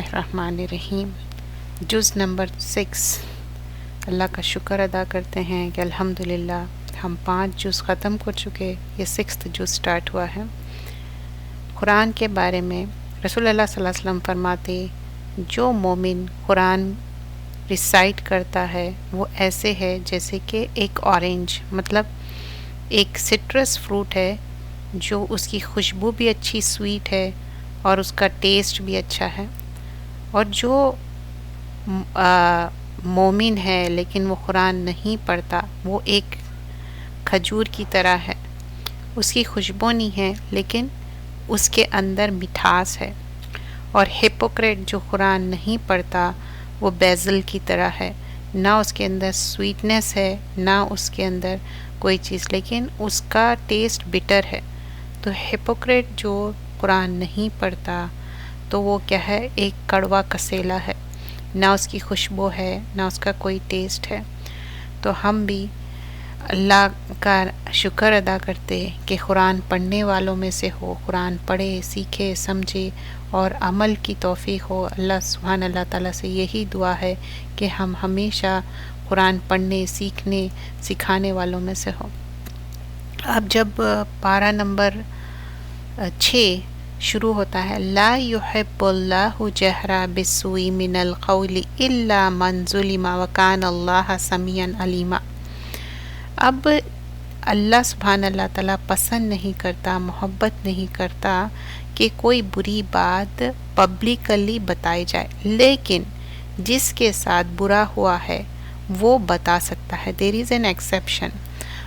الرحمن الرحیم۔ جز نمبر 6۔ اللہ کا شکر ادا کرتے ہیں کہ الحمدللہ ہم 5 جز ختم کر چکے، یہ 6th جز سٹارٹ ہوا ہے۔ قرآن کے بارے میں رسول اللہ صلی اللہ علیہ وسلم فرماتے جو مومن قرآن ریسائٹ کرتا ہے وہ ایسے ہے جیسے کہ ایک اورنج، مطلب ایک سٹرس فروٹ ہے جو اس کی خوشبو بھی اچھی سویٹ ہے اور اس کا ٹیسٹ بھی اچھا ہے، اور جو مومن ہے لیکن وہ قرآن نہیں پڑھتا وہ ایک کھجور کی طرح ہے، اس کی خوشبو نہیں ہے لیکن اس کے اندر مٹھاس ہے۔ اور ہپوکریٹ جو قرآن نہیں پڑھتا وہ بیزل کی طرح ہے، نہ اس کے اندر سویٹنس ہے نہ اس کے اندر کوئی چیز، لیکن اس کا ٹیسٹ بٹر ہے۔ تو ہپوکریٹ جو قرآن نہیں پڑھتا تو وہ کیا ہے، ایک کڑوا کسیلا ہے، نہ اس کی خوشبو ہے نہ اس کا کوئی ٹیسٹ ہے۔ تو ہم بھی اللہ کا شکر ادا کرتے کہ قرآن پڑھنے والوں میں سے ہو، قرآن پڑھے، سیکھے، سمجھے اور عمل کی توفیق ہو۔ اللہ تعالیٰ سے یہی دعا ہے کہ ہم ہمیشہ قرآن پڑھنے، سیکھنے، سکھانے والوں میں سے ہو۔ اب جب پارہ نمبر 6 شروع ہوتا ہے، لا يحب اللہ جہرا بالسوء من القول الا من ظلم وکان اللہ سمیعا علیما۔ اب اللہ سبحانہ اللہ تعالیٰ پسند نہیں کرتا، محبت نہیں کرتا کہ کوئی بری بات پبلکلی بتائی جائے، لیکن جس کے ساتھ برا ہوا ہے وہ بتا سکتا ہے، دیر از این ایکسیپشن۔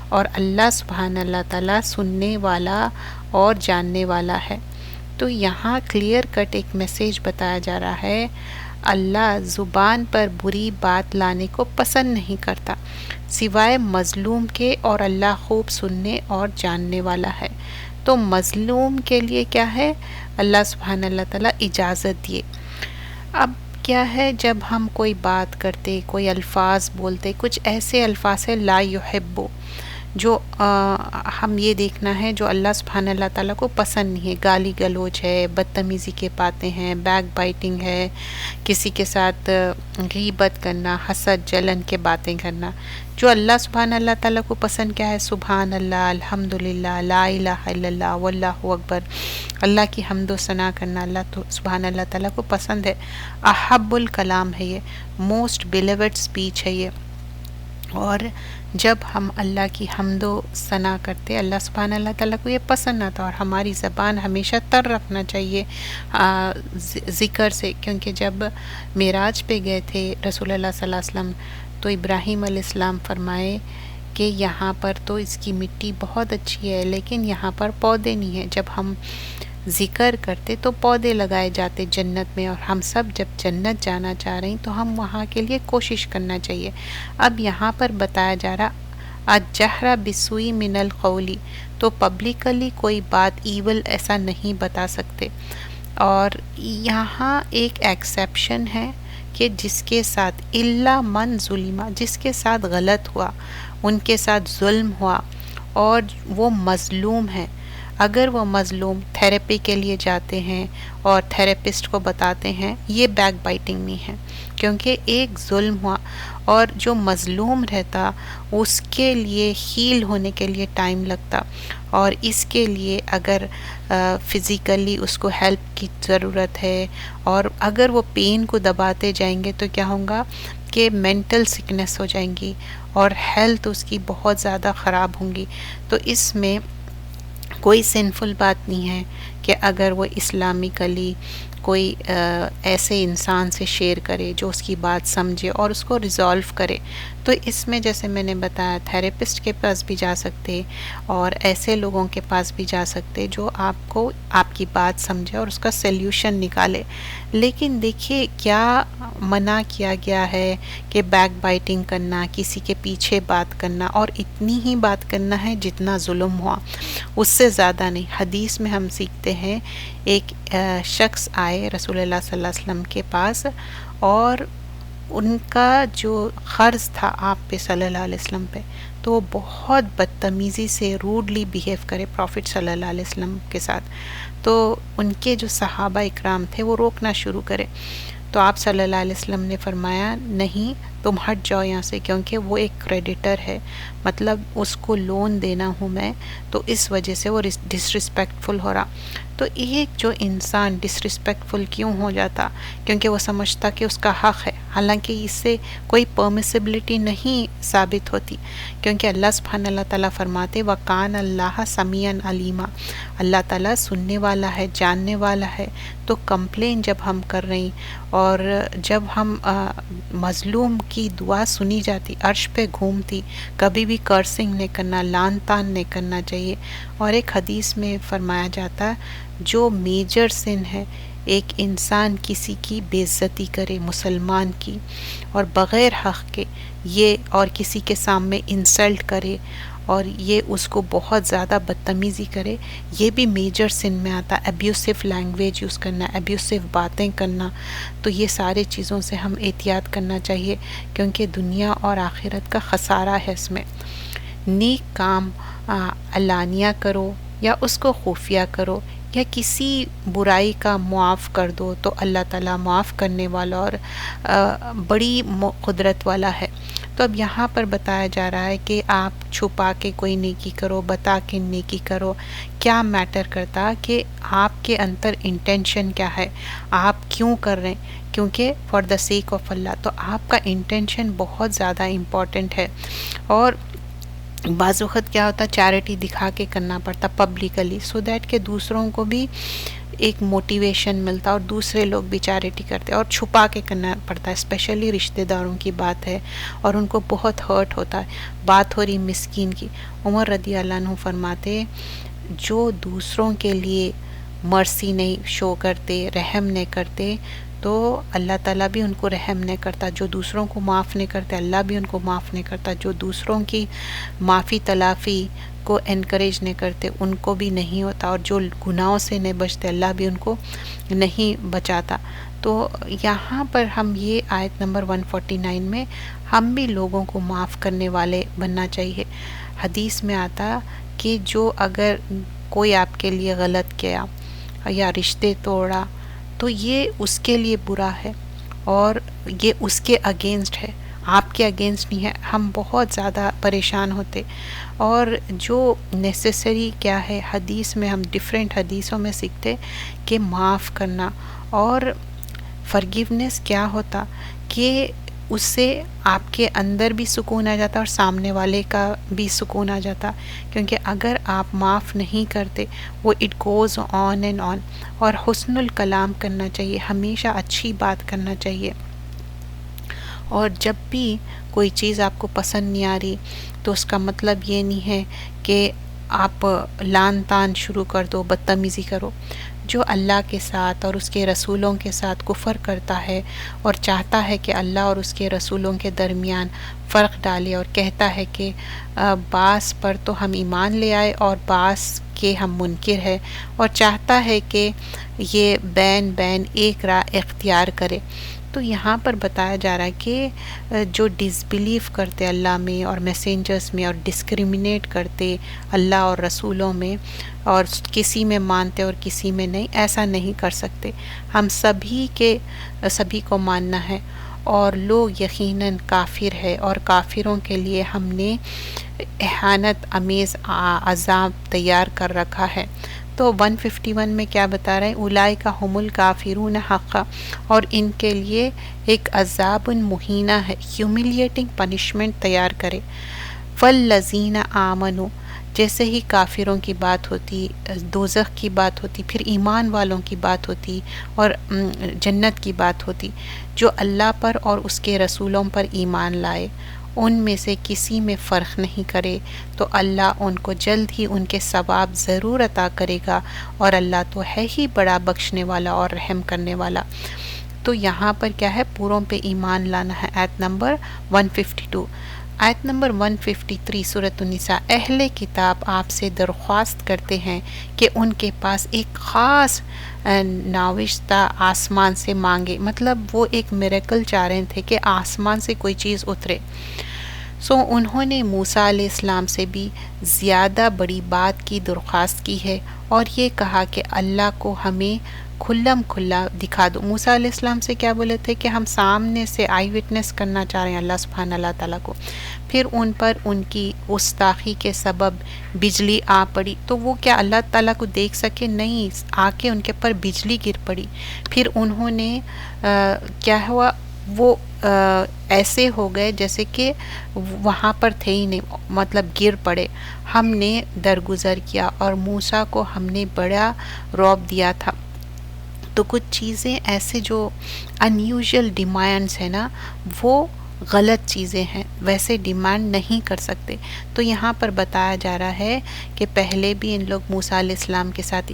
اور اللہ سبحانہ اللہ تعالیٰ سننے والا اور جاننے والا ہے۔ تو یہاں کلیئر کٹ ایک میسیج بتایا جا رہا ہے، اللہ زبان پر بری بات لانے کو پسند نہیں کرتا سوائے مظلوم کے، اور اللہ خوب سننے اور جاننے والا ہے۔ تو مظلوم کے لیے کیا ہے، اللہ سبحانہ اللہ تعالیٰ اجازت دیے۔ اب کیا ہے، جب ہم کوئی بات کرتے، کوئی الفاظ بولتے، کچھ ایسے الفاظ ہے لا یحبو، جو ہم یہ دیکھنا ہے جو اللہ سبحانہ اللہ تعالیٰ کو پسند نہیں ہے، گالی گلوچ ہے، بدتمیزی کے باتیں ہیں، بیک بائٹنگ ہے، کسی کے ساتھ غیبت کرنا، حسد جلن کے باتیں کرنا۔ جو اللہ سبحانہ اللہ تعالیٰ کو پسند کیا ہے، سبحان اللہ، الحمدللہ، لا الہ الا اللہ، واللہ اکبر، اللہ کی حمد و ثنا کرنا اللہ سبحانہ اللہ تعالیٰ کو پسند ہے۔ احب الکلام ہے یہ، موسٹ بیلیوڈ سپیچ ہے یہ۔ اور جب ہم اللہ کی حمد و ثنا کرتے اللہ سبحانہ اللہ تعالیٰ کو یہ پسند آتا، اور ہماری زبان ہمیشہ تر رکھنا چاہیے ذکر سے، کیونکہ جب معراج پہ گئے تھے رسول اللہ صلی اللہ علیہ وسلم تو ابراہیم علیہ السلام فرمائے کہ یہاں پر تو اس کی مٹی بہت اچھی ہے لیکن یہاں پر پودے نہیں ہیں۔ جب ہم ذکر کرتے تو پودے لگائے جاتے جنت میں، اور ہم سب جب جنت جانا چاہ رہے ہیں تو ہم وہاں کے لیے کوشش کرنا چاہیے۔ اب یہاں پر بتایا جا رہا الجہر بالسوء من القول، تو پبلکلی کوئی بات ایول ایسا نہیں بتا سکتے۔ اور یہاں ایک ایکسیپشن ہے کہ جس کے ساتھ الا من ظلم، جس کے ساتھ غلط ہوا، ان کے ساتھ ظلم ہوا اور وہ مظلوم ہے، اگر وہ مظلوم تھیراپی کے لیے جاتے ہیں اور تھراپسٹ کو بتاتے ہیں، یہ بیک بائٹنگ نہیں ہے، کیونکہ ایک ظلم ہوا، اور جو مظلوم رہتا اس کے لیے ہیل ہونے کے لیے ٹائم لگتا، اور اس کے لیے اگر فزیکلی اس کو ہیلپ کی ضرورت ہے، اور اگر وہ پین کو دباتے جائیں گے تو کیا ہوگا کہ مینٹل سکنس ہو جائیں گی اور ہیلتھ اس کی بہت زیادہ خراب ہوں گی۔ تو اس میں کوئی سنفل بات نہیں ہے کہ اگر وہ اسلامکلی کوئی ایسے انسان سے شیئر کرے جو اس کی بات سمجھے اور اس کو ریزالو کرے۔ تو اس میں جیسے میں نے بتایا تھراپسٹ کے پاس بھی جا سکتے اور ایسے لوگوں کے پاس بھی جا سکتے جو آپ کو آپ کی بات سمجھے اور اس کا سلیوشن نکالے۔ لیکن دیکھیے کیا منع کیا گیا ہے کہ بیک بائٹنگ کرنا، کسی کے پیچھے بات کرنا، اور اتنی ہی بات کرنا ہے جتنا ظلم ہوا، اس سے زیادہ نہیں۔ حدیث میں ہم سیکھتے ہیں ایک شخص آئے رسول اللہ صلی اللہ علیہ وسلم کے پاس اور ان کا جو قرض تھا آپ پہ صلی اللہ علیہ وسلم پہ، تو وہ بہت بدتمیزی سے روڈلی بیہیو کرے پروفٹ صلی اللہ علیہ وسلم کے ساتھ، تو ان کے جو صحابہ اکرام تھے وہ روکنا شروع کرے. تو آپ صلی اللہ علیہ وسلم نے فرمایا نہیں، تم ہٹ جاؤ یہاں سے، کیونکہ وہ ایک کریڈیٹر ہے، مطلب اس کو لون دینا ہوں میں، تو اس وجہ سے وہ ڈسرسپیکٹفل ہو رہا. تو ایک جو انسان ڈسرسپیکٹفل کیوں ہو جاتا؟ کیونکہ وہ سمجھتا کہ اس کا حق ہے، حالانکہ اس سے کوئی پرمیسیبلٹی نہیں ثابت ہوتی، کیونکہ اللہ سبحانہ اللہ تعالیٰ فرماتے وَقَانَ اللَّهَ سَمِيعًا عَلِيمًا، اللہ تعالیٰ سننے والا ہے، جاننے والا ہے. تو کمپلین جب ہم کر رہی اور جب ہم مظلوم کی دعا سنی جاتی، عرش پہ گھومتی، کبھی بھی کرسنگ نہیں کرنا، لان تان نہیں کرنا چاہیے. اور ایک حدیث میں فرمایا جاتا ہے جو میجر سن ہے، ایک انسان کسی کی بے عزتی کرے مسلمان کی اور بغیر حق کے، یہ اور کسی کے سامنے انسلٹ کرے اور یہ اس کو بہت زیادہ بدتمیزی کرے، یہ بھی میجر سن میں آتا. ابیوسو لینگویج یوز کرنا، ابیوسو باتیں کرنا، تو یہ سارے چیزوں سے ہم احتیاط کرنا چاہیے، کیونکہ دنیا اور آخرت کا خسارہ ہے اس میں. نیک کام علانیہ کرو یا اس کو خفیہ کرو، یا کسی برائی کا معاف کر دو تو اللہ تعالیٰ معاف کرنے والا اور بڑی قدرت والا ہے. تو اب یہاں پر بتایا جا رہا ہے کہ آپ چھپا کے کوئی نیکی کرو، بتا کے نیکی کرو، کیا میٹر کرتا کہ آپ کے اندر انٹینشن کیا ہے، آپ کیوں کر رہے ہیں، کیونکہ فار دا سیک آف اللہ. تو آپ کا انٹینشن بہت زیادہ امپورٹنٹ ہے. اور بعض وقت کیا ہوتا ہے چیریٹی دکھا کے کرنا پڑتا پبلکلی، سو دیٹ کہ دوسروں کو بھی ایک موٹیویشن ملتا اور دوسرے لوگ بھی چیریٹی کرتے، اور چھپا کے کرنا پڑتا ہے. اسپیشلی رشتہ داروں کی بات ہے اور ان کو بہت ہرٹ ہوتا ہے. بات ہو رہی مسکین کی، عمر رضی اللہ عنہ فرماتے جو دوسروں کے لیے مرسی نہیں شو کرتے، رحم نہیں کرتے، تو اللہ تعالیٰ بھی ان کو رحم نہیں کرتا. جو دوسروں کو معاف نہیں کرتے، اللہ بھی ان کو معاف نہیں کرتا. جو دوسروں کی معافی تلافی کو انکریج نہیں کرتے، ان کو بھی نہیں ہوتا. اور جو گناہوں سے نہیں بچتے، اللہ بھی ان کو نہیں بچاتا. تو یہاں پر ہم یہ آیت نمبر 149 میں ہم بھی لوگوں کو معاف کرنے والے بننا چاہیے. حدیث میں آتا کہ جو اگر کوئی آپ کے لیے غلط کیا یا رشتے توڑا تو یہ اس کے لیے برا ہے اور یہ اس کے اگینسٹ ہے، آپ کے اگینسٹ نہیں ہے. ہم بہت زیادہ پریشان ہوتے. اور جو نیسیسری کیا ہے، حدیث میں ہم ڈیفرنٹ حدیثوں میں سیکھتے کہ معاف کرنا. اور فرگیونیس کیا ہوتا کہ اس سے آپ کے اندر بھی سکون آ جاتا اور سامنے والے کا بھی سکون آ جاتا. کیونکہ اگر آپ معاف نہیں کرتے، وہ it goes on and on. اور حسن الکلام کرنا چاہیے، ہمیشہ اچھی بات کرنا چاہیے. اور جب بھی کوئی چیز آپ کو پسند نہیں آ رہی تو اس کا مطلب یہ نہیں ہے کہ آپ لان تان شروع کر دو، بدتمیزی کرو. جو اللہ کے ساتھ اور اس کے رسولوں کے ساتھ کفر کرتا ہے اور چاہتا ہے کہ اللہ اور اس کے رسولوں کے درمیان فرق ڈالے اور کہتا ہے کہ بعض پر تو ہم ایمان لے آئے اور بعض کے ہم منکر ہے، اور چاہتا ہے کہ یہ بین ایک راہ اختیار کرے، تو یہاں پر بتایا جا رہا ہے کہ جو ڈس بلیف کرتے اللہ میں اور میسنجرز میں اور ڈسکریمنیٹ کرتے اللہ اور رسولوں میں اور کسی میں مانتے اور کسی میں نہیں، ایسا نہیں کر سکتے. ہم سبھی کو ماننا ہے. اور لوگ یقیناً کافر ہے اور کافروں کے لیے ہم نے اہانت امیز عذاب تیار کر رکھا ہے. تو 151 میں کیا بتا رہے ہیں، اولئک هم الکافرون حقا، اور ان کے لیے ایک عذاب مہینہ ہے، ہیوملیٹنگ پنشمنٹ تیار کرے. والذین آمنوا، جیسے ہی کافروں کی بات ہوتی، دوزخ کی بات ہوتی، پھر ایمان والوں کی بات ہوتی اور جنت کی بات ہوتی، جو اللہ پر اور اس کے رسولوں پر ایمان لائے، ان میں سے کسی میں فرق نہیں کرے، تو اللہ ان کو جلد ہی ان کے ثواب ضرور عطا کرے گا، اور اللہ تو ہے ہی بڑا بخشنے والا اور رحم کرنے والا. تو یہاں پر کیا ہے، پوروں پہ ایمان لانا ہے. آیت نمبر 152، آیت نمبر 153 سورۃ النساء، اہل کتاب آپ سے درخواست کرتے ہیں کہ ان کے پاس ایک خاص ناوشتہ آسمان سے مانگے، مطلب وہ ایک میریکل چاہ رہے تھے کہ آسمان سے کوئی چیز اترے۔ انہوں نے موسیٰ علیہ السلام سے بھی زیادہ بڑی بات کی درخواست کی ہے اور یہ کہا کہ اللہ کو ہمیں کھلم کھلا دکھا دو۔ موسیٰ علیہ السلام سے کیا بولے تھے کہ ہم سامنے سے آئی وٹنس کرنا چاہ رہے ہیں اللہ سبحانہ اللہ تعالیٰ کو۔ پھر ان پر ان کی گستاخی کے سبب بجلی آ پڑی، تو وہ کیا اللہ تعالیٰ کو دیکھ سکے؟ نہیں، آ کے ان کے پر بجلی گر پڑی۔ پھر انہوں نے کیا ہوا، وہ ایسے ہو گئے جیسے کہ وہاں پر تھے ہی نہیں، مطلب گر پڑے۔ ہم نے درگزر کیا اور موسیٰ کو ہم نے بڑا رعب دیا تھا۔ تو کچھ چیزیں ایسے جو انیوژل ڈیمانڈس ہیں نا، وہ غلط چیزیں ہیں، ویسے ڈیمانڈ نہیں کر سکتے۔ تو یہاں پر بتایا جا رہا ہے کہ پہلے بھی ان لوگ موسیٰ علیہ السلام کے ساتھ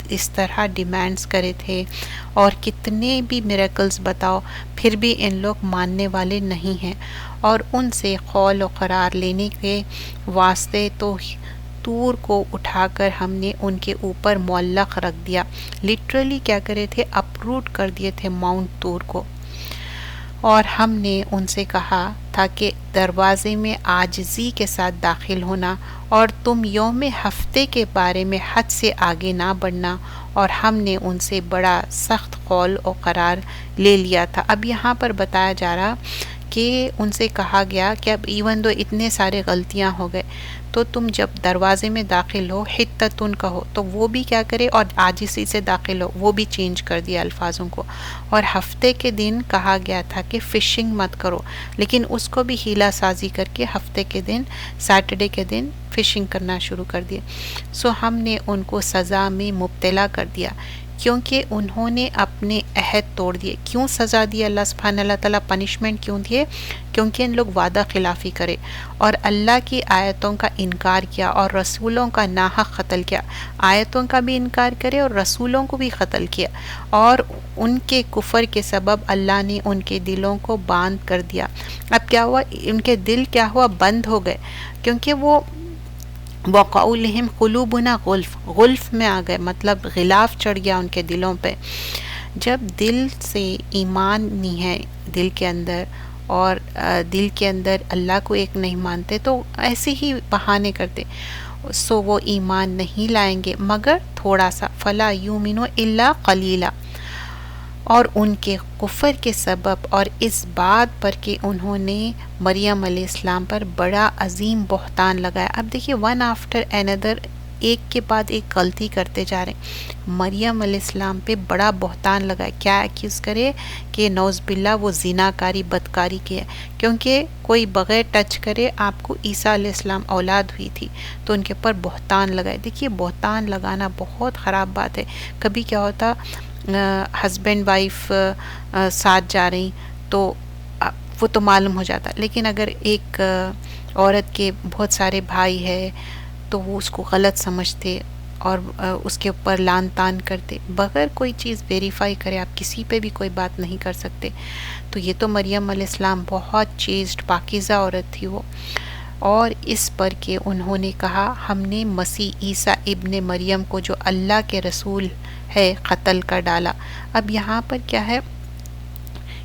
اس طرح ڈیمانڈز کرے تھے، اور کتنے بھی میریکلز بتاؤ پھر بھی ان لوگ ماننے والے نہیں ہیں۔ اور ان سے قول و قرار لینے کے واسطے تو طور کو اٹھا کر ہم نے ان کے اوپر معلق رکھ دیا، لٹرلی کیا کرے تھے، اپروٹ کر دیے تھے ماؤنٹ طور کو۔ اور ہم نے ان سے کہا تھا کہ دروازے میں عاجزی کے ساتھ داخل ہونا، اور تم یوم ہفتے کے بارے میں حد سے آگے نہ بڑھنا، اور ہم نے ان سے بڑا سخت قول و قرار لے لیا تھا۔ اب یہاں پر بتایا جا رہا کہ ان سے کہا گیا کہ اب ایون دو اتنے سارے غلطیاں ہو گئے، تو تم جب دروازے میں داخل ہو حتتن کہو، تو وہ بھی کیا کرے، اور عاجزی سے داخل ہو، وہ بھی چینج کر دیا الفاظوں کو۔ اور ہفتے کے دن کہا گیا تھا کہ فشنگ مت کرو، لیکن اس کو بھی ہیلا سازی کر کے ہفتے کے دن، سیٹرڈے کے دن فشنگ کرنا شروع کر دیا۔ ہم نے ان کو سزا میں مبتلا کر دیا کیونکہ انہوں نے اپنے عہد توڑ دیے۔ کیوں سزا دی اللہ سبحانہ اللہ تعالیٰ، پنشمنٹ کیوں دیے؟ کیونکہ ان لوگ وعدہ خلافی کرے اور اللہ کی آیتوں کا انکار کیا اور رسولوں کا ناحق قتل کیا۔ آیتوں کا بھی انکار کرے اور رسولوں کو بھی قتل کیا، اور ان کے کفر کے سبب اللہ نے ان کے دلوں کو باندھ کر دیا۔ اب کیا ہوا، ان کے دل کیا ہوا، بند ہو گئے، کیونکہ وہ وَقَوْلِهِمْ قُلُوبُنَا غلف میں آ گئے، مطلب غلاف چڑھ گیا ان کے دلوں پہ۔ جب دل سے ایمان نہیں ہے دل کے اندر، اور دل کے اندر اللہ کو ایک نہیں مانتے، تو ایسے ہی بہانے کرتے، وہ ایمان نہیں لائیں گے مگر تھوڑا سا۔ فَلَا يُؤْمِنُوا إِلَّا قَلِيلًا۔ اور ان کے کفر کے سبب اور اس بات پر کہ انہوں نے مریم علیہ السلام پر بڑا عظیم بہتان لگایا۔ اب دیکھیے ون آفٹر اینادر، ایک کے بعد ایک غلطی کرتے جا رہے ہیں۔ مریم علیہ السلام پہ بڑا بہتان لگا، کیا ایکیوز کرے کہ نعوذ باللہ وہ زنا کاری بدکاری کیا، کیونکہ کوئی بغیر ٹچ کرے آپ کو عیسیٰ علیہ السلام اولاد ہوئی تھی، تو ان کے اوپر بہتان لگائے۔ دیکھیے بہتان لگانا بہت خراب بات ہے۔ کبھی کیا ہوتا، ہسبینڈ وائف ساتھ جا رہی تو وہ تو معلوم ہو جاتا، لیکن اگر ایک عورت کے بہت سارے بھائی ہے تو وہ اس کو غلط سمجھتے اور اس کے اوپر لان تان کرتے، بغیر کوئی چیز ویریفائی کرے آپ کسی پہ بھی کوئی بات نہیں کر سکتے۔ تو یہ تو مریم علیہ السلام بہت چیسٹ پاکیزہ عورت تھی وہ، اور اس پر کہ انہوں نے کہا ہم نے مسیح عیسیٰ ابن مریم کو جو اللہ کے رسول ہے قتل کر ڈالا۔ اب یہاں پر کیا ہے،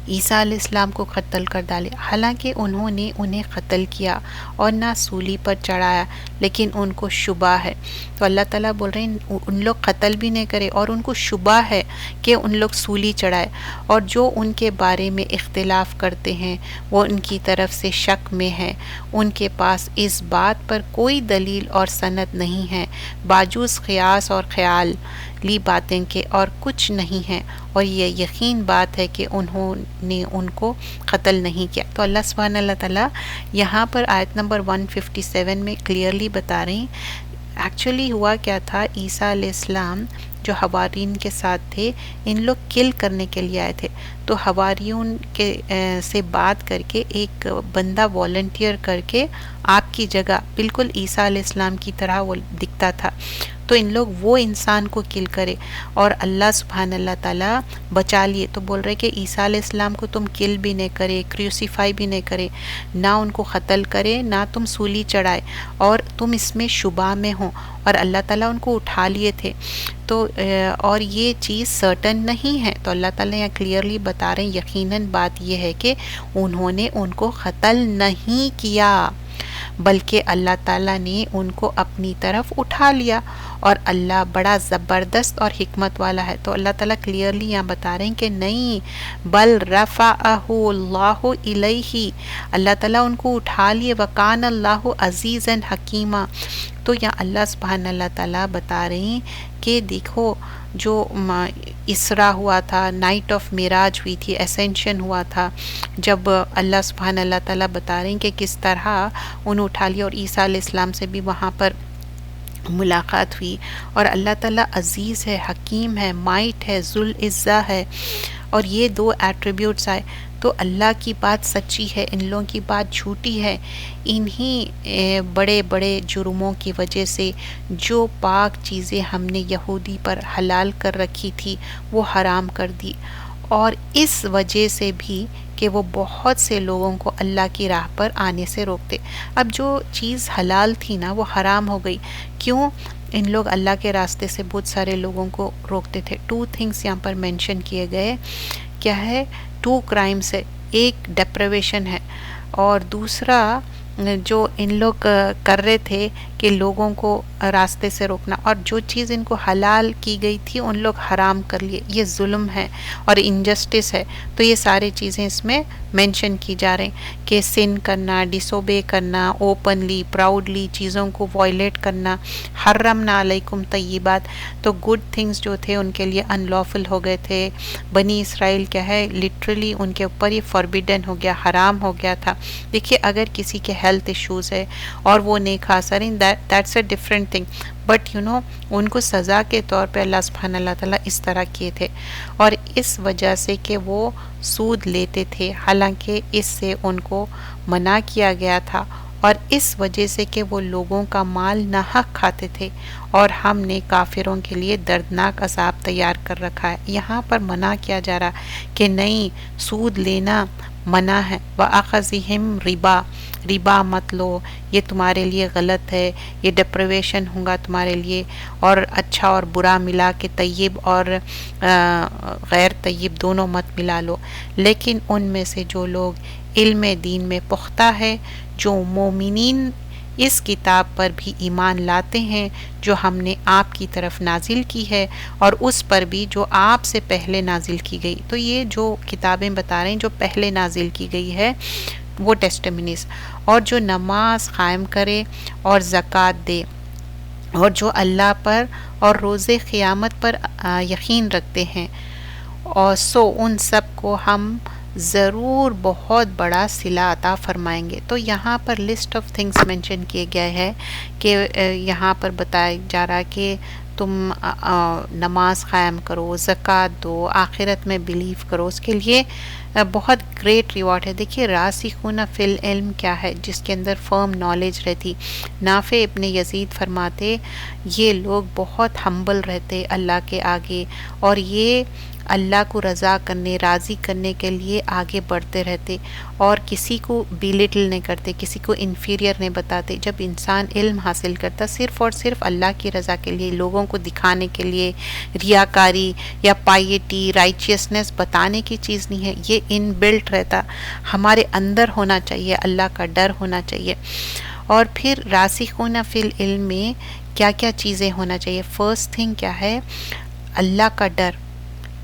عیسیٰ علیہ السلام کو قتل کر ڈالے، حالانکہ انہوں نے انہیں قتل کیا اور نہ سولی پر چڑھایا، لیکن ان کو شبہ ہے۔ تو اللہ تعالیٰ بول رہے ہیں ان لوگ قتل بھی نہیں کرے اور ان کو شبہ ہے کہ ان لوگ سولی چڑھائے، اور جو ان کے بارے میں اختلاف کرتے ہیں وہ ان کی طرف سے شک میں ہے، ان کے پاس اس بات پر کوئی دلیل اور سند نہیں ہے باجوز قیاس اور خیال لی باتیں کے، اور کچھ نہیں ہے، اور یہ یقین بات ہے کہ انہوں نے ان کو قتل نہیں کیا۔ تو اللہ سبحانہ اللہ تعالیٰ یہاں پر آیت نمبر 157 میں کلیئرلی بتا رہے ہیں ایکچولی ہوا کیا تھا۔ عیسیٰ علیہ السلام جو حواریون کے ساتھ تھے، ان لوگ کل کرنے کے لیے آئے تھے، تو حواریون کے سے بات کر کے ایک بندہ والنٹیئر کر کے آپ کی جگہ بالکل عیسیٰ علیہ السلام کی طرح وہ دکھتا تھا، تو ان لوگ وہ انسان کو کل کرے، اور اللہ سبحان اللہ تعالیٰ بچا لیے. تو بول رہے کہ عیسیٰ علیہ السلام کو تم کل بھی نہیں کرے، کریوسیفائی بھی نہیں کرے، نہ ان کو قتل کرے، نہ تم سولی چڑھائے، اور تم اس میں شبہ میں ہو، اور اللہ تعالیٰ ان کو اٹھا لیے تھے. تو اور یہ چیز سرٹن نہیں ہے. تو اللہ تعالیٰ یہاں کلیئرلی بتا رہے ہیں یقیناً بات یہ ہے کہ انہوں نے ان کو قتل نہیں کیا، بلکہ اللہ تعالیٰ نے ان کو اپنی طرف اٹھا لیا، اور اللہ بڑا زبردست اور حکمت والا ہے. تو اللہ تعالیٰ کلیئرلی یہاں بتا رہے ہیں کہ نہیں، بل رفعہ اللہ الیہ، اللہ تعالیٰ ان کو اٹھا لیے، وکان اللہ عزیزا حکیمہ. تو یہاں اللہ سبحانہ اللہ تعالیٰ بتا رہے ہیں کہ دیکھو جو اسرا ہوا تھا، نائٹ آف معراج ہوئی تھی، اسینشن ہوا تھا، جب اللہ سبحانہ اللہ تعالیٰ بتا رہے ہیں کہ کس طرح انہوں اٹھا لیا، اور عیسیٰ علیہ السلام سے بھی وہاں پر ملاقات ہوئی. اور اللہ تعالیٰ عزیز ہے، حکیم ہے، مائٹ ہے، ذوالعزہ ہے، اور یہ دو ایٹریبیوٹس آئے. تو اللہ کی بات سچی ہے، ان لوگوں کی بات جھوٹی ہے. انہی بڑے بڑے جرموں کی وجہ سے جو پاک چیزیں ہم نے یہودی پر حلال کر رکھی تھی وہ حرام کر دی، اور اس وجہ سے بھی کہ وہ بہت سے لوگوں کو اللہ کی راہ پر آنے سے روکتے. اب جو چیز حلال تھی نا وہ حرام ہو گئی. کیوں؟ ان لوگ اللہ کے راستے سے بہت سارے لوگوں کو روکتے تھے. 2 تھنگس یہاں پر مینشن کیے گئے. کیا ہے؟ 2 کرائمس ہے. ایک ڈیپریویشن ہے، اور دوسرا جو ان لوگ کر رہے تھے کہ لوگوں کو راستے سے روکنا، اور جو چیز ان کو حلال کی گئی تھی ان لوگ حرام کر لیے. یہ ظلم ہے اور انجسٹس ہے. تو یہ سارے چیزیں اس میں مینشن کی جا رہے ہیں کہ سن کرنا، ڈس اوبے کرنا، اوپنلی پراؤڈلی چیزوں کو وائلیٹ کرنا. حرمنا علیکم طیبات، تو گڈ تھنگس جو تھے ان کے لیے ان لافل ہو گئے تھے. بنی اسرائیل کیا ہے، لٹرلی ان کے اوپر یہ فوربیڈن ہو گیا، حرام ہو گیا تھا. دیکھیے اگر کسی کے ہیلتھ ایشوز ہے اور وہ نہیں کھا سکیں، that's a different thing, but in کو سزا کے طور پہ اللہ سبحانہ اللہ تعالیٰ اس طرح کیے تھے. اور اس وجہ سے کہ وہ سود لیتے تھے، حالانکہ اس سے ان کو منع کیا گیا تھا، اور اس وجہ سے کہ وہ لوگوں کا مال ناحق کھاتے تھے، اور ہم نے کافروں کے لیے دردناک عذاب تیار کر رکھا ہے. یہاں پر منع کیا جا رہا کہ نہیں، سود لینا منع ہے. وَأَخَذِهِمْ ربا مت لو، یہ تمہارے لیے غلط ہے، یہ ڈپریویشن ہوگا تمہارے لیے. اور اچھا اور برا ملا کے طیب اور غیر طیب دونوں مت ملا لو. لیکن ان میں سے جو لوگ علم دین میں پختہ ہے، جو مومنین اس کتاب پر بھی ایمان لاتے ہیں جو ہم نے آپ کی طرف نازل کی ہے، اور اس پر بھی جو آپ سے پہلے نازل کی گئی. تو یہ جو کتابیں بتا رہے ہیں جو پہلے نازل کی گئی ہے وہ ٹیسٹمنیز، اور جو نماز قائم کرے اور زکوٰۃ دے، اور جو اللہ پر اور روز قیامت پر یقین رکھتے ہیں، اور ان سب کو ہم ضرور بہت بڑا صلہ عطا فرمائیں گے. تو یہاں پر لسٹ آف تھنگس مینشن کیے گئے ہیں کہ یہاں پر بتایا جا رہا کہ تم نماز قائم کرو، زکوٰۃ دو، آخرت میں بلیو کرو، اس کے لیے بہت گریٹ ریوارڈ ہے. دیکھیے راسخون فی العلم کیا ہے، جس کے اندر فرم نالج رہتی. نافع ابن یزید فرماتے یہ لوگ بہت ہمبل رہتے اللہ کے آگے، اور یہ اللہ کو رضا کرنے، راضی کرنے کے لیے آگے بڑھتے رہتے، اور کسی کو بیلٹل نہیں کرتے، کسی کو انفیریئر نہیں بتاتے. جب انسان علم حاصل کرتا صرف اور صرف اللہ کی رضا کے لیے، لوگوں کو دکھانے کے لیے، ریاکاری یا پائیٹی، رائچیسنس بتانے کی چیز نہیں ہے. یہ ان بلٹ رہتا، ہمارے اندر ہونا چاہیے، اللہ کا ڈر ہونا چاہیے. اور پھر راسخون فی العلم میں کیا کیا چیزیں ہونا چاہیے؟ فرسٹ تھنگ کیا ہے؟ اللہ کا ڈر،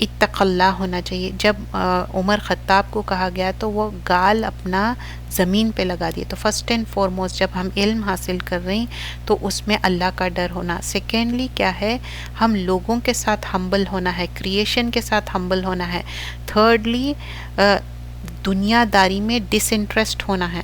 اتق اللہ ہونا چاہیے. جب عمر خطاب کو کہا گیا تو وہ گال اپنا زمین پہ لگا دیے. تو فرسٹ اینڈ فارموسٹ جب ہم علم حاصل کر رہے ہیں تو اس میں اللہ کا ڈر ہونا. سیکنڈلی کیا ہے؟ ہم لوگوں کے ساتھ ہمبل ہونا ہے، کریشن کے ساتھ ہمبل ہونا ہے. تھرڈلی دنیا داری میں ڈس انٹرسٹ ہونا ہے.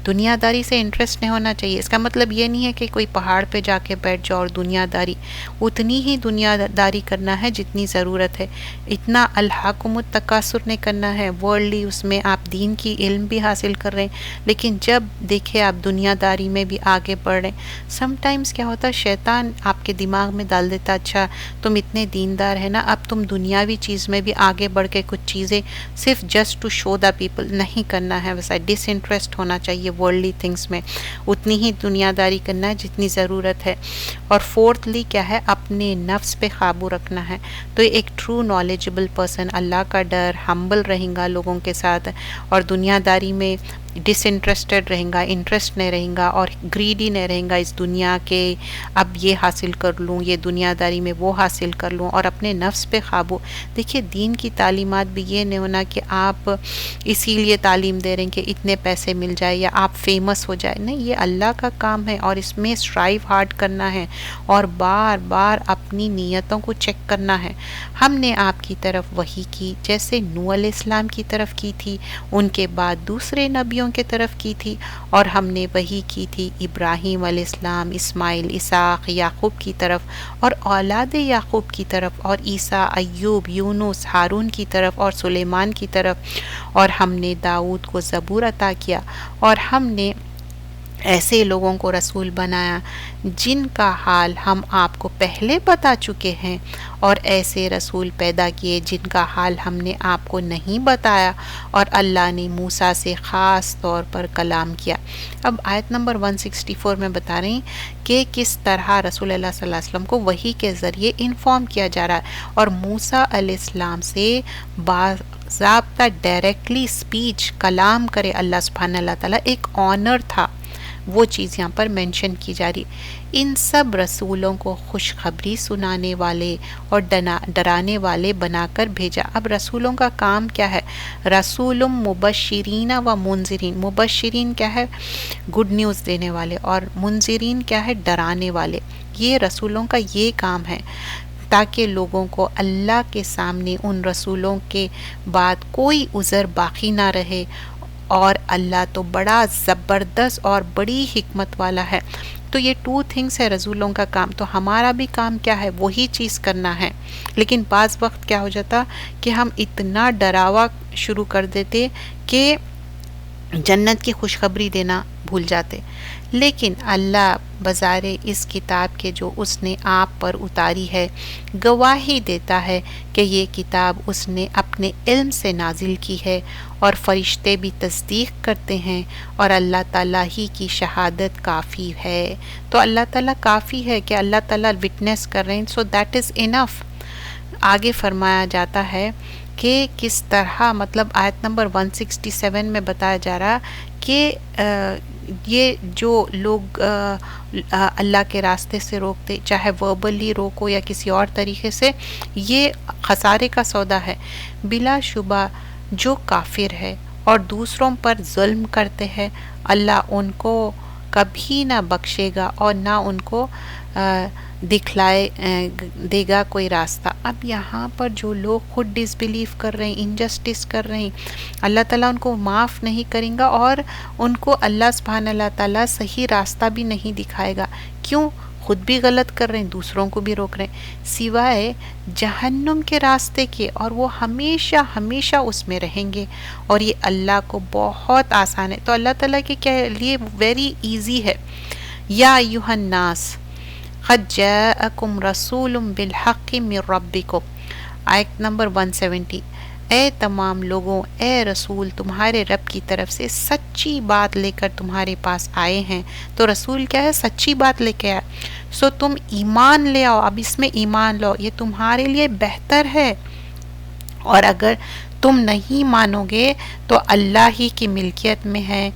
دنیا داری سے انٹرسٹ نہیں ہونا چاہیے. اس کا مطلب یہ نہیں ہے کہ کوئی پہاڑ پہ جا کے بیٹھ جاؤ اور دنیا داری، اتنی ہی دنیا داری کرنا ہے جتنی ضرورت ہے. اتنا الہاکم التکاثر نہیں کرنا ہے ورلڈلی، اس میں آپ دین کی علم بھی حاصل کر رہے ہیں لیکن جب دیکھیں آپ دنیا داری میں بھی آگے بڑھ رہے ہیں. سم ٹائمز کیا ہوتا ہے شیطان آپ کے دماغ میں ڈال دیتا اچھا تم اتنے دیندار ہے نا، اب تم دنیاوی چیز میں بھی آگے بڑھ کے کچھ چیزیں صرف just to show the people نہیں کرنا ہے. ویسا ڈس انٹرسٹ ہونا چاہیے ورلڈلی تھنگس میں، اتنی ہی دنیا داری کرنا ہے جتنی ضرورت ہے. اور فورتھلی کیا ہے، اپنے نفس پہ قابو رکھنا ہے. تو ایک ٹرو نالجبل پرسن اللہ کا ڈر، ہمبل رہیں گا لوگوں کے ساتھ، اور دنیا داری میں ڈس انٹرسٹڈ رہیں گا، انٹرسٹ نہیں رہیں گا، اور گریڈی نہیں رہیں گا اس دنیا کے اب یہ حاصل کر لوں، یہ دنیا داری میں وہ حاصل کر لوں. اور اپنے نفس پہ قابو. دیکھیے دین کی تعلیمات بھی یہ نہیں ہونا کہ آپ اسی لیے تعلیم دے رہے ہیں کہ اتنے پیسے مل جائے یا آپ فیمس ہو جائے، نہیں، یہ اللہ کا کام ہے اور اس میں اسٹرائیو ہارڈ کرنا ہے اور بار بار اپنی نیتوں کو چیک کرنا ہے. ہم نے آپ کی طرف وحی کی جیسے نوح علیہ السلام کی طرف کی تھی، ان کے بعد دوسرے نبیوں کی طرف کی تھی، اور ہم نے وحی کی تھی ابراہیم علیہ السلام، اسماعیل، اسحاق، یعقوب کی طرف، اور اولاد یعقوب کی طرف، اور عیسیٰ، ایوب، یونس، ہارون کی طرف، اور سلیمان کی طرف. اور ہم نے داؤد کو زبور عطا کیا، اور ہم نے ایسے لوگوں کو رسول بنایا جن کا حال ہم آپ کو پہلے بتا چکے ہیں، اور ایسے رسول پیدا کیے جن کا حال ہم نے آپ کو نہیں بتایا، اور اللہ نے موسیٰ سے خاص طور پر کلام کیا. اب آیت نمبر 164 میں بتا رہے ہیں کہ کس طرح رسول اللہ صلی اللہ علیہ وسلم کو وحی کے ذریعے انفارم کیا جا رہا ہے، اور موسیٰ علیہ السلام سے باضابطہ ڈائریکٹلی اسپیچ کلام کرے اللہ سبحانہ اللہ تعالیٰ ایک آنر تھا. وہ چیز یہاں پر مینشن کی جا رہی. ان سب رسولوں کو خوشخبری سنانے والے اور ڈرانے والے بنا کر بھیجا. اب رسولوں کا کام کیا ہے؟ رسول مبشرین و منذرین. مبشرین کیا ہے؟ گڈ نیوز دینے والے، اور منذرین کیا ہے؟ ڈرانے والے. یہ رسولوں کا یہ کام ہے تاکہ لوگوں کو اللہ کے سامنے ان رسولوں کے بعد کوئی عذر باقی نہ رہے. اور اللہ تو بڑا زبردست اور بڑی حکمت والا ہے. تو یہ 2 تھنگس ہے رسولوں کا کام. تو ہمارا بھی کام کیا ہے؟ وہی چیز کرنا ہے. لیکن بعض وقت کیا ہو جاتا کہ ہم اتنا ڈراوا شروع کر دیتے کہ جنت کی خوشخبری دینا بھول جاتے. لیکن اللہ بظاہر اس کتاب کے جو اس نے آپ پر اتاری ہے گواہی دیتا ہے کہ یہ کتاب اس نے اپنے علم سے نازل کی ہے، اور فرشتے بھی تصدیق کرتے ہیں، اور اللہ تعالیٰ ہی کی شہادت کافی ہے. تو اللہ تعالیٰ کافی ہے کہ اللہ تعالیٰ وٹنس کر رہے ہیں. سو دیٹ از انف. آگے فرمایا جاتا ہے کہ کس طرح، مطلب آیت نمبر 167 میں بتایا جا رہا کہ یہ جو لوگ اللہ کے راستے سے روکتے، چاہے وربلی روکو یا کسی اور طریقے سے، یہ خسارے کا سودا ہے. بلا شبہ جو کافر ہے اور دوسروں پر ظلم کرتے ہیں اللہ ان کو کبھی نہ بخشے گا اور نہ ان کو دکھلائے دے گا کوئی راستہ. اب یہاں پر جو لوگ خود ڈس بلیو کر رہے ہیں، انجسٹس کر رہے ہیں، اللہ تعالیٰ ان کو معاف نہیں کریں گا، اور ان کو اللہ سبحانہ اللہ تعالیٰ صحیح راستہ بھی نہیں دکھائے گا. کیوں؟ خود بھی غلط کر رہے ہیں، دوسروں کو بھی روک رہے ہیں، سوائے جہنم کے راستے کے، اور وہ ہمیشہ ہمیشہ اس میں رہیں گے. اور یہ اللہ کو بہت آسان ہے. تو اللہ تعالیٰ کے لیے ویری ایزی ہے. یا ایھا الناس قد جاءکم رسول بالحق من ربکم. آیت نمبر 170. اے تمام لوگوں، اے رسول تمہارے رب کی طرف سے سچی بات لے کر تمہارے پاس آئے ہیں. تو رسول کیا ہے؟ سچی بات لے کے آیا. سو تم ایمان لے آؤ. اب اس میں ایمان لاؤ، یہ تمہارے لیے بہتر ہے. اور اگر تم نہیں مانو گے تو اللہ ہی کی ملکیت میں ہے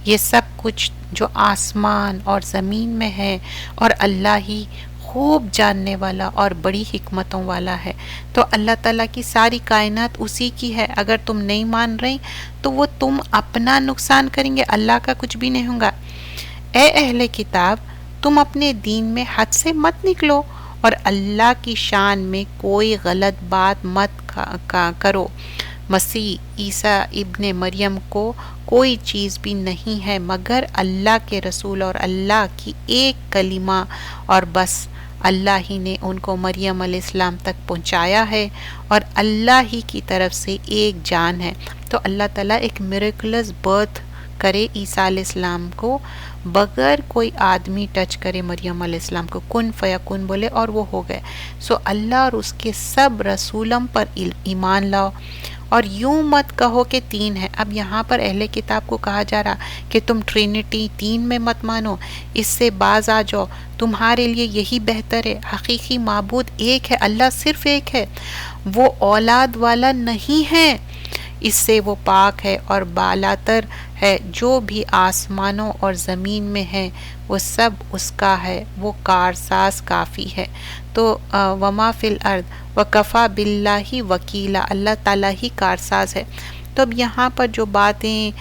یہ سب کچھ جو آسمان اور زمین میں ہے، اور اللہ ہی خوب جاننے والا اور بڑی حکمتوں والا ہے. تو اللہ تعالیٰ کی ساری کائنات اسی کی ہے. اگر تم نہیں مان رہے تو وہ تم اپنا نقصان کریں گے، اللہ کا کچھ بھی نہیں ہوگا. اے اہل کتاب، تم اپنے دین میں حد سے مت نکلو، اور اللہ کی شان میں کوئی غلط بات مت کرو. مسیح عیسیٰ ابن مریم کو کوئی چیز بھی نہیں ہے مگر اللہ کے رسول اور اللہ کی ایک کلمہ، اور بس اللہ ہی نے ان کو مریم علیہ السلام تک پہنچایا ہے اور اللہ ہی کی طرف سے ایک جان ہے۔ تو اللہ تعالیٰ ایک میریکلس برتھ کرے عیسیٰ علیہ السلام کو بغیر کوئی آدمی ٹچ کرے مریم علیہ السلام کو، کن فیکن بولے اور وہ ہو گئے۔ سو اللہ اور اس کے سب رسولوں پر ایمان لاؤ، اور یوں مت کہو کہ تین ہے۔ اب یہاں پر اہل کتاب کو کہا جا رہا کہ تم ٹرینٹی تین میں مت مانو، اس سے باز آ جاؤ، تمہارے لیے یہی بہتر ہے۔ حقیقی معبود ایک ہے، اللہ صرف ایک ہے، وہ اولاد والا نہیں ہے، اس سے وہ پاک ہے اور بالاتر ہے۔ جو بھی آسمانوں اور زمین میں ہے وہ سب اس کا ہے، وہ کارساز کافی ہے۔ تو وما فی الارض وکفا باللہ وکیلا، اللہ تعالیٰ ہی کارساز ہے۔ تو اب یہاں پر جو باتیں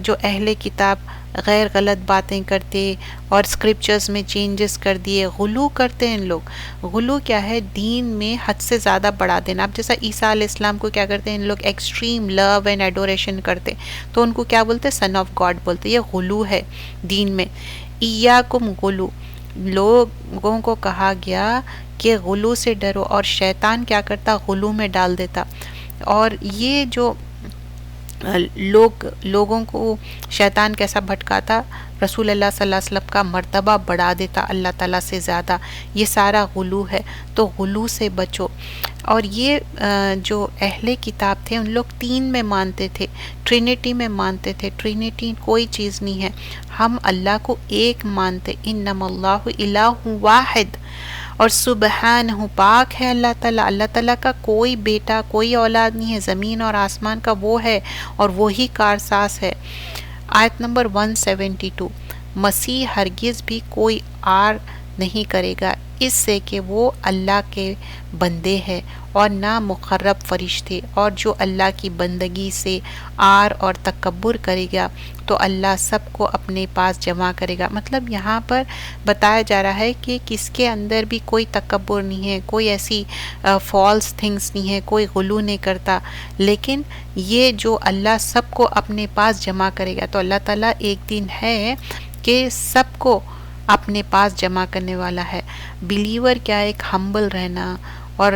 جو اہل کتاب غیر غلط باتیں کرتے اور اسکرپچرز میں چینجز کر دیے، غلو کرتے ہیں ان لوگ۔ غلو کیا ہے؟ دین میں حد سے زیادہ بڑھا دینا۔ اب جیسا عیسیٰ علیہ السلام کو کیا کرتے ہیں ان لوگ؟ ایکسٹریم لو اینڈ ایڈوریشن کرتے، تو ان کو کیا بولتے؟ سن آف گاڈ بولتے۔ یہ غلو ہے دین میں۔ ایاکم غلو، لوگوں کو کہا گیا کہ غلو سے ڈرو، اور شیطان کیا کرتا؟ غلو میں ڈال دیتا۔ اور یہ جو لوگوں کو شیطان کیسا بھٹکاتا؟ رسول اللہ صلی اللہ علیہ وسلم کا مرتبہ بڑھا دیتا اللہ تعالیٰ سے زیادہ، یہ سارا غلو ہے۔ تو غلو سے بچو۔ اور یہ جو اہل کتاب تھے ان لوگ تین میں مانتے تھے، ٹرینٹی میں مانتے تھے۔ ٹرینٹی کوئی چیز نہیں ہے، ہم اللہ کو ایک مانتے، انما اللہ الہ واحد، اور سبحانہ پاک ہے اللہ تعالیٰ۔ اللہ تعالیٰ کا کوئی بیٹا کوئی اولاد نہیں ہے، زمین اور آسمان کا وہ ہے اور وہی کارساز ہے۔ آیت نمبر 172، مسیح ہرگز بھی کوئی آر نہیں کرے گا اس سے کہ وہ اللہ کے بندے ہیں، اور نہ مقرب فرشتے، اور جو اللہ کی بندگی سے آر اور تکبر کرے گا تو اللہ سب کو اپنے پاس جمع کرے گا۔ مطلب یہاں پر بتایا جا رہا ہے کہ کس کے اندر بھی کوئی تکبر نہیں ہے، کوئی ایسی فالس تھنگس نہیں ہے، کوئی غلو نہیں کرتا، لیکن یہ جو اللہ سب کو اپنے پاس جمع کرے گا، تو اللہ تعالیٰ ایک دن ہے کہ سب کو اپنے پاس جمع کرنے والا ہے۔ بلیور کیا ہے؟ ایک ہمبل رہنا، اور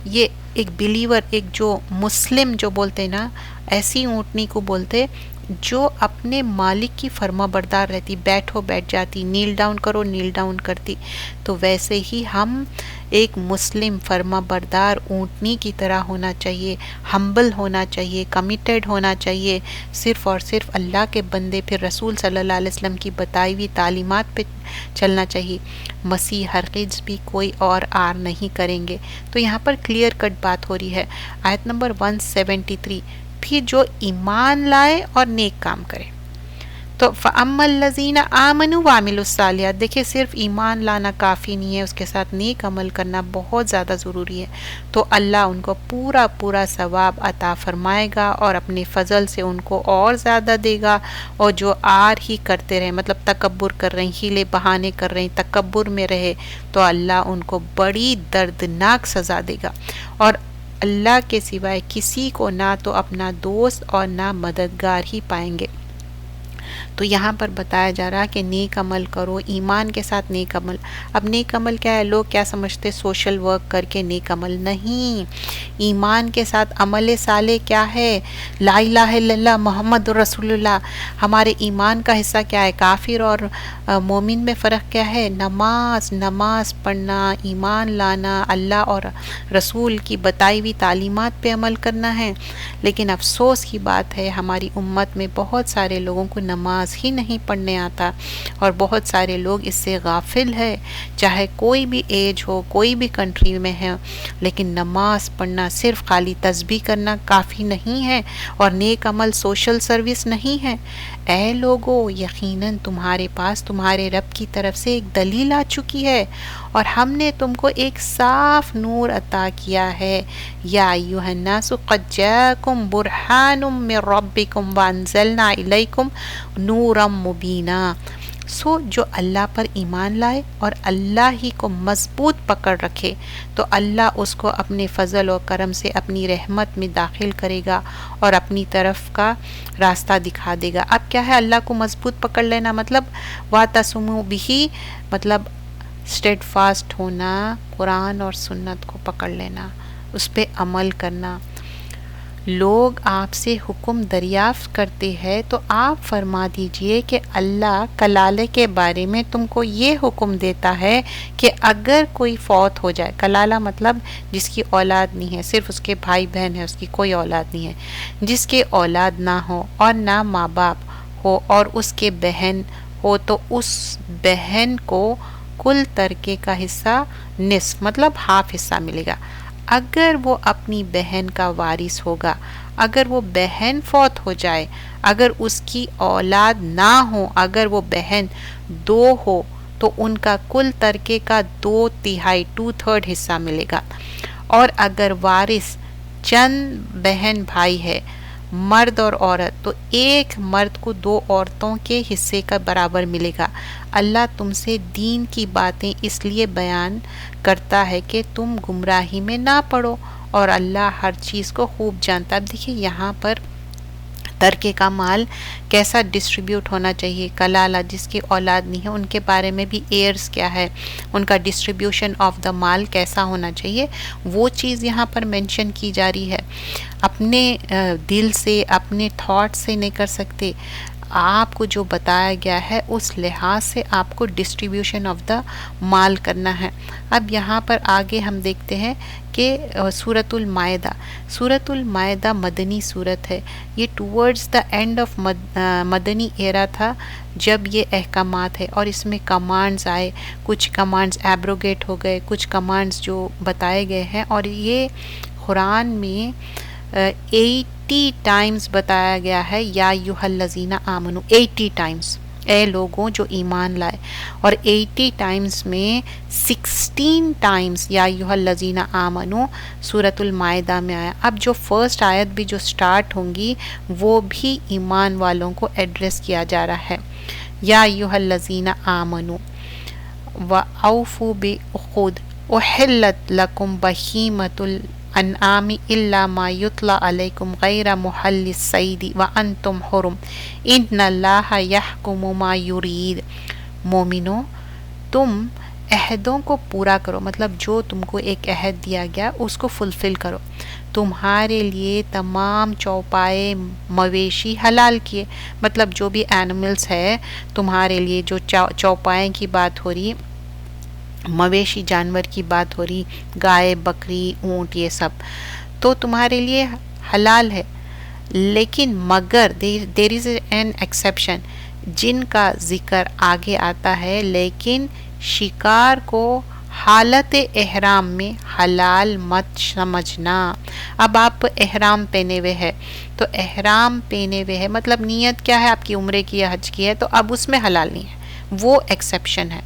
یہ ایک بلیور، ایک جو مسلم جو بولتے ہیں نا، ایسی اونٹنی کو بولتے جو اپنے مالک کی فرما بردار رہتی، بیٹھو بیٹھ جاتی، نیل ڈاؤن کرو نیل ڈاؤن کرتی۔ تو ویسے ہی ہم ایک مسلم فرما بردار اونٹنی کی طرح ہونا چاہیے، ہمبل ہونا چاہیے، کمیٹڈ ہونا چاہیے، صرف اور صرف اللہ کے بندے، پھر رسول صلی اللہ علیہ وسلم کی بتائی ہوئی تعلیمات پہ چلنا چاہیے۔ مسیح ہرگز بھی کوئی اور آر نہیں کریں گے۔ تو یہاں پر کلیئر کٹ بات ہو رہی ہے۔ آیت نمبر 173، پھر جو ایمان لائے اور نیک کام کرے۔ تو فَأَمَّا الَّذِينَ آمَنُوا وَعَمِلُوا الصَّالِحَاتِ، دیکھیں صرف ایمان لانا کافی نہیں ہے، اس کے ساتھ نیک عمل کرنا بہت زیادہ ضروری ہے۔ تو اللہ ان کو پورا پورا ثواب عطا فرمائے گا اور اپنے فضل سے ان کو اور زیادہ دے گا۔ اور جو آر ہی کرتے رہے، مطلب تکبر کر رہے ہیں، ہیلے بہانے کر رہے ہیں، تکبر میں رہے، تو اللہ ان کو بڑی دردناک سزا دے گا۔ اور اللہ کے سوائے کسی کو نہ تو اپنا دوست اور نہ مددگار ہی پائیں گے۔ تو یہاں پر بتایا جا رہا کہ نیک عمل کرو، ایمان کے ساتھ نیک عمل۔ اب نیک عمل کیا ہے؟ لوگ کیا سمجھتے؟ سوشل ورک کر کے نیک عمل نہیں، ایمان کے ساتھ عمل صالح کیا ہے؟ لا الہ الا اللہ محمد رسول اللہ۔ ہمارے ایمان کا حصہ کیا ہے؟ کافر اور مومن میں فرق کیا ہے؟ نماز پڑھنا، ایمان لانا، اللہ اور رسول کی بتائی ہوئی تعلیمات پہ عمل کرنا ہے۔ لیکن افسوس کی بات ہے ہماری امت میں بہت سارے لوگوں کو نماز ہی نہیں پڑھنے آتا، اور بہت سارے لوگ اس سے غافل ہے، چاہے کوئی بھی ایج ہو، کوئی بھی کنٹری میں ہے، لیکن نماز پڑھنا، صرف خالی تسبیح کرنا کافی نہیں ہے، اور نیک عمل سوشل سروس نہیں ہے۔ اے لوگو، یقیناً تمہارے پاس تمہارے رب کی طرف سے ایک دلیل آ چکی ہے، اور ہم نے تم کو ایک صاف نور عطا کیا ہے۔ یا ایھا الناس قد جاءکم برہان من ربکم وانزلنا الیکم نورا مبینا۔ سو جو اللہ پر ایمان لائے اور اللہ ہی کو مضبوط پکڑ رکھے تو اللہ اس کو اپنے فضل و کرم سے اپنی رحمت میں داخل کرے گا اور اپنی طرف کا راستہ دکھا دے گا. اب کیا ہے اللہ کو مضبوط پکڑ لینا مطلب وَاعْتَصِمُوا بِهِ مطلب اسٹیڈ فاسٹ ہونا, قرآن اور سنت کو پکڑ لینا, اس پہ عمل کرنا. لوگ آپ سے حکم دریافت کرتے ہیں تو آپ فرما دیجئے کہ اللہ کلالے کے بارے میں تم کو یہ حکم دیتا ہے کہ اگر کوئی فوت ہو جائے, کلالہ مطلب جس کی اولاد نہیں ہے, صرف اس کے بھائی بہن ہے, اس کی کوئی اولاد نہیں ہے, جس کے اولاد نہ ہو اور نہ ماں باپ ہو اور اس کے بہن ہو تو اس بہن کو کل ترکے کا حصہ نصف مطلب ہاف حصہ ملے گا. اگر وہ اپنی بہن کا وارث ہوگا, اگر وہ بہن فوت ہو جائے, اگر اس کی اولاد نہ ہو, اگر وہ بہن 2 ہو تو ان کا کل ترکے کا 2/3 2/3 حصہ ملے گا. اور اگر وارث چند بہن بھائی ہے, مرد اور عورت, تو ایک مرد کو 2 عورتوں کے حصے کا برابر ملے گا. اللہ تم سے دین کی باتیں اس لیے بیان کرتا ہے کہ تم گمراہی میں نہ پڑو, اور اللہ ہر چیز کو خوب جانتا. اب دیکھیے یہاں پر ترکے کا مال کیسا ڈسٹریبیوٹ ہونا چاہیے. کلالہ جس کی اولاد نہیں ہے ان کے بارے میں بھی ایئرز کیا ہے, ان کا ڈسٹریبیوشن آف دا مال کیسا ہونا چاہیے, وہ چیز یہاں پر مینشن کی جا رہی ہے. اپنے دل سے اپنے تھاٹ سے نہیں کر سکتے, آپ کو جو بتایا گیا ہے اس لحاظ سے آپ کو ڈسٹریبیوشن آف دا مال کرنا ہے. اب یہاں پر آگے ہم دیکھتے ہیں کہ سورۃ المائدہ مدنی صورت ہے. یہ ٹورڈز دا اینڈ آف مدنی ایرا تھا جب یہ احکامات ہے, اور اس میں کمانڈز آئے, کچھ کمانڈز ایبروگیٹ ہو گئے, کچھ کمانڈز جو بتائے گئے ہیں, اور یہ قرآن میں 80 ٹائمز بتایا گیا ہے یا ایھا الذین آمنو, 80 ٹائمز اے لوگوں جو ایمان لائے, اور 80 ٹائمز میں 16 ٹائمز یا ایھا الذین آمنو سورۃ المائدہ میں آیا. اب جو فرسٹ آیت بھی جو سٹارٹ ہوں گی وہ بھی ایمان والوں کو ایڈریس کیا جا رہا ہے. یا ایھا الذین آمنو وَأَوْفُوا بِالْعُقُودِ أُحِلَّتْ لَكُمْ بَهِیمَةُ الْأَنْعَامِ إِلَّا مَا يُتْلَىٰ عَلَيْكُمْ غَيْرَ مُحِلِّي الصَّيْدِ وَأَنْتُمْ حُرُمٌ إِنَّ اللَّهَ يَحْكُمُ مَا يُرِيدُ. مومنو تم عہدوں کو پورا کرو, مطلب جو تم کو ایک عہد دیا گیا اس کو فلفل کرو. تمہارے لیے تمام چوپائے مویشی حلال کیے, مطلب جو بھی اینیملز ہے تمہارے لیے, جو چوپائے کی بات ہو رہی, مویشی جانور کی بات ہو رہی, گائے بکری اونٹ یہ سب تو تمہارے لیے حلال ہے. لیکن مگر دیر از این ایکسیپشن, جن کا ذکر آگے آتا ہے, لیکن شکار کو حالت احرام میں حلال مت سمجھنا. اب آپ احرام پہنے ہوئے ہے, تو احرام پہنے ہوئے ہے مطلب نیت کیا ہے, آپ کی عمرے کی یا حج کی ہے, تو اب اس میں حلال نہیں ہے, وہ ایکسیپشن ہے.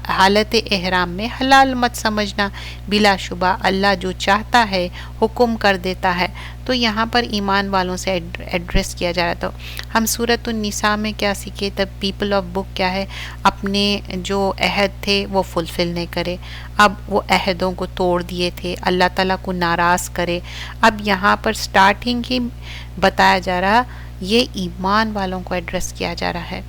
حالت احرام میں حلال مت سمجھنا. بلا شبہ اللہ جو چاہتا ہے حکم کر دیتا ہے. تو یہاں پر ایمان والوں سے ایڈریس کیا جا رہا. تو ہم سورۃ النساء میں کیا سیکھے, تب پیپل آف بک کیا ہے, اپنے جو عہد تھے وہ فلفل نہیں کرے, اب وہ عہدوں کو توڑ دیے تھے, اللہ تعالیٰ کو ناراض کرے. اب یہاں پر سٹارٹنگ ہی بتایا جا رہا, یہ ایمان والوں کو ایڈریس کیا جا رہا ہے.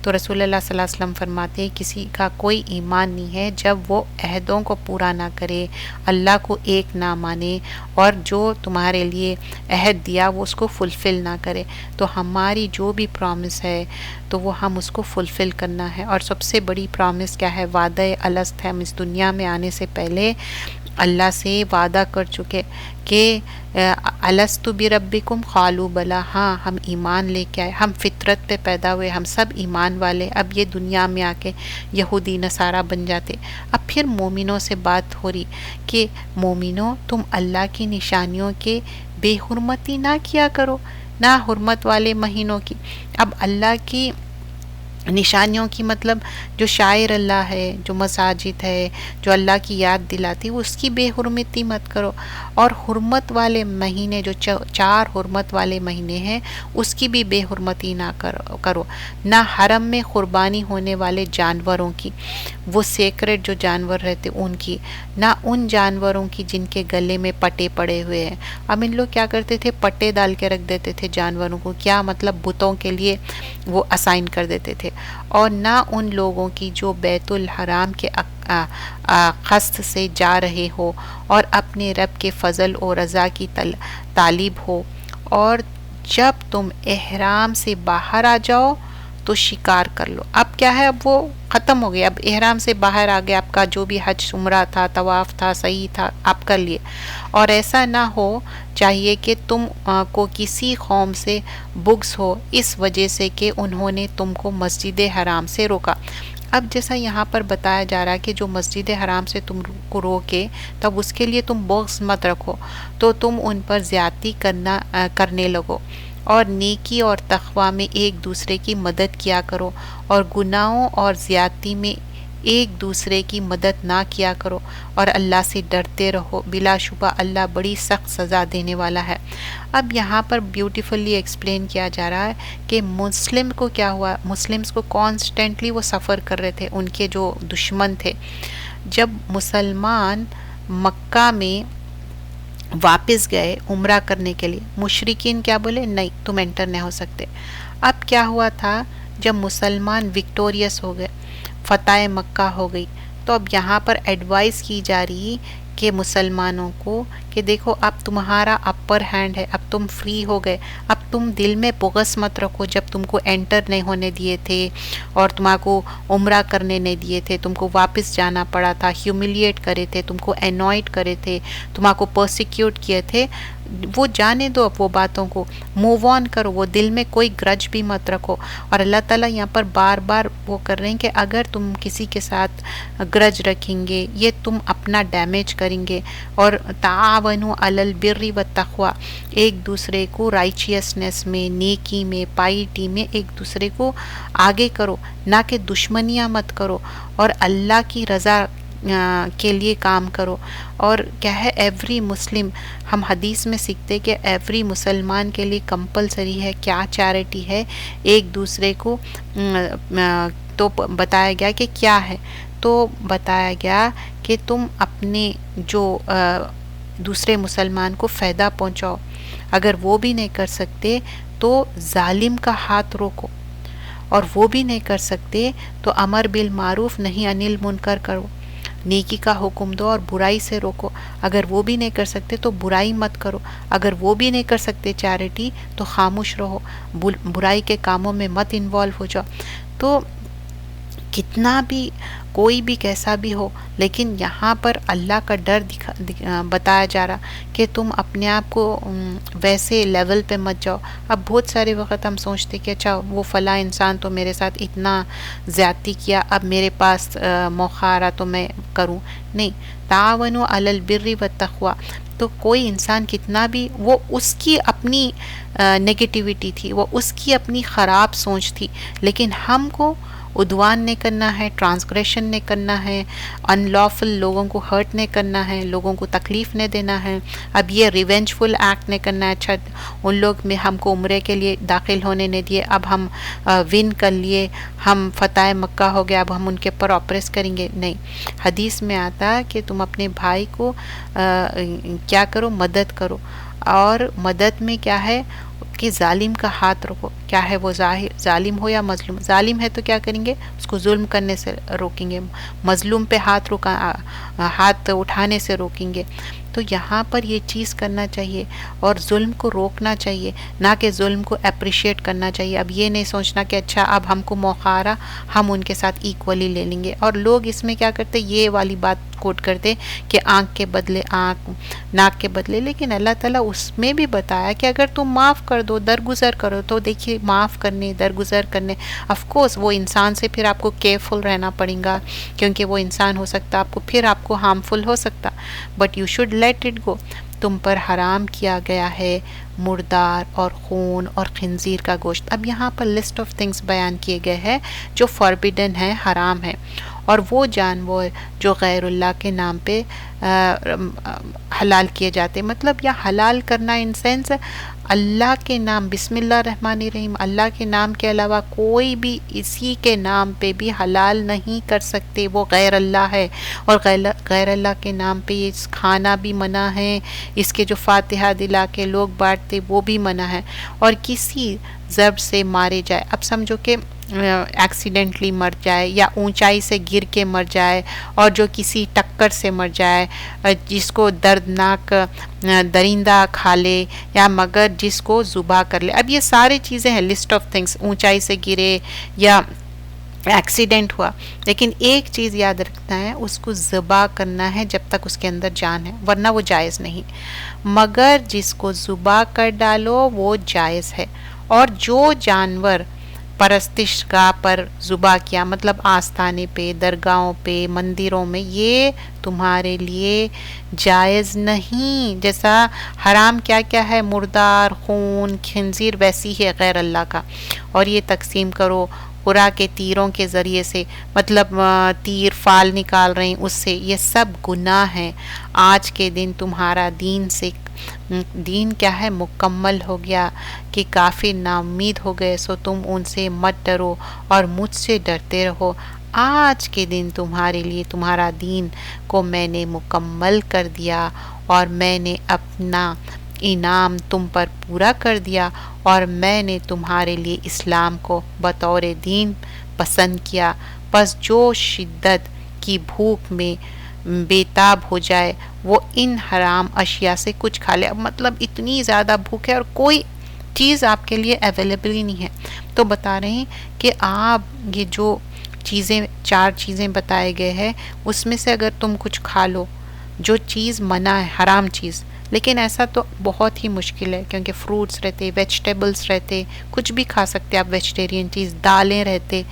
تو رسول اللہ صلی اللہ علیہ وسلم فرماتے ہیں کسی کا کوئی ایمان نہیں ہے جب وہ عہدوں کو پورا نہ کرے, اللہ کو ایک نہ مانے, اور جو تمہارے لیے عہد دیا وہ اس کو فلفل نہ کرے. تو ہماری جو بھی پرامس ہے تو وہ ہم اس کو فلفل کرنا ہے. اور سب سے بڑی پرامس کیا ہے, وعدہ الست ہے. ہم اس دنیا میں آنے سے پہلے اللہ سے وعدہ کر چکے کہ الست بربکم قالوا بلا, ہاں ہم ایمان لے کے آئے, ہم فطرت پہ پیدا ہوئے, ہم سب ایمان والے. اب یہ دنیا میں آ کے یہودی نصارہ بن جاتے. اب پھر مومنوں سے بات ہو رہی کہ مومنوں تم اللہ کی نشانیوں کے بے حرمتی نہ کیا کرو, نہ حرمت والے مہینوں کی. اب اللہ کی نشانیوں کی مطلب جو شاعر اللہ ہے، جو مساجد ہے، جو اللہ کی یاد دلاتی، اس کی بے حرمتی مت کرو، اور حرمت والے مہینے جو 4 حرمت والے مہینے ہیں اس کی بھی بے حرمتی نہ کرو، نہ حرم میں قربانی ہونے والے جانوروں کی، وہ سیکرٹ جو جانور رہتے ان کی، نہ ان جانوروں کی جن کے گلے میں پٹے پڑے ہوئے ہیں۔ اب ان لوگ کیا کرتے تھے، پٹے ڈال کے رکھ دیتے تھے جانوروں کو، کیا مطلب بتوں کے لیے وہ اسائن کر دیتے تھے، اور نہ ان لوگوں کی جو بیت الحرام کے قصد سے جا رہے ہو اور اپنے رب کے فضل و رضا کی طالب ہو، اور جب تم احرام سے باہر آ جاؤ تو شکار کر لو۔ اب کیا ہے، اب وہ ختم ہو گیا، اب احرام سے باہر آ گیا، آپ کا جو بھی حج عمرہ تھا، طواف تھا، صحیح تھا، آپ کر لیے، اور ایسا نہ ہو چاہیے کہ تم کو کسی قوم سے بغض ہو اس وجہ سے کہ انہوں نے تم کو مسجد حرام سے روکا۔ اب جیسا یہاں پر بتایا جا رہا ہے کہ جو مسجد حرام سے تم کو روکے تب اس کے لیے تم بغض مت رکھو، تو تم ان پر زیادتی کرنے لگو، اور نیکی اور تقوی میں ایک دوسرے کی مدد کیا کرو، اور گناہوں اور زیادتی میں ایک دوسرے کی مدد نہ کیا کرو، اور اللہ سے ڈرتے رہو، بلا شبہ اللہ بڑی سخت سزا دینے والا ہے۔ اب یہاں پر بیوٹیفلی ایکسپلین کیا جا رہا ہے کہ مسلم کو کیا ہوا، مسلمز کو کانسٹنٹلی وہ سفر کر رہے تھے، ان کے جو دشمن تھے، جب مسلمان مکہ میں واپس گئے عمرہ کرنے کے لیے، مشرکین کیا بولے، نہیں تم انٹر نہیں ہو سکتے۔ اب کیا ہوا تھا، جب مسلمان وکٹوریس ہو گئے، فتح مکہ ہو گئی، تو اب یہاں پر ایڈوائز کی جا رہی کہ مسلمانوں کو کہ دیکھو اب تمہارا اپر ہینڈ ہے، اب تم فری ہو گئے، اب تم دل میں بغض مت رکھو، جب تم کو انٹر نہیں ہونے دیے تھے اور تمہارا کو عمرہ کرنے نہیں دیے تھے، تم کو واپس جانا پڑا تھا، ہیوملیٹ کرے تھے، تم کو انوائٹ کرے تھے، تمہارا کو پرسیکیوٹ کیے تھے، وہ جانے دو اب وہ باتوں کو، موو آن کرو، وہ دل میں کوئی گرج بھی مت رکھو۔ اور اللہ تعالیٰ یہاں پر بار بار وہ کر رہے ہیں کہ اگر تم کسی کے ساتھ گرج رکھیں گے یہ تم اپنا ڈیمیج کریں گے، اور تعاونوا علی البر والتقوی، ایک دوسرے کو رائچیسنس میں، نیکی میں، پائٹی میں ایک دوسرے کو آگے کرو، نہ کہ دشمنیاں مت کرو، اور اللہ کی رضا کے لیے کام کرو۔ اور کیا ہے، ایوری مسلم، ہم حدیث میں سیکھتے کہ ایوری مسلمان کے لیے کمپلسری ہے، کیا چیریٹی ہے، ایک دوسرے کو تو بتایا گیا کہ کیا ہے، تو بتایا گیا کہ تم اپنے جو دوسرے مسلمان کو فائدہ پہنچاؤ، اگر وہ بھی نہیں کر سکتے تو ظالم کا ہاتھ روکو، اور وہ بھی نہیں کر سکتے تو امر بالمعروف نہی عن المنکر کرو، نیکی کا حکم دو اور برائی سے روکو، اگر وہ بھی نہیں کر سکتے تو برائی مت کرو، اگر وہ بھی نہیں کر سکتے چیریٹی تو خاموش رہو، برائی کے کاموں میں مت انوالو ہو جاؤ۔ تو کتنا بھی کوئی بھی کیسا بھی ہو، لیکن یہاں پر اللہ کا ڈر بتایا جا رہا کہ تم اپنے آپ کو ویسے لیول پہ مت جاؤ۔ اب بہت سارے وقت ہم سوچتے کہ اچھا وہ فلاں انسان تو میرے ساتھ اتنا زیادتی کیا، اب میرے پاس موقع آ رہا تو میں کروں، نہیں، تعاونوا علی البر والتقوی، تو کوئی انسان کتنا بھی، وہ اس کی اپنی نگیٹیوٹی تھی، وہ اس کی اپنی خراب سوچ تھی، لیکن ہم کو عدوان نہیں کرنا ہے، ٹرانسگریشن نہیں کرنا ہے، ان لافل لوگوں کو ہرٹ نہیں کرنا ہے، لوگوں کو تکلیف نہیں دینا ہے، اب یہ ریونجفل ایکٹ نہیں کرنا ہے، اچھا ان لوگ میں ہم کو عمرے کے لیے داخل ہونے نہیں دیے، اب ہم ون کر لیے، ہم فتح مکہ ہو گیا، اب ہم ان کے پر آپریس کریں گے، نہیں، حدیث میں آتا کہ تم اپنے بھائی کو کیا کرو، مدد کرو، اور مدد میں کیا ہے کہ ظالم کا ہاتھ روکو، کیا ہے وہ ظالم ہو یا مظلوم، ظالم ہے تو کیا کریں گے، اس کو ظلم کرنے سے روکیں گے، مظلوم پہ ہاتھ اٹھانے سے روکیں گے۔ تو یہاں پر یہ چیز کرنا چاہیے، اور ظلم کو روکنا چاہیے، نہ کہ ظلم کو اپریشیٹ کرنا چاہیے۔ اب یہ نہیں سوچنا کہ اچھا اب ہم کو موقع آ رہا ہم ان کے ساتھ ایکولی لے لیں گے، اور لوگ اس میں کیا کرتے، یہ والی بات کوٹ کرتے کہ آنکھ کے بدلے آنکھ، ناک کے بدلے، لیکن اللہ تعالیٰ اس میں بھی بتایا کہ اگر تم معاف کر دو، درگزر کرو، تو دیکھیے معاف کرنے، درگزر کرنے، آف کورس وہ انسان سے پھر آپ کو کیئرفل رہنا پڑے گا، کیونکہ وہ انسان ہو سکتا آپ کو پھر آپ کو ہارمفل ہو سکتا، but you should late it go. تم پر حرام کیا گیا ہے مردار اور خون اور خنزیر کا گوشت. اب یہاں پر لسٹ آف تھنگس بیان کیے گئے ہیں جو فاربیڈن ہے، حرام ہے. اور وہ جانور جو غیر اللہ کے نام پہ حلال کیے جاتے، مطلب یا حلال کرنا ان سینس اللہ کے نام، بسم اللہ الرحمن الرحیم، اللہ کے نام کے علاوہ کوئی بھی اسی کے نام پہ بھی حلال نہیں کر سکتے، وہ غیر اللہ ہے. اور غیر اللہ کے نام پہ یہ کھانا بھی منع ہے، اس کے جو فاتحہ دلا کے لوگ بانٹتے وہ بھی منع ہے. اور کسی ضرب سے مارے جائے، اب سمجھو کہ ایکسیڈنٹلی مر جائے یا اونچائی سے گر کے مر جائے، اور جو کسی ٹکر سے مر جائے، جس کو دردناک درندہ کھا لے، یا مگر جس کو ذبح کر لے. اب یہ سارے چیزیں ہیں لسٹ آف تھنگس، اونچائی سے گرے یا ایکسیڈنٹ ہوا، لیکن ایک چیز یاد رکھنا ہے، اس کو ذبح کرنا ہے جب تک اس کے اندر جان ہے، ورنہ وہ جائز نہیں. مگر جس کو ذبح کر ڈالو وہ جائز ہے. اور جو جانور پرستش گاہ پر ذبح کیا، مطلب آستانے پہ، درگاہوں پہ، مندروں میں، یہ تمہارے لیے جائز نہیں. جیسا حرام کیا کیا ہے، مردار، خون، خنزیر، ویسی ہے غیر اللہ کا. اور یہ تقسیم کرو قرا کے تیروں کے ذریعے سے، مطلب تیر فال نکال رہے ہیں اس سے، یہ سب گناہ ہیں. آج کے دن تمہارا دین کیا ہے، مکمل ہو گیا کہ کافر نا امید ہو گئے، سو تم ان سے مت ڈرو اور مجھ سے ڈرتے رہو. آج کے دن تمہارے لیے تمہارا دین کو میں نے مکمل کر دیا، اور میں نے اپنا انعام تم پر پورا کر دیا، اور میں نے تمہارے لیے اسلام کو بطور دین پسند کیا. پس جو شدت کی بھوک میں بےتاب ہو جائے وہ ان حرام اشیاء سے کچھ کھا لے. اب مطلب اتنی زیادہ بھوک ہے اور کوئی چیز آپ کے لیے اویلیبل ہی نہیں ہے، تو بتا رہے ہیں کہ آپ یہ جو چیزیں 4 چیزیں بتائے گئے ہیں اس میں سے اگر تم کچھ کھا لو جو چیز منع ہے، حرام چیز، لیکن ایسا تو بہت ہی مشکل ہے کیونکہ فروٹس رہتے، ویجیٹیبلز رہتے، کچھ بھی کھا سکتے آپ ویجیٹیرین چیز، دالیں رہتے،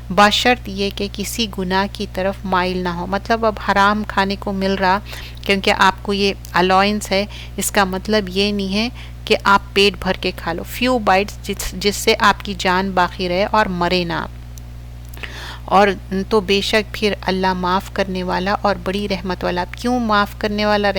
بشرط یہ کہ کسی گناہ کی طرف مائل نہ ہو. مطلب اب حرام کھانے کو مل رہا کیونکہ آپ کو یہ الاؤنس ہے، اس کا مطلب یہ نہیں ہے کہ آپ پیٹ بھر کے کھا لو. فیو بائٹس جس سے آپ کی جان باقی رہے اور مرے نہ آپ. اور تو بے شک پھر اللہ معاف کرنے والا اور بڑی رحمت والا. کیوں معاف کرنے والا،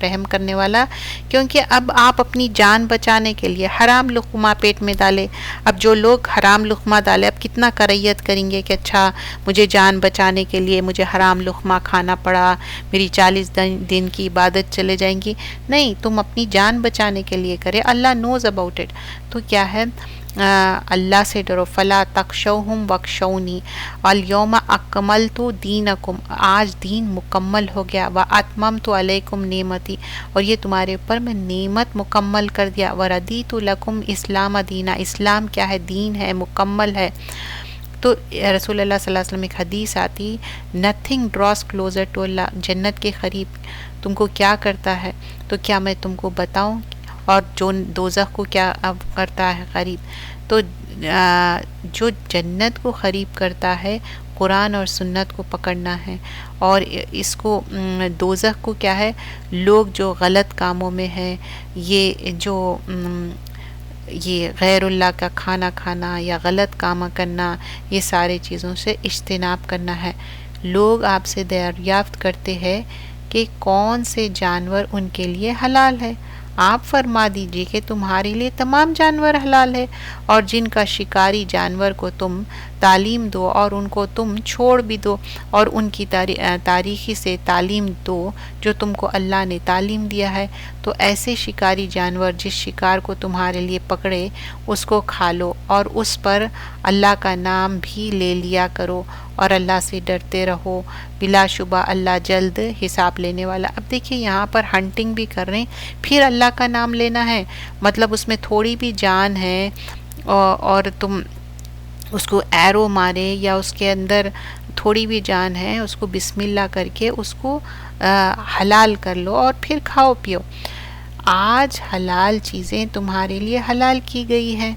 رحم کرنے والا؟ کیونکہ اب آپ اپنی جان بچانے کے لیے حرام لقمہ پیٹ میں ڈالے. اب جو لوگ حرام لقمہ ڈالے اب کتنا کریت کریں گے کہ اچھا مجھے جان بچانے کے لیے مجھے حرام لقمہ کھانا پڑا، میری 40 دن کی عبادت چلے جائیں گی. نہیں، تم اپنی جان بچانے کے لیے کرے. اللہ نوز اباؤٹ اٹ. تو کیا ہے، اللہ سے ڈرو. فلا تخشوہم واخشونی الیوم اکملت دینکم، آج دین مکمل ہو گیا. واتممت علیکم نعمتی، اور یہ تمہارے اوپر میں نعمت مکمل کر دیا. وردیت لکم اسلام دینا، اسلام کیا ہے، دین ہے، مکمل ہے. تو رسول اللہ صلی اللہ علیہ وسلم ایک حدیث آتی، نتھنگ ڈراس کلوزر ٹو اللہ، جنت کے قریب تم کو کیا کرتا ہے، تو کیا میں تم کو بتاؤں، اور جو دوزخ کو کیا اب کرتا ہے قریب. تو جو جنت کو قریب کرتا ہے قرآن اور سنت کو پکڑنا ہے، اور اس کو دوزخ کو کیا ہے، لوگ جو غلط کاموں میں ہیں، یہ جو یہ غیر اللہ کا کھانا کھانا یا غلط کام کرنا، یہ سارے چیزوں سے اجتناب کرنا ہے. لوگ آپ سے دریافت کرتے ہیں کہ کون سے جانور ان کے لیے حلال ہے. آپ فرما دیجئے کہ تمہارے لیے تمام جانور حلال ہے، اور جن کا شکاری جانور کو تم تعلیم دو اور ان کو تم چھوڑ بھی دو، اور ان کی تاریخی سے تعلیم دو جو تم کو اللہ نے تعلیم دیا ہے. تو ایسے شکاری جانور جس شکار کو تمہارے لیے پکڑے اس کو کھا لو، اور اس پر اللہ کا نام بھی لے لیا کرو، اور اللہ سے ڈرتے رہو. بلا شبہ اللہ جلد حساب لینے والا. اب دیکھیے یہاں پر ہنٹنگ بھی کر رہے ہیں، پھر اللہ کا نام لینا ہے، مطلب اس میں تھوڑی بھی جان ہے اور تم اس کو ایرو مارے یا اس کے اندر تھوڑی بھی جان ہے، اس کو بسم اللہ کر کے اس کو حلال کر لو اور پھر کھاؤ پیو. آج حلال چیزیں تمہارے لیے حلال کی گئی ہیں،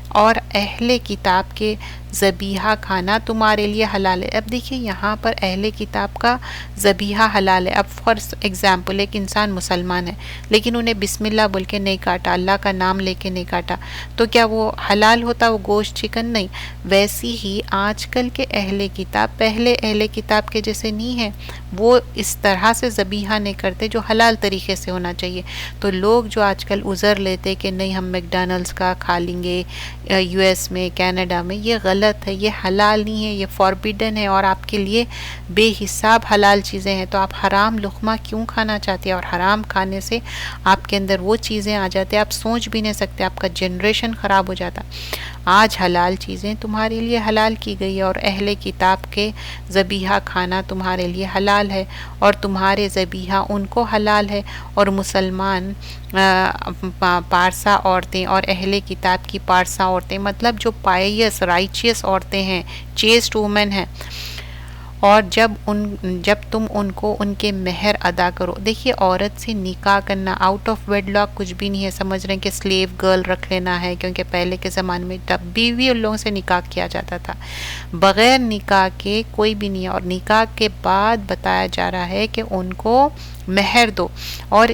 اور اہل کتاب کے ذبیحہ کھانا تمہارے لیے حلال ہے۔ اب دیکھیے یہاں پر اہل کتاب کا ذبیحہ حلال ہے۔ اب فار ایگزامپل ایک انسان مسلمان ہے لیکن انہیں بسم اللہ بول کے نہیں کاٹا، اللہ کا نام لے کے نہیں کاٹا، تو کیا وہ حلال ہوتا وہ گوشت چکن؟ نہیں۔ ویسی ہی آج کل کے اہل کتاب پہلے اہل کتاب کے جیسے نہیں ہیں، وہ اس طرح سے ذبیحہ نہیں کرتے جو حلال طریقے سے ہونا چاہیے۔ تو لوگ جو آج کل عذر لیتے کہ نہیں ہم میکڈونلڈس کا کھا لیں گے یو ایس میں کینیڈا میں، یہ غلط ہے، یہ حلال نہیں ہے، یہ فوربیڈن ہے اور آپ کے لیے بے حساب حلال چیزیں ہیں، تو آپ حرام لقمہ کیوں کھانا چاہتے ہیں؟ اور حرام کھانے سے آپ کے اندر وہ چیزیں آ جاتے ہیں آپ سوچ بھی نہیں سکتے، آپ کا جنریشن خراب ہو جاتا۔ آج حلال چیزیں تمہارے لیے حلال کی گئی ہے اور اہل کتاب کے ذبیحہ کھانا تمہارے لیے حلال ہے اور تمہارے ذبیحہ ان کو حلال ہے۔ اور مسلمان پارسا عورتیں اور اہل کتاب کی پارسا عورتیں، مطلب جو پائیس رائچیس عورتیں ہیں، چیسٹ وومن ہیں، اور جب تم ان کو ان کے مہر ادا کرو۔ دیکھیے عورت سے نکاح کرنا آؤٹ آف ویڈ لاک کچھ بھی نہیں ہے، سمجھ رہے ہیں کہ سلیو گرل رکھ لینا ہے، کیونکہ پہلے کے زمانے میں تب بھی ان لوگوں سے نکاح کیا جاتا تھا، بغیر نکاح کے کوئی بھی نہیں ہے۔ اور نکاح کے بعد بتایا جا رہا ہے کہ ان کو مہر دو اور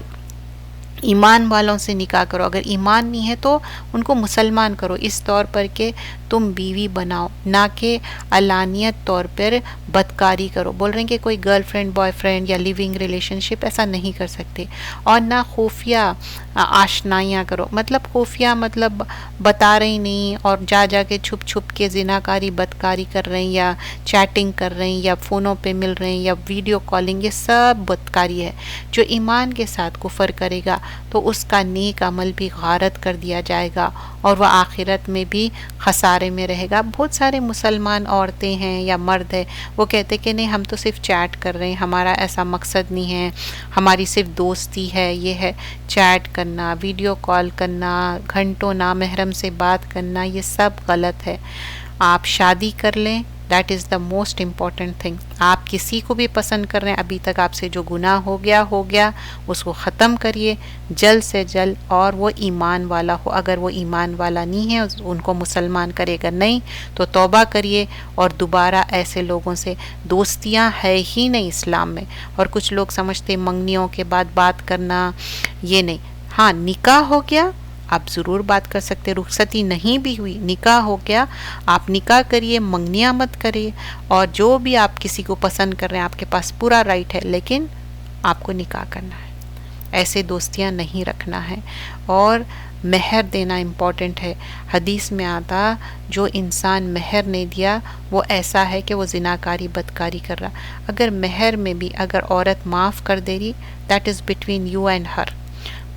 ایمان والوں سے نکاح کرو، اگر ایمان نہیں ہے تو ان کو مسلمان کرو، اس طور پر کہ تم بیوی بناؤ، نہ کہ علانیت طور پر بدکاری کرو۔ بول رہے ہیں کہ کوئی گرل فرینڈ بوائے فرینڈ یا لیونگ ریلیشن شپ ایسا نہیں کر سکتے، اور نہ خفیہ آشنائیاں کرو، مطلب خفیہ مطلب بتا رہی نہیں اور جا کے چھپ چھپ کے زناکاری بدکاری کر رہے ہیں یا چیٹنگ کر رہے ہیں یا فونوں پہ مل رہے ہیں یا ویڈیو کالنگ، یہ سب بدکاری ہے۔ جو ایمان کے ساتھ کفر کرے گا تو اس کا نیک عمل بھی غارت کر دیا جائے گا اور وہ آخرت میں بھی خسارے میں رہے گا۔ بہت سارے مسلمان عورتیں ہیں یا مرد ہیں وہ کہتے کہ نہیں ہم تو صرف چیٹ کر رہے ہیں، ہمارا ایسا مقصد نہیں ہے، ہماری صرف دوستی ہے، یہ ہے۔ چیٹ کرنا، ویڈیو کال کرنا، گھنٹوں نامحرم سے بات کرنا، یہ سب غلط ہے۔ آپ شادی کر لیں، that is the most important thing. آپ کسی کو بھی پسند کر رہے ہیں، ابھی تک آپ سے جو گناہ ہو گیا اس کو ختم کریے جلد سے جلد، اور وہ ایمان والا ہو، اگر وہ ایمان والا نہیں ہے ان کو مسلمان کرے گا، نہیں تو توبہ کریے اور دوبارہ ایسے لوگوں سے دوستیاں ہے ہی نہیں اسلام میں۔ اور کچھ لوگ سمجھتے منگنیوں کے بعد بات کرنا یہ نہیں، ہاں نکاح ہو گیا آپ ضرور بات کر سکتے، رخصتی نہیں بھی ہوئی نکاح ہو گیا آپ نکاح کریے، منگنیاں مت کریے، اور جو بھی آپ کسی کو پسند کر رہے ہیں آپ کے پاس پورا رائٹ ہے، لیکن آپ کو نکاح کرنا ہے، ایسے دوستیاں نہیں رکھنا ہے۔ اور مہر دینا امپورٹنٹ ہے، حدیث میں آتا جو انسان مہر نہیں دیا وہ ایسا ہے کہ وہ زناکاری بدکاری کر رہا۔ اگر مہر میں بھی اگر عورت معاف کر دے رہی، that is between you and her.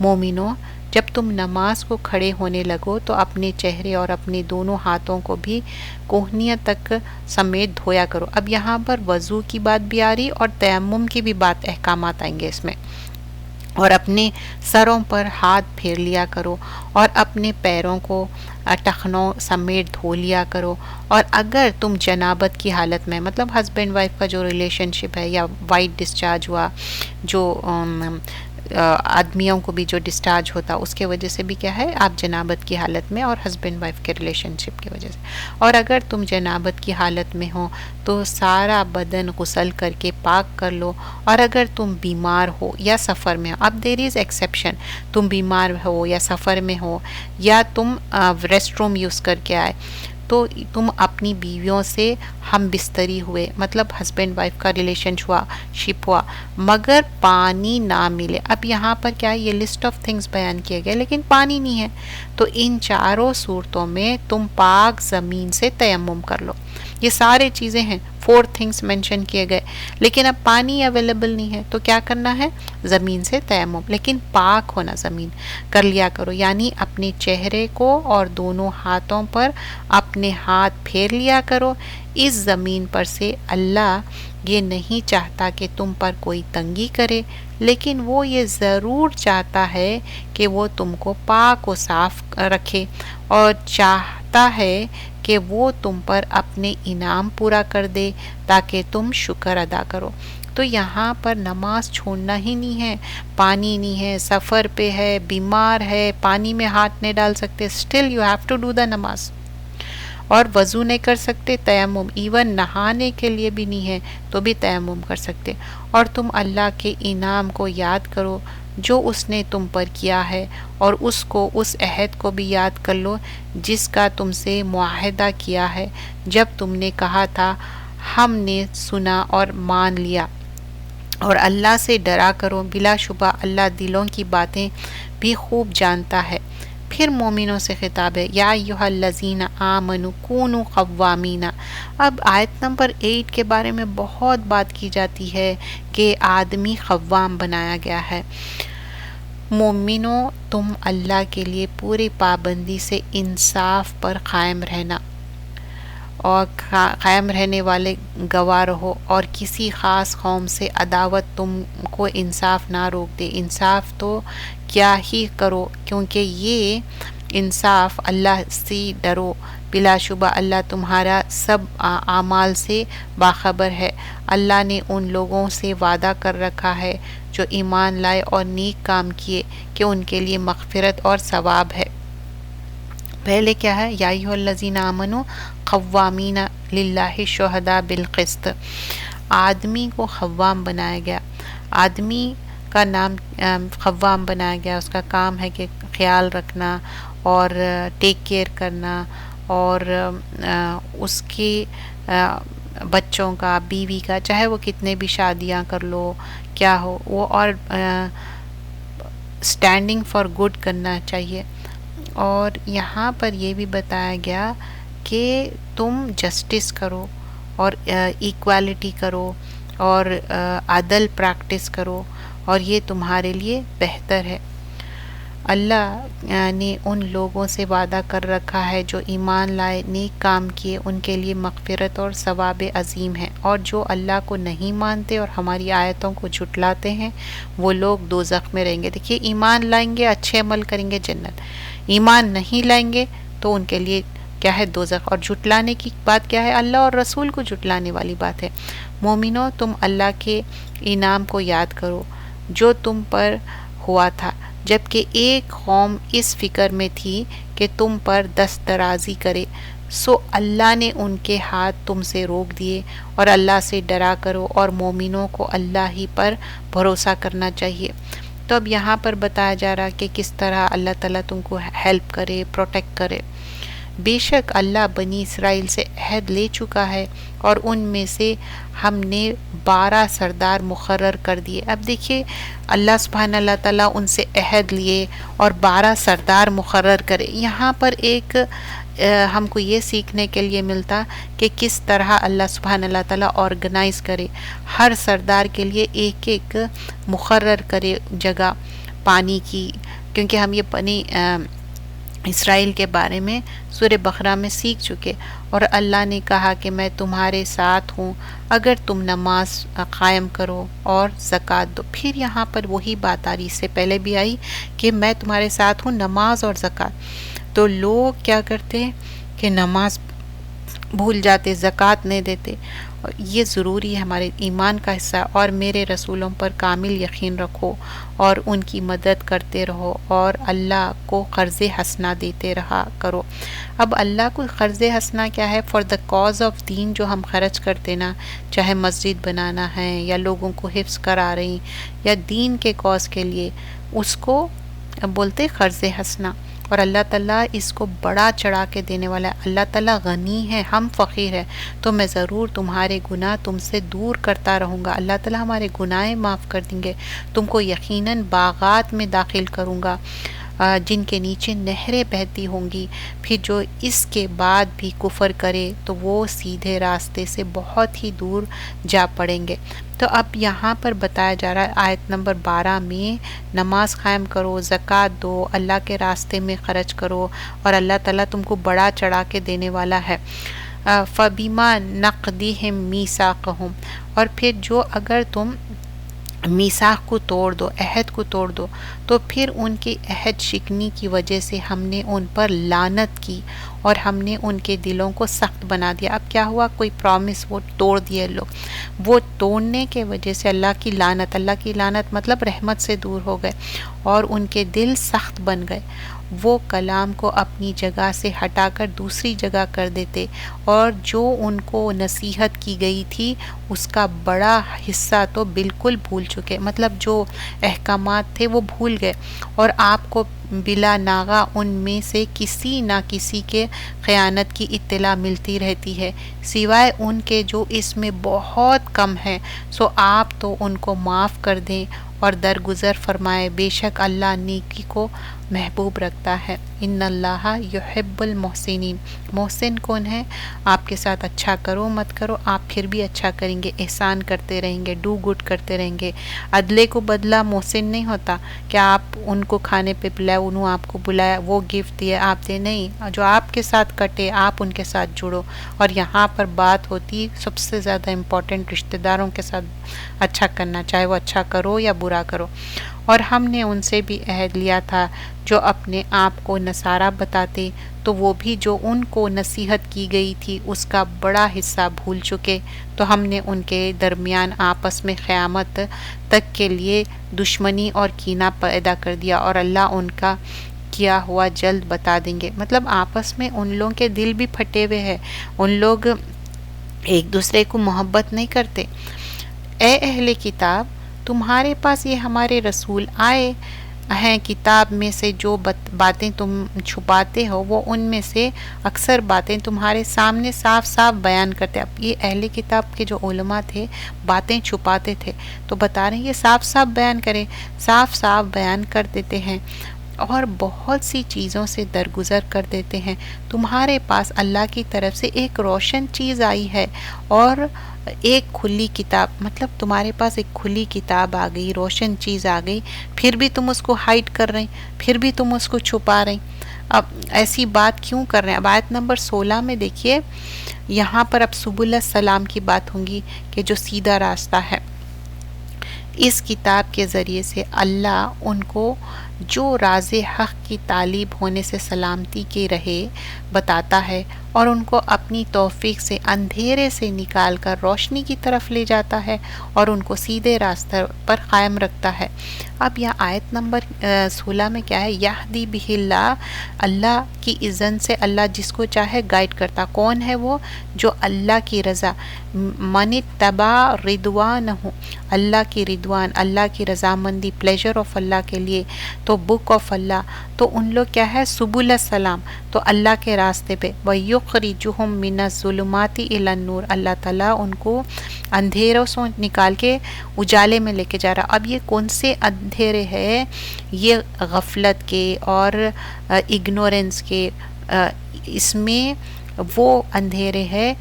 مومنوں جب تم نماز کو کھڑے ہونے لگو تو اپنے چہرے اور اپنے دونوں ہاتھوں کو بھی کوہنیاں تک سمیت دھویا کرو۔ اب یہاں پر وضو کی بات بھی آ رہی اور تیمم کی بھی بات، احکامات آئیں گے اس میں۔ اور اپنے سروں پر ہاتھ پھیر لیا کرو اور اپنے پیروں کو ٹخنوں سمیت دھو لیا کرو۔ اور اگر تم جنابت کی حالت میں، مطلب ہسبینڈ وائف کا جو ریلیشن شپ ہے یا وائٹ ڈسچارج ہوا، جو آدمیوں کو بھی جو ڈسچارج ہوتا اس کے وجہ سے بھی کیا ہے آپ جنابت کی حالت میں، اور ہسبینڈ وائف کے ریلیشن شپ کی وجہ سے۔ اور اگر تم جنابت کی حالت میں ہو تو سارا بدن غسل کر کے پاک کر لو، اور اگر تم بیمار ہو یا سفر میں ہو، اب دیر از ایکسیپشن، تم بیمار ہو یا سفر میں ہو یا تم ریسٹ روم یوز کر کے آئے تو تم اپنی بیویوں سے ہم بستری ہوئے، مطلب ہسبینڈ وائف کا ریلیشن شپ ہوا، مگر پانی نہ ملے۔ اب یہاں پر کیا ہے یہ لسٹ آف تھنگز بیان کیے گئے لیکن پانی نہیں ہے، تو ان چاروں صورتوں میں تم پاک زمین سے تیمم کر لو۔ یہ سارے چیزیں ہیں، 4 تھنگز مینشن کیے گئے، لیکن اب پانی اویلیبل نہیں ہے تو کیا کرنا ہے زمین سے تیمم، لیکن پاک ہونا زمین کر لیا کرو، یعنی اپنے چہرے کو اور دونوں ہاتھوں پر اپنے ہاتھ پھیر لیا کرو اس زمین پر سے۔ اللہ یہ نہیں چاہتا کہ تم پر کوئی تنگی کرے، لیکن وہ یہ ضرور چاہتا ہے کہ وہ تم کو پاک و صاف رکھے، اور چاہتا ہے کہ وہ تم پر اپنے انعام پورا کر دے تاکہ تم شکر ادا کرو۔ تو یہاں پر نماز چھوڑنا ہی نہیں ہے، پانی نہیں ہے، سفر پہ ہے، بیمار ہے، پانی میں ہاتھ نہیں ڈال سکتے، still you have to do the نماز۔ اور وضو نہیں کر سکتے تیمم، ایون نہانے کے لیے بھی نہیں ہے تو بھی تیمم کر سکتے، اور تم اللہ کے انعام کو یاد کرو جو اس نے تم پر کیا ہے، اور اس عہد کو بھی یاد کر لو جس کا تم سے معاہدہ کیا ہے جب تم نے کہا تھا ہم نے سنا اور مان لیا، اور اللہ سے ڈرا کرو، بلا شبہ اللہ دلوں کی باتیں بھی خوب جانتا ہے۔ پھر مومنوں سے خطاب ہے، یا ایھا الذین آمنوا کونوا قوامین۔ اب آیت نمبر 8 کے بارے میں بہت بات کی جاتی ہے کہ آدمی قوام بنایا گیا ہے۔ مومنوں، تم اللہ کے لیے پوری پابندی سے انصاف پر قائم رہنا اور قائم رہنے والے گواہ رہو، اور کسی خاص قوم سے عداوت تم کو انصاف نہ روک دے۔ انصاف تو کیا ہی کرو، کیونکہ یہ انصاف اللہ سے ڈرو، بلا شبہ اللہ تمہارا سب اعمال سے باخبر ہے۔ اللہ نے ان لوگوں سے وعدہ کر رکھا ہے جو ایمان لائے اور نیک کام کیے کہ ان کے لیے مغفرت اور ثواب ہے۔ پہلے کیا ہے؟ یا ایھا الذین آمنوا قوامین للہ شہداء بالقسط۔ آدمی کو قوام بنایا گیا، آدمی کا نام قوام بنایا گیا، اس کا کام ہے کہ خیال رکھنا اور ٹیک کیئر کرنا، اور اس کی بچوں کا، بیوی کا، چاہے وہ کتنے بھی شادیاں کر لو کیا ہو وہ، اور اسٹینڈنگ فار گڈ کرنا چاہیے۔ اور یہاں پر یہ بھی بتایا گیا کہ تم جسٹس کرو اور ایکوالٹی کرو اور عدل پریکٹس کرو، اور یہ تمہارے لیے بہتر ہے۔ اللہ نے ان لوگوں سے وعدہ کر رکھا ہے جو ایمان لائے، نیک کام کیے، ان کے لیے مغفرت اور ثواب عظیم ہے، اور جو اللہ کو نہیں مانتے اور ہماری آیتوں کو جھٹلاتے ہیں وہ لوگ دوزخ میں رہیں گے۔ دیکھیے، ایمان لائیں گے، اچھے عمل کریں گے، جنت، ایمان نہیں لائیں گے تو ان کے لیے کیا ہے؟ دوزخ۔ اور جھٹلانے کی بات کیا ہے؟ اللہ اور رسول کو جھٹلانے والی بات ہے۔ مومنوں، تم اللہ کے انعام کو یاد کرو جو تم پر ہوا تھا جبکہ ایک قوم اس فکر میں تھی کہ تم پر دست درازی کرے، سو اللہ نے ان کے ہاتھ تم سے روک دیے، اور اللہ سے ڈرا کرو، اور مومنوں کو اللہ ہی پر بھروسہ کرنا چاہیے۔ تو اب یہاں پر بتایا جا رہا کہ کس طرح اللہ تعالیٰ تم کو ہیلپ کرے، پروٹیکٹ کرے۔ بے شک اللہ بنی اسرائیل سے عہد لے چکا ہے، اور ان میں سے ہم نے 12 سردار مقرر کر دیے۔ اب دیکھیے، اللہ سبحانہ اللہ تعالیٰ ان سے عہد لیے اور 12 سردار مقرر کرے۔ یہاں پر ایک ہم کو یہ سیکھنے کے لیے ملتا کہ کس طرح اللہ سبحانہ اللہ تعالیٰ آرگنائز کرے، ہر سردار کے لیے ایک ایک مقرر کرے جگہ پانی کی، کیونکہ ہم یہ بنی اسرائیل کے بارے میں سورہ بقرہ میں سیکھ چکے، اور اللہ نے کہا کہ میں تمہارے ساتھ ہوں اگر تم نماز قائم کرو اور زکوٰۃ دو۔ پھر یہاں پر وہی بات آ رہی، اس سے پہلے بھی آئی کہ میں تمہارے ساتھ ہوں، نماز اور زکوٰۃ۔ تو لوگ کیا کرتے کہ نماز بھول جاتے، زکوٰۃ نہیں دیتے۔ یہ ضروری ہے، ہمارے ایمان کا حصہ، اور میرے رسولوں پر کامل یقین رکھو اور ان کی مدد کرتے رہو، اور اللہ کو قرض حسنہ دیتے رہا کرو۔ اب اللہ کو قرض حسنہ کیا ہے؟ فار دا کاز آف دین، جو ہم خرچ کرتے نا، چاہے مسجد بنانا ہے یا لوگوں کو حفظ کرا رہی یا دین کے کاز کے لیے، اس کو بولتے قرض حسنہ۔ اور اللہ تعالیٰ اس کو بڑا چڑھا کے دینے والا ہے۔ اللہ تعالیٰ غنی ہے، ہم فقیر ہیں، تو میں ضرور تمہارے گناہ تم سے دور کرتا رہوں گا۔ اللہ تعالیٰ ہمارے گناہ معاف کر دیں گے، تم کو یقیناً باغات میں داخل کروں گا جن کے نیچے نہریں بہتی ہوں گی۔ پھر جو اس کے بعد بھی کفر کرے تو وہ سیدھے راستے سے بہت ہی دور جا پڑیں گے۔ تو اب یہاں پر بتایا جا رہا ہے آیت نمبر 12 میں، نماز قائم کرو، زکوٰۃ دو، اللہ کے راستے میں خرچ کرو، اور اللہ تعالیٰ تم کو بڑا چڑھا کے دینے والا ہے۔ فَبِمَا نَقْضِهِمْ مِيثَاقَهُمْ، اور پھر جو اگر تم میثاق کو توڑ دو، عہد کو توڑ دو، تو پھر ان کی عہد شکنی کی وجہ سے ہم نے ان پر لعنت کی، اور ہم نے ان کے دلوں کو سخت بنا دیا۔ اب کیا ہوا؟ کوئی پرومس وہ توڑ دیے لوگ، وہ توڑنے کے وجہ سے اللہ کی لعنت مطلب رحمت سے دور ہو گئے، اور ان کے دل سخت بن گئے، وہ کلام کو اپنی جگہ سے ہٹا کر دوسری جگہ کر دیتے، اور جو ان کو نصیحت کی گئی تھی اس کا بڑا حصہ تو بالکل بھول چکے، مطلب جو احکامات تھے وہ بھول گئے، اور آپ کو بلا ناغہ ان میں سے کسی نہ کسی کے خیانت کی اطلاع ملتی رہتی ہے، سوائے ان کے جو اس میں بہت کم ہیں، سو آپ تو ان کو معاف کر دیں اور درگزر فرمائے، بے شک اللہ نیکی کو محبوب رکھتا ہے۔ ان اللہ یحب المحسنین، محسن کون ہے؟ آپ کے ساتھ اچھا کرو مت کرو، آپ پھر بھی اچھا کریں گے، احسان کرتے رہیں گے، ڈو گڈ کرتے رہیں گے۔ عدلے کو بدلہ محسن نہیں ہوتا کہ آپ ان کو کھانے پہ بلائے، انہوں آپ کو بلایا، وہ گفٹ دیے آپ دے، نہیں، جو آپ کے ساتھ کٹے آپ ان کے ساتھ جڑو۔ اور یہاں پر بات ہوتی سب سے زیادہ امپورٹنٹ رشتہ داروں کے ساتھ اچھا کرنا، چاہے وہ اچھا کرو یا برا کرو۔ اور ہم نے ان سے بھی عہد لیا تھا جو اپنے آپ کو نصارہ بتاتے، تو وہ بھی جو ان کو نصیحت کی گئی تھی اس کا بڑا حصہ بھول چکے، تو ہم نے ان کے درمیان آپس میں قیامت تک کے لیے دشمنی اور کینہ پیدا کر دیا، اور اللہ ان کا کیا ہوا جلد بتا دیں گے۔ مطلب آپس میں ان لوگوں کے دل بھی پھٹے ہوئے ہیں، ان لوگ ایک دوسرے کو محبت نہیں کرتے۔ اے اہل کتاب، تمہارے پاس یہ ہمارے رسول آئے ہیں، کتاب میں سے جو باتیں تم چھپاتے ہو وہ ان میں سے اکثر باتیں تمہارے سامنے صاف صاف بیان کرتے۔ اب یہ اہل کتاب کے جو علماء تھے باتیں چھپاتے تھے، تو بتا رہے ہیں یہ صاف صاف بیان کریں، صاف صاف بیان کر دیتے ہیں، اور بہت سی چیزوں سے درگزر کر دیتے ہیں۔ تمہارے پاس اللہ کی طرف سے ایک روشن چیز آئی ہے اور ایک کھلی کتاب، مطلب تمہارے پاس ایک کھلی کتاب آ گئی، روشن چیز آ گئی، پھر بھی تم اس کو ہائڈ کر رہے ہیں، پھر بھی تم اس کو چھپا رہے ہیں۔ اب ایسی بات کیوں کر رہے ہیں؟ اب آیت نمبر 16 میں دیکھیے، یہاں پر اب سبل السلام کی بات ہوں گی کہ جو سیدھا راستہ ہے۔ اس کتاب کے ذریعے سے اللہ ان کو جو راز حق کی طالب ہونے سے سلامتی کے رہے بتاتا ہے، اور ان کو اپنی توفیق سے اندھیرے سے نکال کر روشنی کی طرف لے جاتا ہے، اور ان کو سیدھے راستے پر قائم رکھتا ہے۔ اب یہ آیت نمبر 16 میں کیا ہے؟ یہدی بہ اللہ، اللہ کی اذن سے اللہ جس کو چاہے گائیڈ کرتا۔ کون ہے وہ؟ جو اللہ کی رضا، من اتبع رضوانہ، اللہ کی رضوان، اللہ کی رضامندی، پلیجر آف اللہ کے لیے، تو بک آف اللہ، تو ان لوگ کیا ہے؟ سبل السلام، تو اللہ کے راستے پہ، وَيُخْرِجُهُم مِّنَ الظُّلُمَاتِ إِلَى النُّورِ، اللہ تعالیٰ ان کو اندھیروں سے نکال کے اجالے میں لے کے جا رہا۔ اب یہ کون سے اندھیرے ہیں؟ یہ غفلت کے اور اگنورنس کے، اس میں وہ اندھیرے ہیں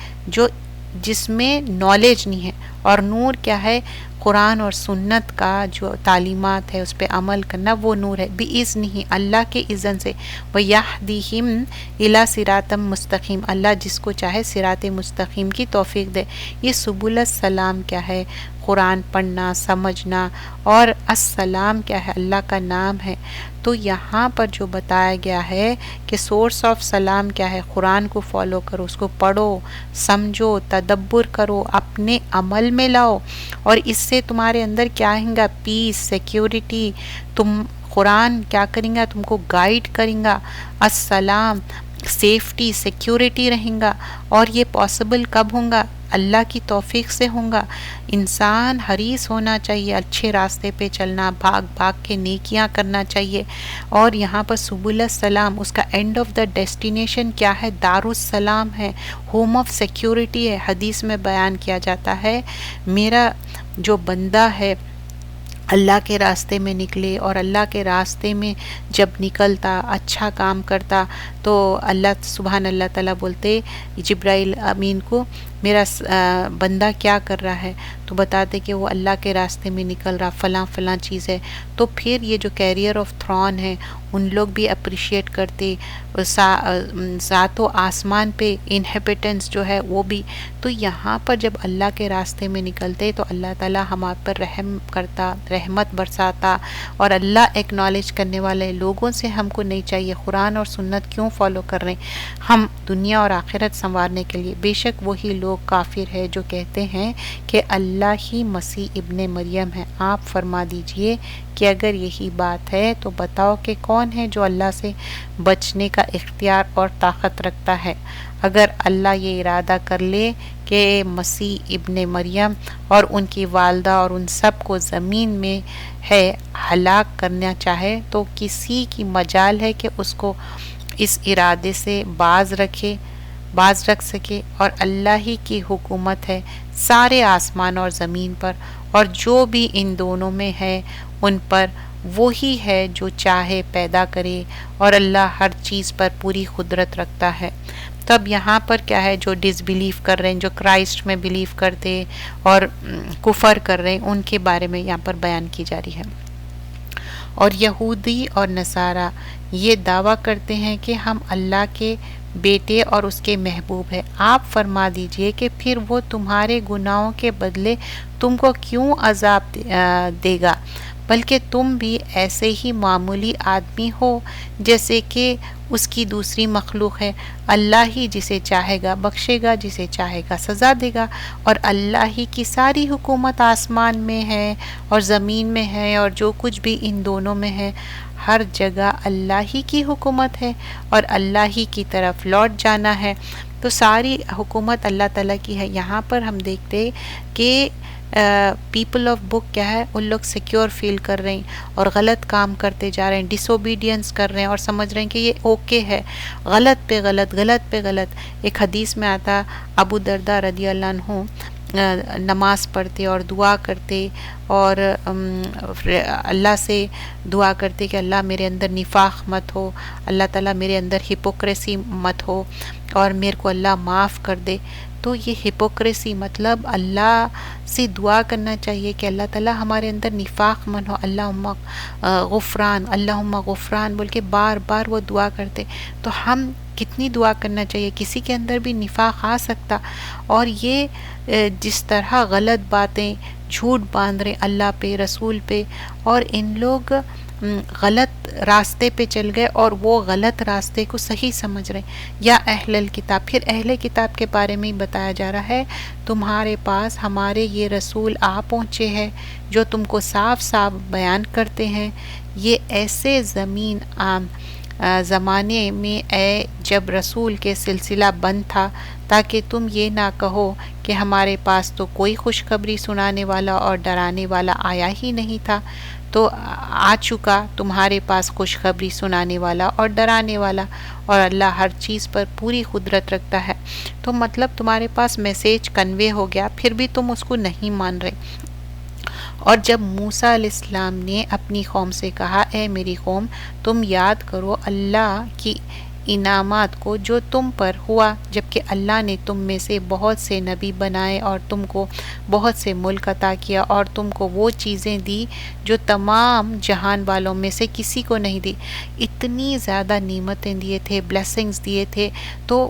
جس میں نالج نہیں ہے، اور نور کیا ہے؟ قرآن اور سنت کا جو تعلیمات ہے اس پہ عمل کرنا، وہ نور ہے، بِإِذْنِهِ، اللہ کے اذن سے، وَيَهْدِيهِمْ إِلَى صِرَاطٍ مستقیم، اللہ جس کو چاہے صراط مستقیم کی توفیق دے۔ یہ سبل السلام کیا ہے؟ قرآن پڑھنا، سمجھنا، اور السلام کیا ہے؟ اللہ کا نام ہے۔ تو یہاں پر جو بتایا گیا ہے کہ سورس آف سلام کیا ہے؟ قرآن کو فالو کرو، اس کو پڑھو، سمجھو، تدبر کرو، اپنے عمل میں لاؤ، اور اس سے تمہارے اندر کیا آئیں گا؟ پیس، سیکیورٹی، تم قرآن کیا کریں گا؟ تم کو گائیڈ کریں گا، السلام، سیفٹی، سیکیورٹی رہیں گا۔ اور یہ پاسبل کب ہوں گا؟ اللہ کی توفیق سے ہوں گا۔ انسان حریص ہونا چاہیے اچھے راستے پہ چلنا، بھاگ بھاگ کے نیکیاں کرنا چاہیے۔ اور یہاں پر سبل السلام، اس کا اینڈ آف دا ڈیسٹینیشن کیا ہے؟ دار السلام ہے، ہوم آف سیکیورٹی ہے۔ حدیث میں بیان کیا جاتا ہے، میرا جو بندہ ہے اللہ کے راستے میں نکلے، اور اللہ کے راستے میں جب نکلتا، اچھا کام کرتا، تو اللہ سبحان اللہ تعالیٰ بولتے جبرائیل امین کو، میرا بندہ کیا کر رہا ہے؟ تو بتاتے کہ وہ اللہ کے راستے میں نکل رہا، فلاں فلاں چیز ہے۔ تو پھر یہ جو کیریئر آف تھرون ہے ان لوگ بھی اپریشیٹ کرتے، ذات و آسمان پہ انہیبیٹنس جو ہے وہ بھی۔ تو یہاں پر جب اللہ کے راستے میں نکلتے تو اللہ تعالیٰ ہمارے پر رحم کرتا، رحمت برساتا، اور اللہ ایکنالج کرنے والے لوگوں سے ہم کو نہیں چاہیے۔ قرآن اور سنت کیوں فالو کر رہے ہیں ہم دنیا اور آخرت سنوارنے کے لیے. بے شک وہی لوگ کافر ہے جو کہتے ہیں کہ اللہ ہی مسیح ابن مریم ہے. آپ فرما دیجئے کہ اگر یہی بات ہے تو بتاؤ کہ کون ہے جو اللہ سے بچنے کا اختیار اور طاقت رکھتا ہے. اگر اللہ یہ ارادہ کر لے کہ مسیح ابن مریم اور ان کی والدہ اور ان سب کو زمین میں ہے ہلاک کرنا چاہے تو کسی کی مجال ہے کہ اس کو اس ارادے سے باز رکھ سکے. اور اللہ ہی کی حکومت ہے سارے آسمان اور زمین پر اور جو بھی ان دونوں میں ہے ان پر. وہی ہے جو چاہے پیدا کرے اور اللہ ہر چیز پر پوری قدرت رکھتا ہے. تب یہاں پر کیا ہے جو ڈس بلیف کر رہے ہیں جو کرائسٹ میں بلیف کرتے اور کفر کر رہے ہیں ان کے بارے میں یہاں پر بیان کی جا رہی ہے. اور یہودی اور نصارہ یہ دعویٰ کرتے ہیں کہ ہم اللہ کے بیٹے اور اس کے محبوب ہیں. آپ فرما دیجئے کہ پھر وہ تمہارے گناہوں کے بدلے تم کو کیوں عذاب دے گا بلکہ تم بھی ایسے ہی معمولی آدمی ہو جیسے کہ اس کی دوسری مخلوق ہے. اللہ ہی جسے چاہے گا بخشے گا جسے چاہے گا سزا دے گا. اور اللہ ہی کی ساری حکومت آسمان میں ہے اور زمین میں ہے اور جو کچھ بھی ان دونوں میں ہے ہر جگہ اللہ ہی کی حکومت ہے اور اللہ ہی کی طرف لوٹ جانا ہے. تو ساری حکومت اللہ تعالیٰ کی ہے. یہاں پر ہم دیکھتے کہ پیپل آف بک کیا ہے ان لوگ سیکیور فیل کر رہے ہیں اور غلط کام کرتے جا رہے ہیں ڈس اوبیڈینس کر رہے ہیں اور سمجھ رہے ہیں کہ یہ اوکے ہے. غلط پہ غلط غلط پہ غلط. ایک حدیث میں آتا ابو دردہ رضی اللہ عنہ نماز پڑھتے اور دعا کرتے اور اللہ سے دعا کرتے کہ اللہ میرے اندر نفاق مت ہو, اللہ تعالیٰ میرے اندر ہپوکریسی مت ہو اور میرے کو اللہ معاف کر دے. تو یہ ہپوکریسی مطلب اللہ سے دعا کرنا چاہیے کہ اللہ تعالیٰ ہمارے اندر نفاق من ہو, اللہم غفران بول کے بار بار وہ دعا کرتے. تو ہم کتنی دعا کرنا چاہیے, کسی کے اندر بھی نفاق آ سکتا. اور یہ جس طرح غلط باتیں جھوٹ باندھ رہے اللہ پہ رسول پہ اور ان لوگ غلط راستے پہ چل گئے اور وہ غلط راستے کو صحیح سمجھ رہے ہیں. یا اہل الکتاب, پھر اہل کتاب کے بارے میں ہی بتایا جا رہا ہے تمہارے پاس ہمارے یہ رسول آ پہنچے ہیں جو تم کو صاف صاف بیان کرتے ہیں. یہ ایسے زمانے میں اے جب رسول کے سلسلہ بند تھا تاکہ تم یہ نہ کہو کہ ہمارے پاس تو کوئی خوشخبری سنانے والا اور ڈرانے والا آیا ہی نہیں تھا. تو آ چکا تمہارے پاس خوشخبری سنانے والا اور ڈرانے والا اور اللہ ہر چیز پر پوری قدرت رکھتا ہے. تو مطلب تمہارے پاس میسیج کنوے ہو گیا پھر بھی تم اس کو نہیں مان رہے. اور جب موسیٰ علیہ السلام نے اپنی قوم سے کہا اے میری قوم تم یاد کرو اللہ کی انعامات کو جو تم پر ہوا جبکہ اللہ نے تم میں سے بہت سے نبی بنائے اور تم کو بہت سے ملک عطا کیا اور تم کو وہ چیزیں دی جو تمام جہان والوں میں سے کسی کو نہیں دی. اتنی زیادہ نعمتیں دیے تھے, بلیسنگز دیے تھے. تو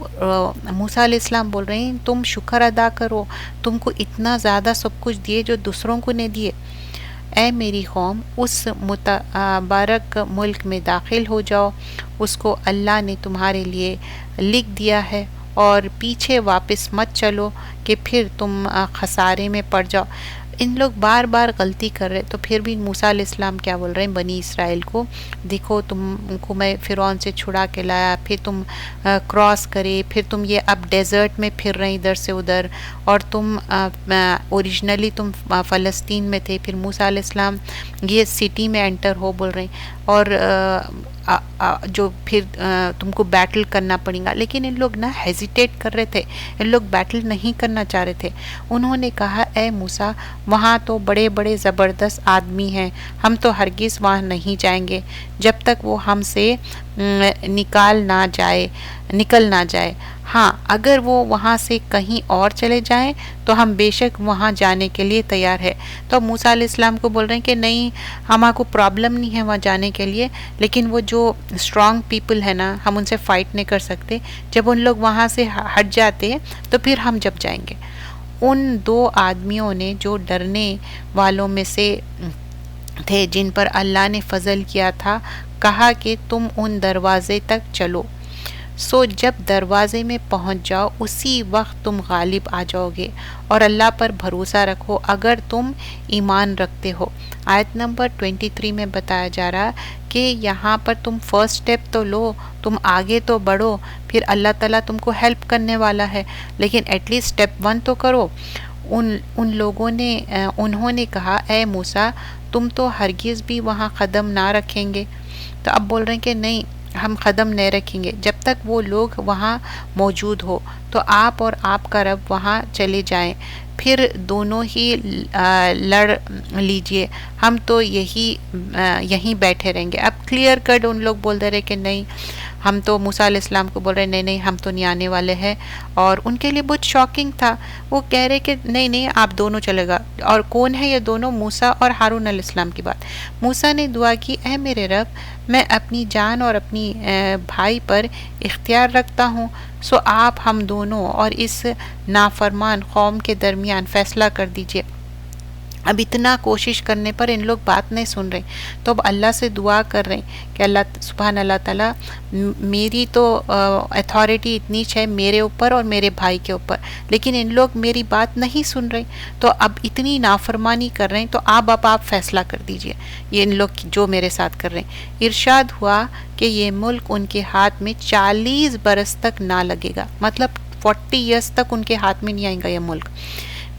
موسیٰ علیہ السلام بول رہے ہیں تم شکر ادا کرو, تم کو اتنا زیادہ سب کچھ دیے جو دوسروں کو نہیں دیے. اے میری قوم اس متبارک ملک میں داخل ہو جاؤ, اس کو اللہ نے تمہارے لیے لکھ دیا ہے اور پیچھے واپس مت چلو کہ پھر تم خسارے میں پڑ جاؤ. ان لوگ بار بار غلطی کر رہے تو پھر بھی موسیٰ علیہ السلام کیا بول رہے ہیں بنی اسرائیل کو, دیکھو تم کو میں فرعون سے چھڑا کے لایا, پھر تم کراس کرے, پھر تم یہ اب ڈیزرٹ میں پھر رہے ادھر سے ادھر, اور تم اوریجنلی تم فلسطین میں تھے, پھر موسیٰ علیہ السلام یہ سٹی میں انٹر ہو بول رہے ہیں اور جو پھر تم کو بیٹل کرنا پڑے گا. لیکن ان لوگ نہ ہیزیٹیٹ کر رہے تھے, ان لوگ بیٹل نہیں کرنا چاہ رہے تھے. انہوں نے کہا اے موسیٰ وہاں تو بڑے بڑے زبردست آدمی ہیں, ہم تو ہرگز وہاں نہیں جائیں گے جب تک وہ ہم سے نکل نہ جائے. ہاں اگر وہ وہاں سے کہیں اور چلے جائیں تو ہم بے شک وہاں جانے کے لیے تیار ہے. تو موسیٰ علیہ السلام کو بول رہے ہیں کہ نہیں ہمارے کو پرابلم نہیں ہے وہاں جانے کے لیے, لیکن وہ جو اسٹرانگ پیپل ہے نا ہم ان سے فائٹ نہیں کر سکتے. جب ان لوگ وہاں سے ہٹ جاتے ہیں تو پھر ہم جب جائیں گے. ان دو آدمیوں نے جو ڈرنے والوں میں سے تھے جن پر اللہ نے فضل کیا تھا کہا کہ تم ان دروازے تک چلو سو جب دروازے میں پہنچ جاؤ اسی وقت تم غالب آ جاؤ گے، اور اللہ پر بھروسہ رکھو اگر تم ایمان رکھتے ہو۔ آیت نمبر 23 میں بتایا جا رہا کہ یہاں پر تم فرسٹ سٹیپ تو لو، تم آگے تو بڑھو، پھر اللہ تعالیٰ تم کو ہیلپ کرنے والا ہے، لیکن ایٹ لیسٹ سٹیپ 1 تو کرو۔ ان لوگوں نے انہوں نے کہا اے موسیٰ تم تو ہرگز بھی وہاں قدم نہ رکھیں گے۔ تو اب بول رہے ہیں کہ نہیں، ہم قدم نہیں رکھیں گے جب تک وہ لوگ وہاں موجود ہو، تو آپ اور آپ کا رب وہاں چلے جائیں، پھر دونوں ہی لڑ لیجئے، ہم تو یہیں بیٹھے رہیں گے۔ اب کلیئر کٹ ان لوگ بول دے رہے کہ نہیں، ہم تو موسیٰ علیہ السلام کو بول رہے نہیں نہیں ہم تو نہیں آنے والے ہیں، اور ان کے لیے بہت شاکنگ تھا۔ وہ کہہ رہے کہ نہیں نہیں آپ دونوں چلے گا، اور کون ہے یہ دونوں؟ موسیٰ اور ہارون علیہ السلام کی بات۔ موسیٰ نے دعا کی اے میرے رب، میں اپنی جان اور اپنی بھائی پر اختیار رکھتا ہوں، سو آپ ہم دونوں اور اس نافرمان قوم کے درمیان فیصلہ کر دیجئے۔ اب اتنا کوشش کرنے پر ان لوگ بات نہیں سن رہے، تو اب اللہ سے دعا کر رہے ہیں کہ اللہ سبحان اللہ تعالیٰ میری تو اتھارٹی اتنی ہے میرے اوپر اور میرے بھائی کے اوپر، لیکن ان لوگ میری بات نہیں سن رہے، تو اب اتنی نافرمانی کر رہے ہیں، تو آپ فیصلہ کر دیجئے یہ ان لوگ جو میرے ساتھ کر رہے ہیں۔ ارشاد ہوا کہ یہ ملک ان کے ہاتھ میں 40 برس تک نہ لگے گا، مطلب 40 ایئرس تک ان کے ہاتھ میں نہیں آئے گا یہ ملک،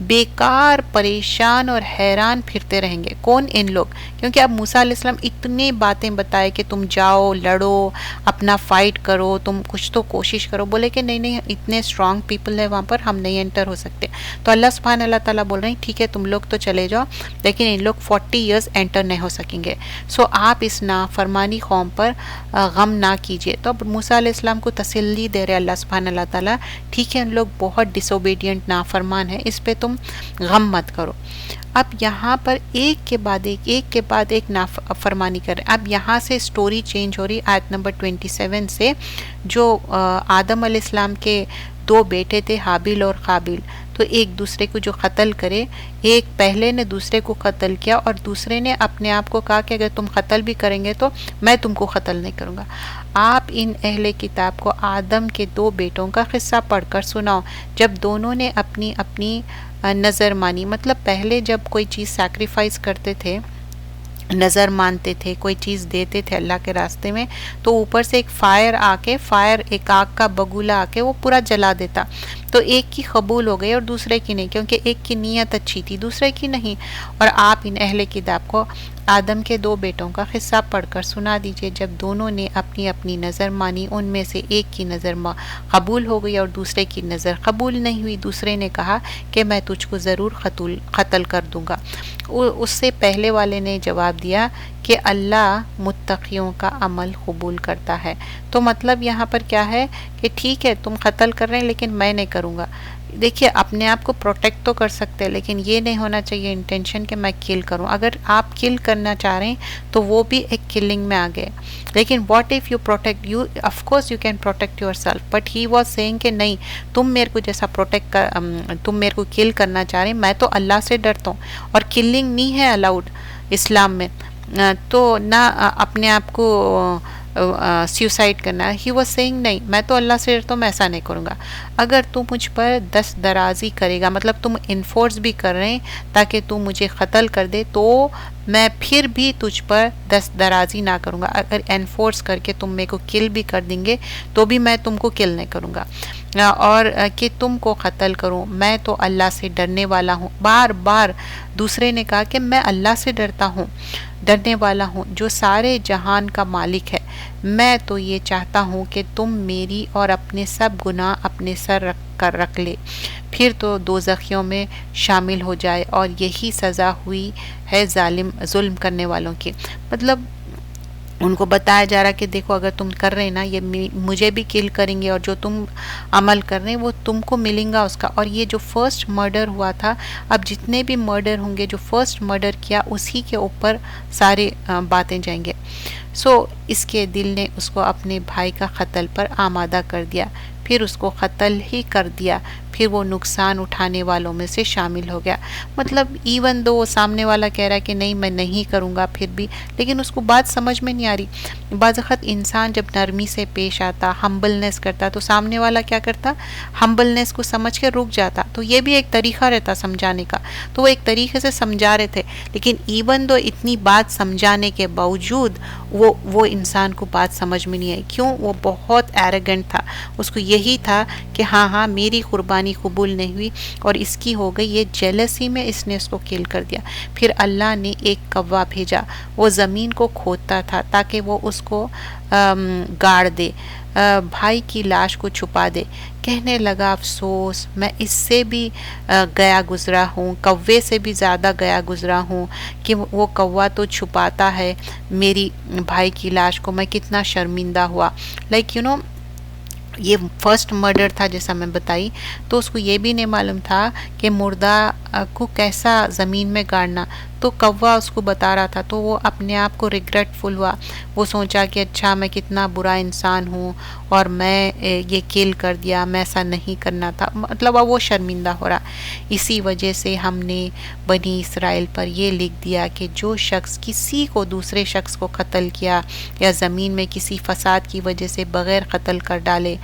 بیکار پریشان اور حیران پھرتے رہیں گے۔ کون؟ ان لوگ، کیونکہ اب موسیٰ علیہ السلام اتنے باتیں بتائے کہ تم جاؤ لڑو اپنا فائٹ کرو، تم کچھ تو کوشش کرو، بولے کہ نہیں نہیں اتنے اسٹرانگ پیپل ہے وہاں پر، ہم نہیں انٹر ہو سکتے۔ تو اللہ سبحانہ اللہ تعالیٰ بول رہے ہیں ٹھیک ہے تم لوگ تو چلے جاؤ، لیکن ان لوگ 40 ایئرس انٹر نہیں ہو سکیں گے، سو آپ اس نافرمانی قوم پر غم نہ کیجیے۔ تو اب موسیٰ علیہ السلام کو تسلی دے رہے اللہ سبحانہ اللہ تعالیٰ، ٹھیک ہے ان لوگ بہت ڈس اوبیڈینٹ نافرمان ہیں، اس پہ تم غم مت کرو۔ اب یہاں پر ایک کے بعد ایک نافرمانی کر رہے ہیں۔ اب یہاں سے سٹوری چینج ہو رہی آیت نمبر 27 سے، جو آدم علیہ السلام کے 2 بیٹے تھے حابیل اور قابیل، تو ایک دوسرے کو جو قتل کرے، ایک پہلے نے دوسرے کو قتل کیا اور دوسرے نے اپنے آپ کو کہا کہ اگر تم قتل بھی کریں گے تو میں تم کو قتل نہیں کروں گا۔ آپ ان اہل کتاب کو آدم کے 2 بیٹوں کا قصہ پڑھ کر سناؤ جب دونوں نے اپنی اپنی نظر مانی، مطلب پہلے جب کوئی چیز سیکریفائس کرتے تھے، نظر مانتے تھے، کوئی چیز دیتے تھے اللہ کے راستے میں، تو اوپر سے ایک فائر ایک آگ کا بگولا آ کے وہ پورا جلا دیتا، تو ایک کی قبول ہو گئی اور دوسرے کی نہیں، کیونکہ ایک کی نیت اچھی تھی دوسرے کی نہیں۔ اور آپ ان اہل کتاب کو آدم کے 2 بیٹوں کا قصہ پڑھ کر سنا دیجئے جب دونوں نے اپنی اپنی نظر مانی، ان میں سے ایک کی نظر قبول ہو گئی اور دوسرے کی نظر قبول نہیں ہوئی، دوسرے نے کہا کہ میں تجھ کو ضرور قتل کر دوں گا۔ اس سے پہلے والے نے جواب دیا کہ اللہ متقیوں کا عمل قبول کرتا ہے۔ تو مطلب یہاں پر کیا ہے کہ ٹھیک ہے تم قتل کر رہے ہیں لیکن میں نہیں کروں گا۔ دیکھیے اپنے آپ کو پروٹیکٹ تو کر سکتے ہیں، لیکن یہ نہیں ہونا چاہیے انٹینشن کہ میں کل کروں۔ اگر آپ کل کرنا چاہ رہے ہیں تو وہ بھی ایک کلنگ میں آ گئے، لیکن what if you protect you, of course you can protect yourself, but he was saying کہ نہیں تم میرے کو جیسا تم میرے کو کل کرنا چاہ رہے ہیں، میں تو اللہ سے ڈرتا ہوں، اور کلنگ نہیں ہے الاؤڈ اسلام میں، تو نہ اپنے آپ کو سیوسائڈ کرنا ہے۔ ہی واز سیئنگ نہیں میں تو اللہ سے ڈرتا ہوں، میں ایسا نہیں کروں گا۔ اگر تم مجھ پر دست درازی کرے گا، مطلب تم انفورس بھی کر رہے ہیں تاکہ تم مجھے قتل کر دے، تو میں پھر بھی تجھ پر دست درازی نہ کروں گا۔ اگر انفورس کر کے تم میرے کو کل بھی کر دیں گے تو بھی میں تم کو کل نہیں کروں گا، اور کہ تم کو قتل کروں، میں تو اللہ سے ڈرنے والا ہوں۔ بار بار دوسرے نے کہا کہ میں اللہ سے ڈرتا ہوں، ڈرنے والا ہوں جو سارے جہان کا مالک ہے۔ میں تو یہ چاہتا ہوں کہ تم میری اور اپنے سب گناہ اپنے سر رکھ لے، پھر تو دوزخیوں میں شامل ہو جائے، اور یہی سزا ہوئی ہے ظلم کرنے والوں کی۔ مطلب ان کو بتایا جا رہا کہ دیکھو اگر تم کر رہے ہیں نا یہ مجھے بھی کل کریں گے، اور جو تم عمل کر رہے ہیں وہ تم کو ملیں گا اس کا۔ اور یہ جو فرسٹ مرڈر ہوا تھا، اب جتنے بھی مرڈر ہوں گے جو فرسٹ مرڈر کیا اسی کے اوپر سارے باتیں جائیں گے۔ سو اس کے دل نے اس کو اپنے بھائی کا قتل پر آمادہ کر دیا، پھر اس کو قتل ہی کر دیا، پھر وہ نقصان اٹھانے والوں میں سے شامل ہو گیا۔ مطلب ایون دو سامنے والا کہہ رہا ہے کہ نہیں میں نہیں کروں گا پھر بھی، لیکن اس کو بات سمجھ میں نہیں آ رہی۔ بعض وقت انسان جب نرمی سے پیش آتا، ہمبلنس کرتا، تو سامنے والا کیا کرتا، ہمبلنس کو سمجھ کے رک جاتا، تو یہ بھی ایک طریقہ رہتا سمجھانے کا۔ تو وہ ایک طریقے سے سمجھا رہے تھے، لیکن ایون دو اتنی بات سمجھانے کے باوجود وہ انسان کو بات سمجھ میں نہیں آئی۔ کیوں؟ وہ بہت ایروگنٹ تھا، اس کو یہی تھا کہ ہاں میری قربانی قبول نہیں ہوئی اور اس کی ہو گئی، یہ جیلسی میں اس نے اس کو کل کر دیا۔ پھر اللہ نے ایک کوا بھیجا، وہ زمین کو کھودتا تھا تاکہ وہ اس کو گاڑ دے، بھائی کی لاش کو چھپا دے۔ کہنے لگا افسوس، میں اس سے بھی گیا گزرا ہوں، کوے سے بھی زیادہ گیا گزرا ہوں کہ وہ کوا تو چھپاتا ہے میری بھائی کی لاش کو، میں کتنا شرمندہ ہوا۔ لائک یہ فرسٹ مرڈر تھا جیسا میں بتائی، تو اس کو یہ بھی نہیں معلوم تھا کہ مردہ کو کیسا زمین میں گاڑنا، تو کوا اس کو بتا رہا تھا، تو وہ اپنے آپ کو ریگریٹ فل ہوا۔ وہ سوچا کہ اچھا میں کتنا برا انسان ہوں اور میں یہ کل کر دیا، میں ایسا نہیں کرنا تھا، مطلب اب وہ شرمندہ ہو رہا۔ اسی وجہ سے ہم نے بنی اسرائیل پر یہ لکھ دیا کہ جو شخص کسی کو دوسرے شخص کو قتل کیا یا زمین میں کسی فساد کی وجہ سے بغیر قتل کر ڈالے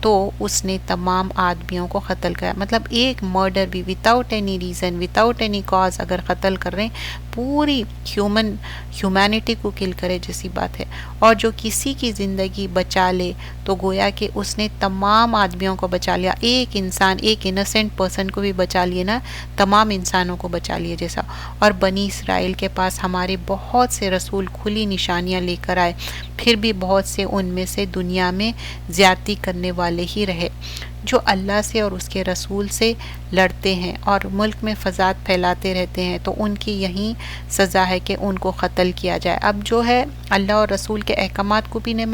تو اس نے تمام آدمیوں کو قتل کیا۔ مطلب ایک مرڈر بھی without any reason, without any cause اگر قتل کر رہے ہیں، پوری ہیومینٹی کو کل کرے جیسی بات ہے۔ اور جو کسی کی زندگی بچا لے تو گویا کہ اس نے تمام آدمیوں کو بچا لیا، ایک انسان، ایک انسنٹ پرسن کو بھی بچا لیے نا، تمام انسانوں کو بچا لیے جیسا۔ اور بنی اسرائیل کے پاس ہمارے بہت سے رسول کھلی نشانیاں لے کر آئے، پھر بھی بہت سے ان میں سے دنیا میں زیادتی کرنے والے ہی رہے، جو اللہ سے اور اس کے رسول سے لڑتے ہیں اور ملک میں فساد پھیلاتے رہتے ہیں، تو ان کی یہی سزا ہے کہ ان کو قتل کیا جائے۔ اب جو ہے اللہ اور رسول کے احکامات کو بھی نہیں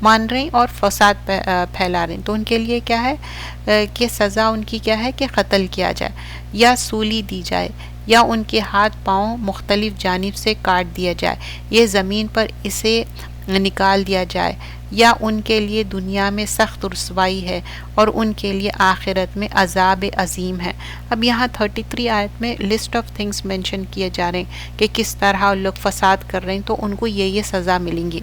مان رہے اور فساد پھیلا رہے ہیں، تو ان کے لیے کیا ہے کہ سزا ان کی کیا ہے کہ قتل کیا جائے یا سولی دی جائے یا ان کے ہاتھ پاؤں مختلف جانب سے کاٹ دیا جائے، یہ زمین پر اسے نکال دیا جائے، یا ان کے لیے دنیا میں سخت رسوائی ہے اور ان کے لیے آخرت میں عذاب عظیم ہے۔ اب یہاں 33 آیت میں لسٹ آف تھنگس مینشن کیے جا رہے ہیں کہ کس طرح لوگ فساد کر رہے ہیں تو ان کو یہ سزا ملیں گی۔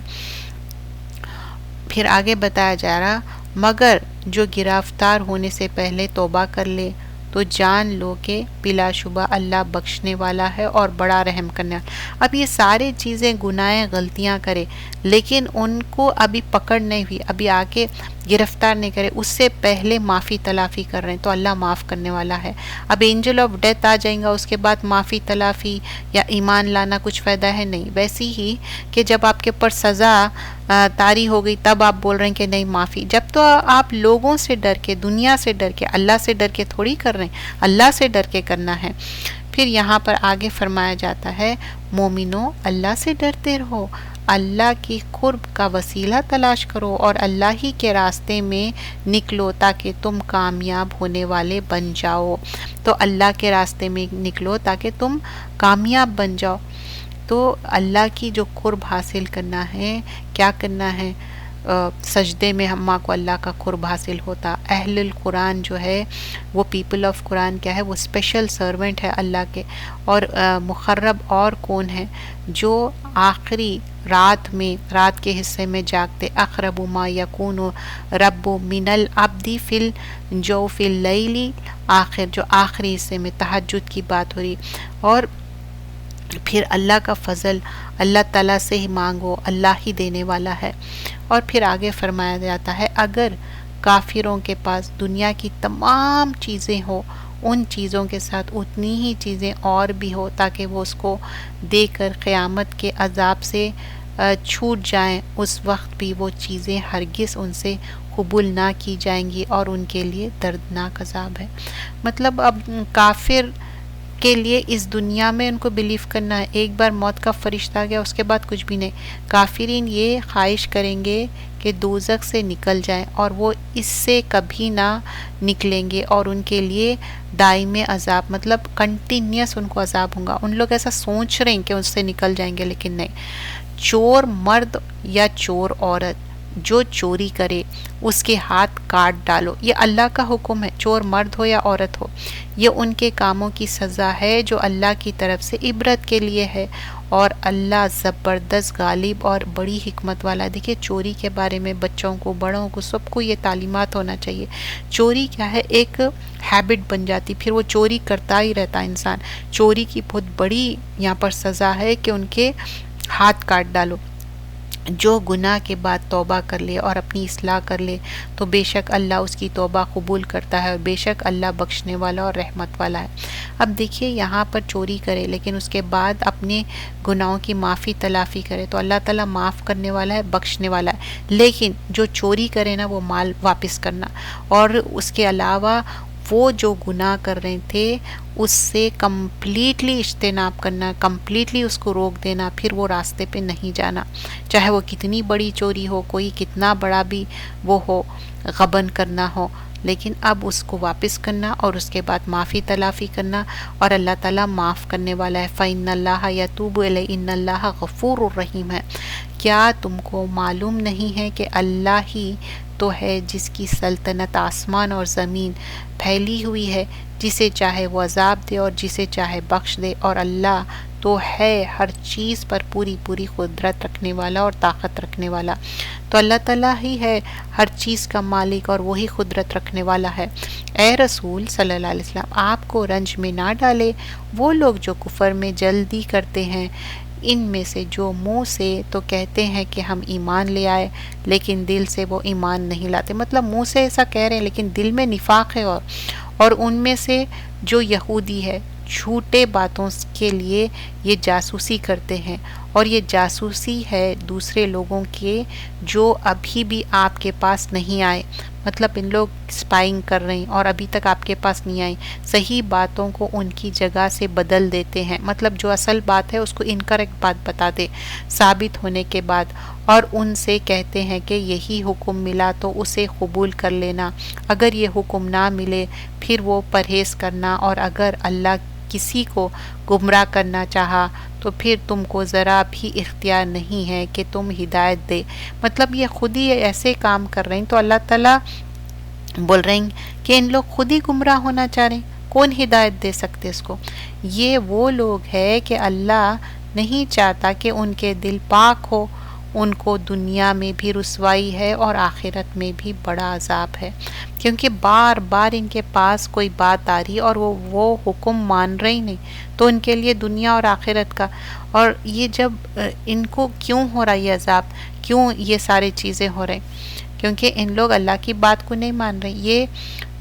پھر آگے بتایا جا رہا، مگر جو گرفتار ہونے سے پہلے توبہ کر لے تو جان لو کہ بلا شبہ اللہ بخشنے والا ہے اور بڑا رحم کرنے والا۔ اب یہ سارے چیزیں گناہیں غلطیاں کرے لیکن ان کو ابھی پکڑ نہیں ہوئی، ابھی آ کے گرفتار نہیں کرے، اس سے پہلے معافی تلافی کر رہے ہیں تو اللہ معاف کرنے والا ہے۔ اب اینجل آف ڈیتھ آ جائیں گا، اس کے بعد معافی تلافی یا ایمان لانا کچھ فائدہ ہے نہیں۔ ویسی ہی کہ جب آپ کے اوپر سزا طاری ہو گئی تب آپ بول رہے ہیں کہ نہیں معافی، جب تو آپ لوگوں سے ڈر کے، دنیا سے ڈر کے، اللہ سے ڈر کے تھوڑی کر رہے ہیں، اللہ سے ڈر کے کرنا ہے۔ پھر یہاں پر آگے فرمایا جاتا ہے، مومنو اللہ سے ڈرتے رہو، اللہ کی قرب کا وسیلہ تلاش کرو اور اللہ ہی کے راستے میں نکلو تاکہ تم کامیاب ہونے والے بن جاؤ۔ تو اللہ کے راستے میں نکلو تاکہ تم کامیاب بن جاؤ۔ تو اللہ کی جو قرب حاصل کرنا ہے، کیا کرنا ہے؟ سجدے میں ہم کو اللہ کا قرب حاصل ہوتا۔ اہل القرآن جو ہے وہ پیپل آف قرآن کیا ہے؟ وہ اسپیشل سرونٹ ہے اللہ کے۔ اور مقرب اور کون ہے؟ جو آخری رات میں، رات کے حصے میں جاگتے، اقرب ما یکون رب من العبد فی الجوف اللیل، آخر جو آخری حصے میں تہجد کی بات ہو رہی۔ اور پھر اللہ کا فضل اللہ تعالیٰ سے ہی مانگو، اللہ ہی دینے والا ہے۔ اور پھر آگے فرمایا جاتا ہے، اگر کافروں کے پاس دنیا کی تمام چیزیں ہو، ان چیزوں کے ساتھ اتنی ہی چیزیں اور بھی ہو تاکہ وہ اس کو دے کر قیامت کے عذاب سے چھوٹ جائیں، اس وقت بھی وہ چیزیں ہرگز ان سے قبول نہ کی جائیں گی اور ان کے لیے دردناک عذاب ہے۔ مطلب اب کافر کے لیے اس دنیا میں ان کو بلیو کرنا ہے، ایک بار موت کا فرشتہ آ گیا اس کے بعد کچھ بھی نہیں۔ کافرین یہ خواہش کریں گے کہ دوزخ سے نکل جائیں اور وہ اس سے کبھی نہ نکلیں گے اور ان کے لیے دائم عذاب، مطلب کنٹینیوس ان کو عذاب ہوگا۔ ان لوگ ایسا سوچ رہے ہیں کہ اس سے نکل جائیں گے لیکن نہیں۔ چور مرد یا چور عورت جو چوری کرے اس کے ہاتھ کاٹ ڈالو. یہ اللہ کا حکم ہے، چور مرد ہو یا عورت ہو. یہ ان کے کاموں کی سزا ہے جو اللہ کی طرف سے عبرت کے لیے ہے، اور اللہ زبردست غالب اور بڑی حکمت والا ہے. دیکھیے چوری کے بارے میں بچوں کو، بڑوں کو، سب کو یہ تعلیمات ہونا چاہیے. چوری کیا ہے، ایک ہیبٹ بن جاتی، پھر وہ چوری کرتا ہی رہتا انسان. چوری کی بہت بڑی یہاں پر سزا ہے کہ ان کے ہاتھ کاٹ ڈالو. جو گناہ کے بعد توبہ کر لے اور اپنی اصلاح کر لے تو بے شک اللہ اس کی توبہ قبول کرتا ہے، اور بے شک اللہ بخشنے والا اور رحمت والا ہے. اب دیکھیے یہاں پر چوری کرے لیکن اس کے بعد اپنے گناہوں کی معافی تلافی کرے تو اللہ تعالیٰ معاف کرنے والا ہے، بخشنے والا ہے. لیکن جو چوری کرے نا وہ مال واپس کرنا، اور اس کے علاوہ وہ جو گناہ کر رہے تھے اس سے کمپلیٹلی اجتناب کرنا، کمپلیٹلی اس کو روک دینا، پھر وہ راستے پہ نہیں جانا. چاہے وہ کتنی بڑی چوری ہو، کوئی کتنا بڑا بھی وہ ہو، غبن کرنا ہو، لیکن اب اس کو واپس کرنا اور اس کے بعد معافی تلافی کرنا، اور اللہ تعالیٰ معاف کرنے والا ہے. فَإِنَّ اللَّهَ يَتُوبُ إِلَيْهِ إِنَّ اللَّهَ غَفُورٌ رَحِيمٌ ہے. کیا تم کو معلوم نہیں ہے کہ اللہ ہی تو ہے جس کی سلطنت آسمان اور زمین پھیلی ہوئی ہے، جسے چاہے وہ عذاب دے اور جسے چاہے بخش دے، اور اللہ تو ہے ہر چیز پر پوری پوری قدرت رکھنے والا اور طاقت رکھنے والا. تو اللہ تعالیٰ ہی ہے ہر چیز کا مالک اور وہی قدرت رکھنے والا ہے. اے رسول صلی اللہ علیہ وسلم، آپ کو رنج میں نہ ڈالے وہ لوگ جو کفر میں جلدی کرتے ہیں، ان میں سے جو منہ سے تو کہتے ہیں کہ ہم ایمان لے آئے لیکن دل سے وہ ایمان نہیں لاتے. مطلب منہ سے ایسا کہہ رہے ہیں لیکن دل میں نفاق ہے. اور ان میں سے جو یہودی ہے جھوٹے باتوں کے لیے یہ جاسوسی کرتے ہیں، اور یہ جاسوسی ہے دوسرے لوگوں کے جو ابھی بھی آپ کے پاس نہیں آئے. مطلب ان لوگ اسپائنگ کر رہے ہیں اور ابھی تک آپ کے پاس نہیں آئے، صحیح باتوں کو ان کی جگہ سے بدل دیتے ہیں. مطلب جو اصل بات ہے اس کو انکریکٹ بات بتا دے ثابت ہونے کے بعد، اور ان سے کہتے ہیں کہ یہی حکم ملا تو اسے قبول کر لینا، اگر یہ حکم نہ ملے پھر وہ پرہیز کرنا، اور اگر اللہ کسی کو گمراہ کرنا چاہا تو پھر تم کو ذرا بھی اختیار نہیں ہے کہ تم ہدایت دے. مطلب یہ خود ہی ایسے کام کر رہے ہیں تو اللہ تعالیٰ بول رہے ہیں کہ ان لوگ خود ہی گمراہ ہونا چاہ رہے ہیں، کون ہدایت دے سکتے اس کو. یہ وہ لوگ ہے کہ اللہ نہیں چاہتا کہ ان کے دل پاک ہو، ان کو دنیا میں بھی رسوائی ہے اور آخرت میں بھی بڑا عذاب ہے، کیونکہ بار بار ان کے پاس کوئی بات آ رہی اور وہ حکم مان رہے ہی نہیں، تو ان کے لیے دنیا اور آخرت کا. اور یہ جب ان کو کیوں ہو رہا یہ عذاب، کیوں یہ سارے چیزیں ہو رہے، کیونکہ ان لوگ اللہ کی بات کو نہیں مان رہے. یہ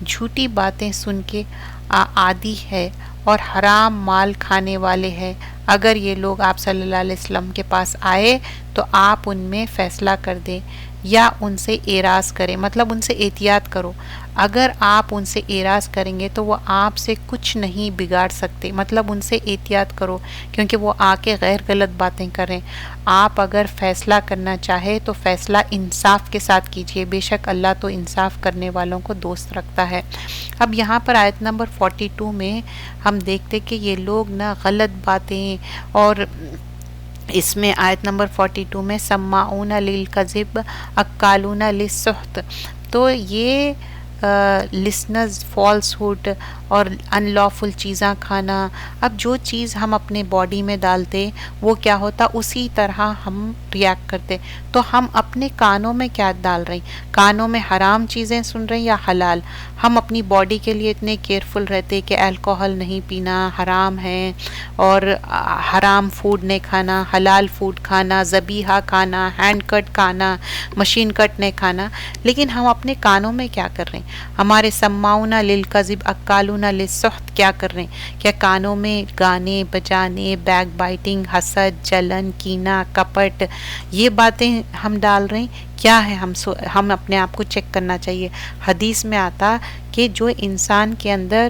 جھوٹی باتیں سن کے عادی ہے اور حرام مال کھانے والے ہیں. اگر یہ لوگ آپ صلی اللہ علیہ وسلم کے پاس آئے تو آپ ان میں فیصلہ کر دیں یا ان سے اعراض کریں، مطلب ان سے احتیاط کرو. اگر آپ ان سے اعراض کریں گے تو وہ آپ سے کچھ نہیں بگاڑ سکتے، مطلب ان سے احتیاط کرو کیونکہ وہ آ کے غیر غلط باتیں کریں. آپ اگر فیصلہ کرنا چاہے تو فیصلہ انصاف کے ساتھ کیجئے، بے شک اللہ تو انصاف کرنے والوں کو دوست رکھتا ہے. اب یہاں پر آیت نمبر 42 میں ہم دیکھتے کہ یہ لوگ نا غلط باتیں، اور اس میں آیت نمبر 42 میں سماعون للکذب اکالون للسحت، تو یہ لسنرز فالس ہوڈ اور ان لافل چیزاں کھانا. اب جو چیز ہم اپنے باڈی میں ڈالتے وہ کیا ہوتا، اسی طرح ہم ریاکٹ کرتے. تو ہم اپنے کانوں میں کیا ڈال رہے ہیں، کانوں میں حرام چیزیں سن رہے ہیں یا حلال. ہم اپنی باڈی کے لیے اتنے کیئرفل رہتے کہ الکوہل نہیں پینا، حرام ہے، اور حرام فوڈ نہیں کھانا، حلال فوڈ کھانا، ذبیحہ کھانا، ہینڈ کٹ کھانا، مشین کٹ نہیں کھانا. لیکن ہم اپنے کانوں میں کیا کر رہے ہیں، ہمارے سماعون للکذب اکالون للسحت کیا کر رہے ہیں، کیا کانوں میں گانے بجانے، بیک بائٹنگ، حسد، جلن، کینہ، کپٹ، یہ باتیں ہم ڈال رہے ہیں. کیا ہے، ہم اپنے آپ کو چیک کرنا چاہیے. حدیث میں آتا کہ جو انسان کے اندر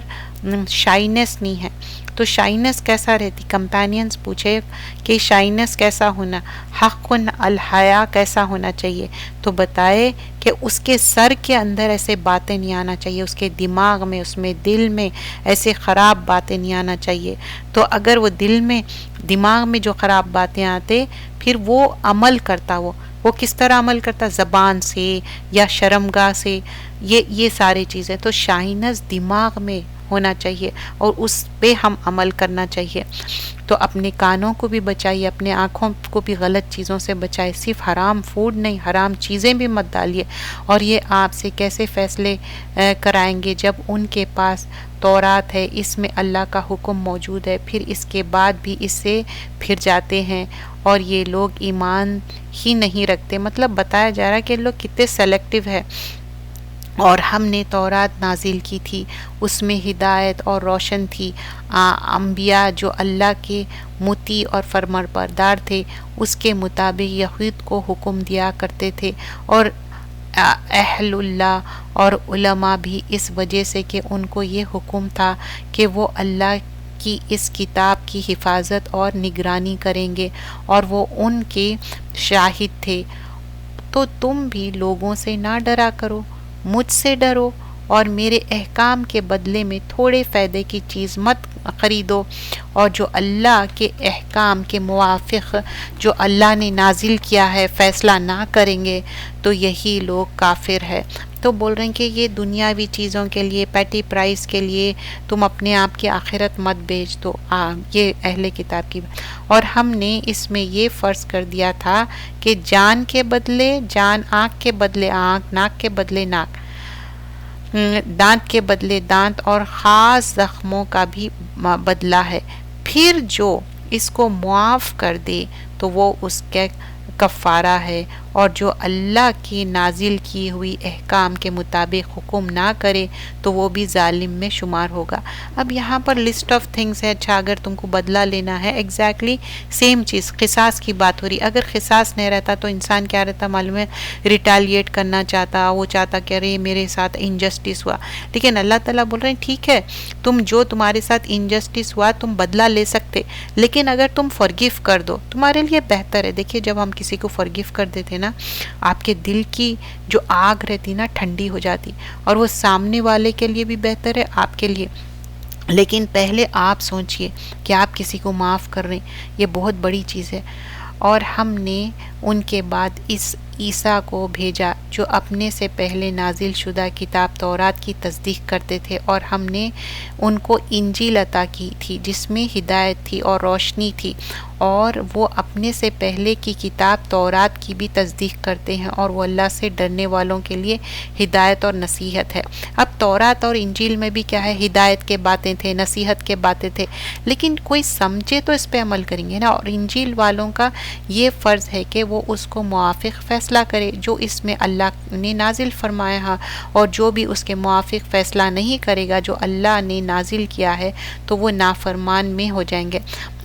شائنس نہیں ہے تو شائنس کیسا رہتی، کمپینینز پوچھے کہ شائنس کیسا ہونا، حق الحیا کیسا ہونا چاہیے، تو بتائے کہ اس کے سر کے اندر ایسے باتیں نہیں آنا چاہیے، اس کے دماغ میں، اس میں دل میں ایسے خراب باتیں نہیں آنا چاہیے. تو اگر وہ دل میں، دماغ میں جو خراب باتیں آتے پھر وہ عمل کرتا، وہ وہ کس طرح عمل کرتا؟ زبان سے یا شرمگاہ سے، یہ ساری چیزیں تو شائنس دماغ میں ہونا چاہیے اور اس پہ ہم عمل کرنا چاہیے. تو اپنے کانوں کو بھی بچائیے، اپنے آنکھوں کو بھی غلط چیزوں سے بچائیے، صرف حرام فوڈ نہیں، حرام چیزیں بھی مت ڈالیے. اور یہ آپ سے کیسے فیصلے کرائیں گے جب ان کے پاس تورات ہے، اس میں اللہ کا حکم موجود ہے، پھر اس کے بعد بھی اس سے پھر جاتے ہیں اور یہ لوگ ایمان ہی نہیں رکھتے. مطلب بتایا جا رہا ہے کہ لوگ کتنے سلیکٹیو ہے. اور ہم نے تورات نازل کی تھی، اس میں ہدایت اور روشن تھی. انبیاء جو اللہ کے مطیع اور فرمانبردار تھے اس کے مطابق یہود کو حکم دیا کرتے تھے، اور اہل اللہ اور علماء بھی اس وجہ سے کہ ان کو یہ حکم تھا کہ وہ اللہ کی اس کتاب کی حفاظت اور نگرانی کریں گے، اور وہ ان کے شاہد تھے. تو تم بھی لوگوں سے نہ ڈرا کرو، مجھ سے ڈرو، اور میرے احکام کے بدلے میں تھوڑے فائدے کی چیز مت خریدو. اور جو اللہ کے احکام کے موافق جو اللہ نے نازل کیا ہے فیصلہ نہ کریں گے تو یہی لوگ کافر ہے. تو بول رہے ہیں کہ یہ دنیاوی چیزوں کے لیے، پیٹی پرائز کے لیے تم اپنے آپ کی آخرت مت بیچ دو. یہ اہل کتاب کی بات. اور ہم نے اس میں یہ فرض کر دیا تھا کہ جان کے بدلے جان، آنکھ کے بدلے آنکھ، ناک کے بدلے ناک، دانت کے بدلے دانت، اور خاص زخموں کا بھی بدلہ ہے. پھر جو اس کو معاف کر دے تو وہ اس کے کفارہ ہے، اور جو اللہ کی نازل کی ہوئی احکام کے مطابق حکم نہ کرے تو وہ بھی ظالم میں شمار ہوگا. اب یہاں پر لسٹ آف تھنگس ہے. اچھا اگر تم کو بدلہ لینا ہے، ایگزیکٹلی سیم چیز قصاص کی بات ہو رہی. اگر قصاص نہیں رہتا تو انسان کیا رہتا معلوم ہے؟ ریٹیلیٹ کرنا چاہتا، وہ چاہتا کہ ارے میرے ساتھ انجسٹس ہوا. لیکن اللہ تعالیٰ بول رہے ہیں ٹھیک ہے، تم جو تمہارے ساتھ انجسٹس ہوا تم بدلہ لے سکتے، لیکن اگر تم فرگیو کر دو تمہارے لیے بہتر ہے. دیکھیے جب ہم کسی کو فرگیو کر دیتے نا، آپ کے دل کی جو آگ رہتی نا ٹھنڈی ہو جاتی، اور وہ سامنے والے کے لیے بھی بہتر ہے، آپ کے لیے. لیکن پہلے آپ سوچئے کہ آپ کسی کو معاف کر رہے ہیں، یہ بہت بڑی چیز ہے. اور ہم نے ان کے بعد اس عیسیٰ کو بھیجا جو اپنے سے پہلے نازل شدہ کتاب تورات کی تصدیق کرتے تھے، اور ہم نے ان کو انجیل عطا کی تھی جس میں ہدایت تھی اور روشنی تھی، اور وہ اپنے سے پہلے کی کتاب تورات کی بھی تصدیق کرتے ہیں، اور وہ اللہ سے ڈرنے والوں کے لیے ہدایت اور نصیحت ہے. اب تورات اور انجیل میں بھی کیا ہے؟ ہدایت کے باتیں تھے، نصیحت کے باتیں تھے، لیکن کوئی سمجھے تو اس پہ عمل کریں گے نا. اور انجیل والوں کا یہ فرض ہے کہ وہ اس کو موافق فیصلہ کرے جو اس میں اللہ نے نازل فرمایا ہے، اور جو بھی اس کے موافق فیصلہ نہیں کرے گا جو اللہ نے نازل کیا ہے تو وہ نافرمان میں ہو جائیں گے.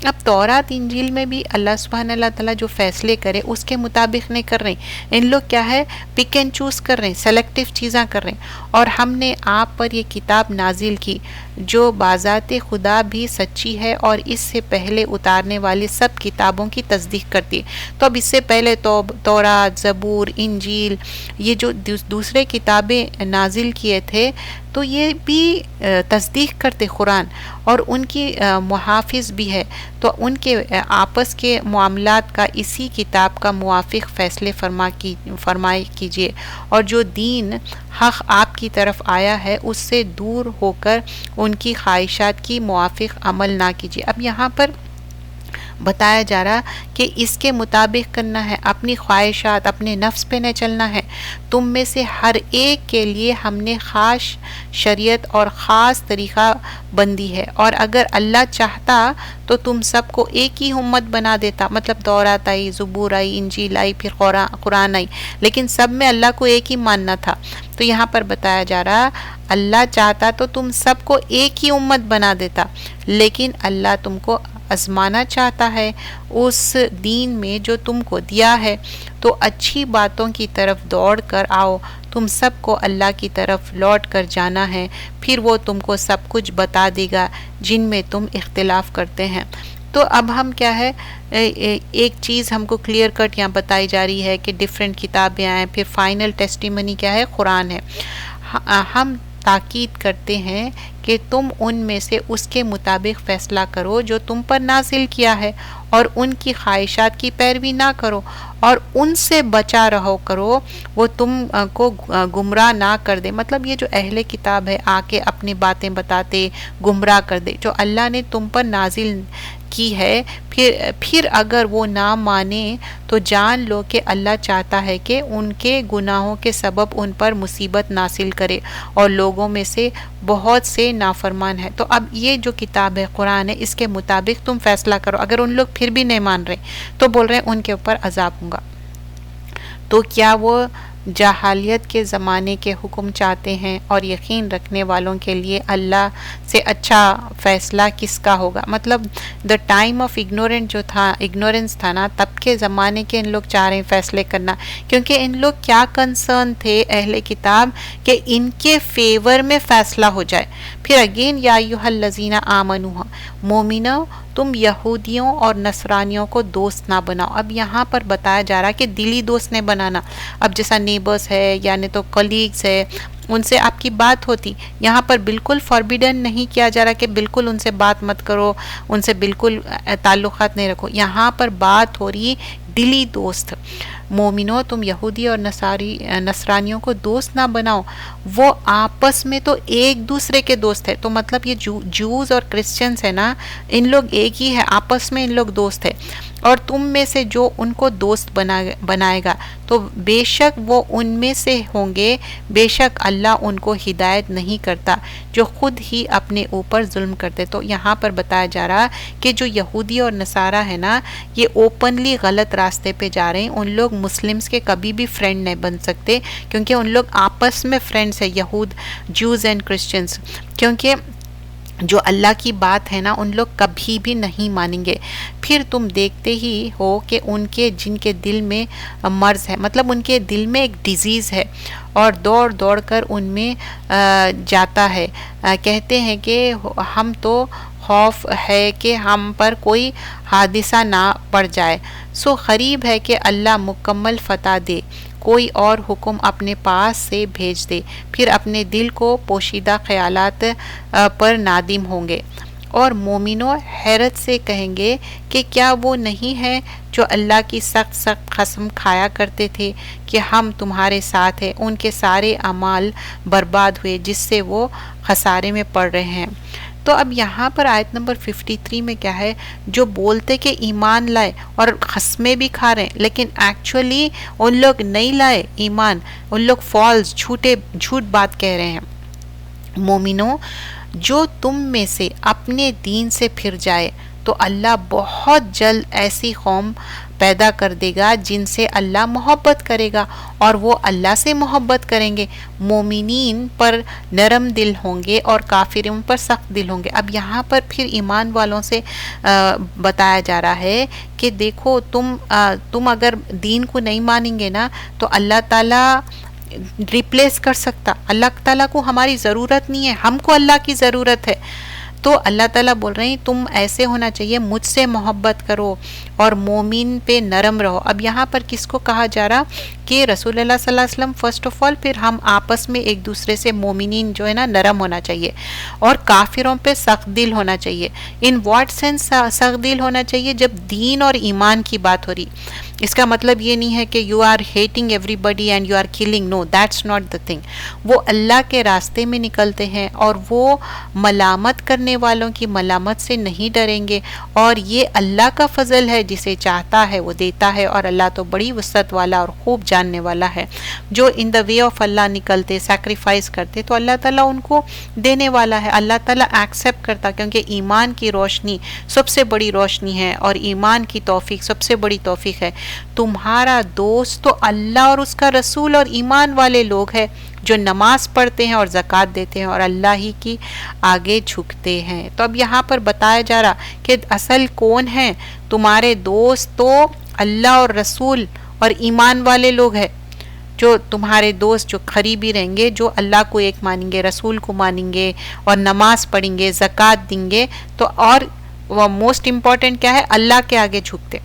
اب تورات انجیل میں بھی اللہ سبحانہ اللہ تعالیٰ جو فیصلے کرے اس کے مطابق نہیں کر رہے ہیں. ان لوگ کیا ہے؟ پک اینڈ چوز کر رہے ہیں، سلیکٹیو چیزاں کر رہے ہیں. اور ہم نے آپ پر یہ کتاب نازل کی جو بذات خدا بھی سچی ہے اور اس سے پہلے اتارنے والی سب کتابوں کی تصدیق کرتی ہے. تو اب اس سے پہلے تورات، زبور، انجیل، یہ جو دوسرے کتابیں نازل کیے تھے تو یہ بھی تصدیق کرتے قرآن، اور ان کی محافظ بھی ہے. تو ان کے آپس کے معاملات کا اسی کتاب کا موافق فیصلے فرمائے کیجیے، اور جو دین حق آپ کی طرف آیا ہے اس سے دور ہو کر ان کی خواہشات کی موافق عمل نہ کیجیے. اب یہاں پر بتایا جا رہا کہ اس کے مطابق کرنا ہے، اپنی خواہشات، اپنے نفس پہ نہ چلنا ہے. تم میں سے ہر ایک کے لیے ہم نے خاص شریعت اور خاص طریقہ بندی ہے، اور اگر اللہ چاہتا تو تم سب کو ایک ہی امت بنا دیتا. مطلب تورات آئی، زبور آئی، انجیل آئی، پھر قرآن آئی، لیکن سب میں اللہ کو ایک ہی ماننا تھا. تو یہاں پر بتایا جا رہا اللہ چاہتا تو تم سب کو ایک ہی امت بنا دیتا، لیکن اللہ تم کو آزمانا چاہتا ہے اس دین میں جو تم کو دیا ہے. تو اچھی باتوں کی طرف دوڑ کر آؤ، تم سب کو اللہ کی طرف لوٹ کر جانا ہے، پھر وہ تم کو سب کچھ بتا دے گا جن میں تم اختلاف کرتے ہیں. تو اب ہم کیا ہے، ایک چیز ہم کو کلیئر کٹ یہاں بتائی جا رہی ہے کہ ڈیفرنٹ کتابیں آئیں، پھر فائنل ٹیسٹیمنی کیا ہے؟ قرآن ہے. ہم تاکید کرتے ہیں کہ تم ان میں سے اس کے مطابق فیصلہ کرو جو تم پر نازل کیا ہے، اور ان کی خواہشات کی پیروی نہ کرو، اور ان سے بچا رہو کرو وہ تم کو گمراہ نہ کر دے۔ مطلب یہ جو اہل کتاب ہے آ کے اپنی باتیں بتاتے گمراہ کر دے، جو اللہ نے تم پر نازل کی ہے، پھر اگر وہ نہ مانے تو جان لو کہ اللہ چاہتا ہے کہ ان کے گناہوں کے سبب ان پر مصیبت نازل کرے، اور لوگوں میں سے بہت سے نافرمان ہیں۔ تو اب یہ جو کتاب ہے قرآن ہے، اس کے مطابق تم فیصلہ کرو۔ اگر ان لوگ پھر بھی نہیں مان رہے تو بول رہے ہیں ان کے اوپر عذاب ہوں گا۔ تو کیا وہ جاہلیت کے زمانے کے حکم چاہتے ہیں؟ اور یقین رکھنے والوں کے لیے اللہ سے اچھا فیصلہ کس کا ہوگا؟ مطلب دا ٹائم آف اگنورنس تھا نا، تب کے زمانے کے ان لوگ چاہ رہے ہیں فیصلے کرنا، کیونکہ ان لوگ کیا کنسرن تھے اہل کتاب کہ ان کے فیور میں فیصلہ ہو جائے۔ پھر اگین یا ایھا الذین آمنوا، مومنو تم یہودیوں اور نصرانیوں کو دوست نہ بناؤ۔ اب یہاں پر بتایا جا رہا کہ دلی دوست نہیں بنانا۔ اب جیسا نیبرس ہے یعنی تو کلیگز ہے، ان سے آپ کی بات ہوتی، یہاں پر بالکل فاربیڈن نہیں کیا جا رہا کہ بالکل ان سے بات مت کرو، ان سے بالکل تعلقات نہیں رکھو۔ یہاں پر بات ہو رہی دلی دوست۔ مومنوں تم یہودی اور نصرانیوں کو دوست نہ بناؤ، وہ آپس میں تو ایک دوسرے کے دوست ہے۔ تو مطلب یہ جوز اور کرسچنز ہے نا، ان لوگ ایک ہی ہے، آپس میں ان لوگ دوست ہے۔ اور تم میں سے جو ان کو دوست بنائے گا تو بے شک وہ ان میں سے ہوں گے، بے شک اللہ ان کو ہدایت نہیں کرتا جو خود ہی اپنے اوپر ظلم کرتے۔ تو یہاں پر بتایا جا رہا کہ جو یہودی اور نصارہ ہے نا، یہ اوپنلی غلط راستے پہ جا رہے ہیں۔ ان لوگ مسلمز کے کبھی بھی فرینڈ نہیں بن سکتے، کیونکہ ان لوگ آپس میں فرینڈز ہیں، یہود، جوز اینڈ کرسچنز، کیونکہ جو اللہ کی بات ہے نا ان لوگ کبھی بھی نہیں مانیں گے۔ پھر تم دیکھتے ہی ہو کہ ان کے جن کے دل میں مرض ہے، مطلب ان کے دل میں ایک ڈیزیز ہے، اور دوڑ دوڑ کر ان میں جاتا ہے، کہتے ہیں کہ ہم تو خوف ہے کہ ہم پر کوئی حادثہ نہ پڑ جائے۔ سو قریب ہے کہ اللہ مکمل فتح دے، کوئی اور حکم اپنے پاس سے بھیج دے، پھر اپنے دل کو پوشیدہ خیالات پر نادم ہوں گے، اور مومنوں حیرت سے کہیں گے کہ کیا وہ نہیں ہے جو اللہ کی سخت سخت قسم کھایا کرتے تھے کہ ہم تمہارے ساتھ ہیں، ان کے سارے اعمال برباد ہوئے جس سے وہ خسارے میں پڑ رہے ہیں۔ تو اب یہاں پر آیت نمبر 53 میں کیا ہے، جو بولتے کہ ایمان لائے اور قسمیں بھی کھا رہے ہیں، لیکن ایکچولی ان لوگ نہیں لائے ایمان، ان لوگ فالس جھوٹ بات کہہ رہے ہیں۔ مومنوں جو تم میں سے اپنے دین سے پھر جائے تو اللہ بہت جلد ایسی قوم پیدا کر دے گا جن سے اللہ محبت کرے گا، اور وہ اللہ سے محبت کریں گے۔ مومنین پر نرم دل ہوں گے اور کافروں پر سخت دل ہوں گے۔ اب یہاں پر پھر ایمان والوں سے بتایا جا رہا ہے کہ دیکھو تم اگر دین کو نہیں مانیں گے نا تو اللہ تعالیٰ ریپلیس کر سکتا، اللہ تعالیٰ کو ہماری ضرورت نہیں ہے، ہم کو اللہ کی ضرورت ہے۔ تو اللہ تعالیٰ بول رہے ہیں تم ایسے ہونا چاہیے، مجھ سے محبت کرو اور مومن پہ نرم رہو۔ اب یہاں پر کس کو کہا جا رہا کہ رسول اللہ صلی اللہ علیہ وسلم فرسٹ آف آل، پھر ہم آپس میں ایک دوسرے سے مومنین جو ہے نا نرم ہونا چاہیے، اور کافروں پہ سخت دل ہونا چاہیے۔ ان واٹ سینس سخت دل ہونا چاہیے؟ جب دین اور ایمان کی بات ہو رہی، اس کا مطلب یہ نہیں ہے کہ you are hating everybody and you are killing, no that's not the thing. وہ اللہ کے راستے میں نکلتے ہیں اور وہ ملامت کرنے والوں کی ملامت سے نہیں ڈریں گے، اور یہ اللہ کا فضل ہے، جسے چاہتا ہے وہ دیتا ہے، اور اللہ تو بڑی وسعت والا اور خوب جاننے والا ہے۔ جو ان دا وے آف اللہ نکلتے، سیکریفائس کرتے، تو اللہ تعالیٰ ان کو دینے والا ہے، اللہ تعالیٰ ایکسیپٹ کرتا، کیونکہ ایمان کی روشنی سب سے بڑی روشنی ہے، اور ایمان کی توفیق سب سے بڑی توفیق ہے۔ تمہارا دوست تو اللہ اور اس کا رسول اور ایمان والے لوگ ہیں جو نماز پڑھتے ہیں اور زکوٰۃ دیتے ہیں اور اللہ ہی کی آگے جھکتے ہیں۔ تو اب یہاں پر بتایا جا رہا کہ اصل کون ہے تمہارے دوست؟ تو اللہ اور رسول اور ایمان والے لوگ ہیں، جو تمہارے دوست جو قریبی رہیں گے، جو اللہ کو ایک مانیں گے، رسول کو مانیں گے، اور نماز پڑھیں گے، زکوٰۃ دیں گے، تو اور وہ موسٹ امپورٹنٹ کیا ہے؟ اللہ کے آگے جھکتے۔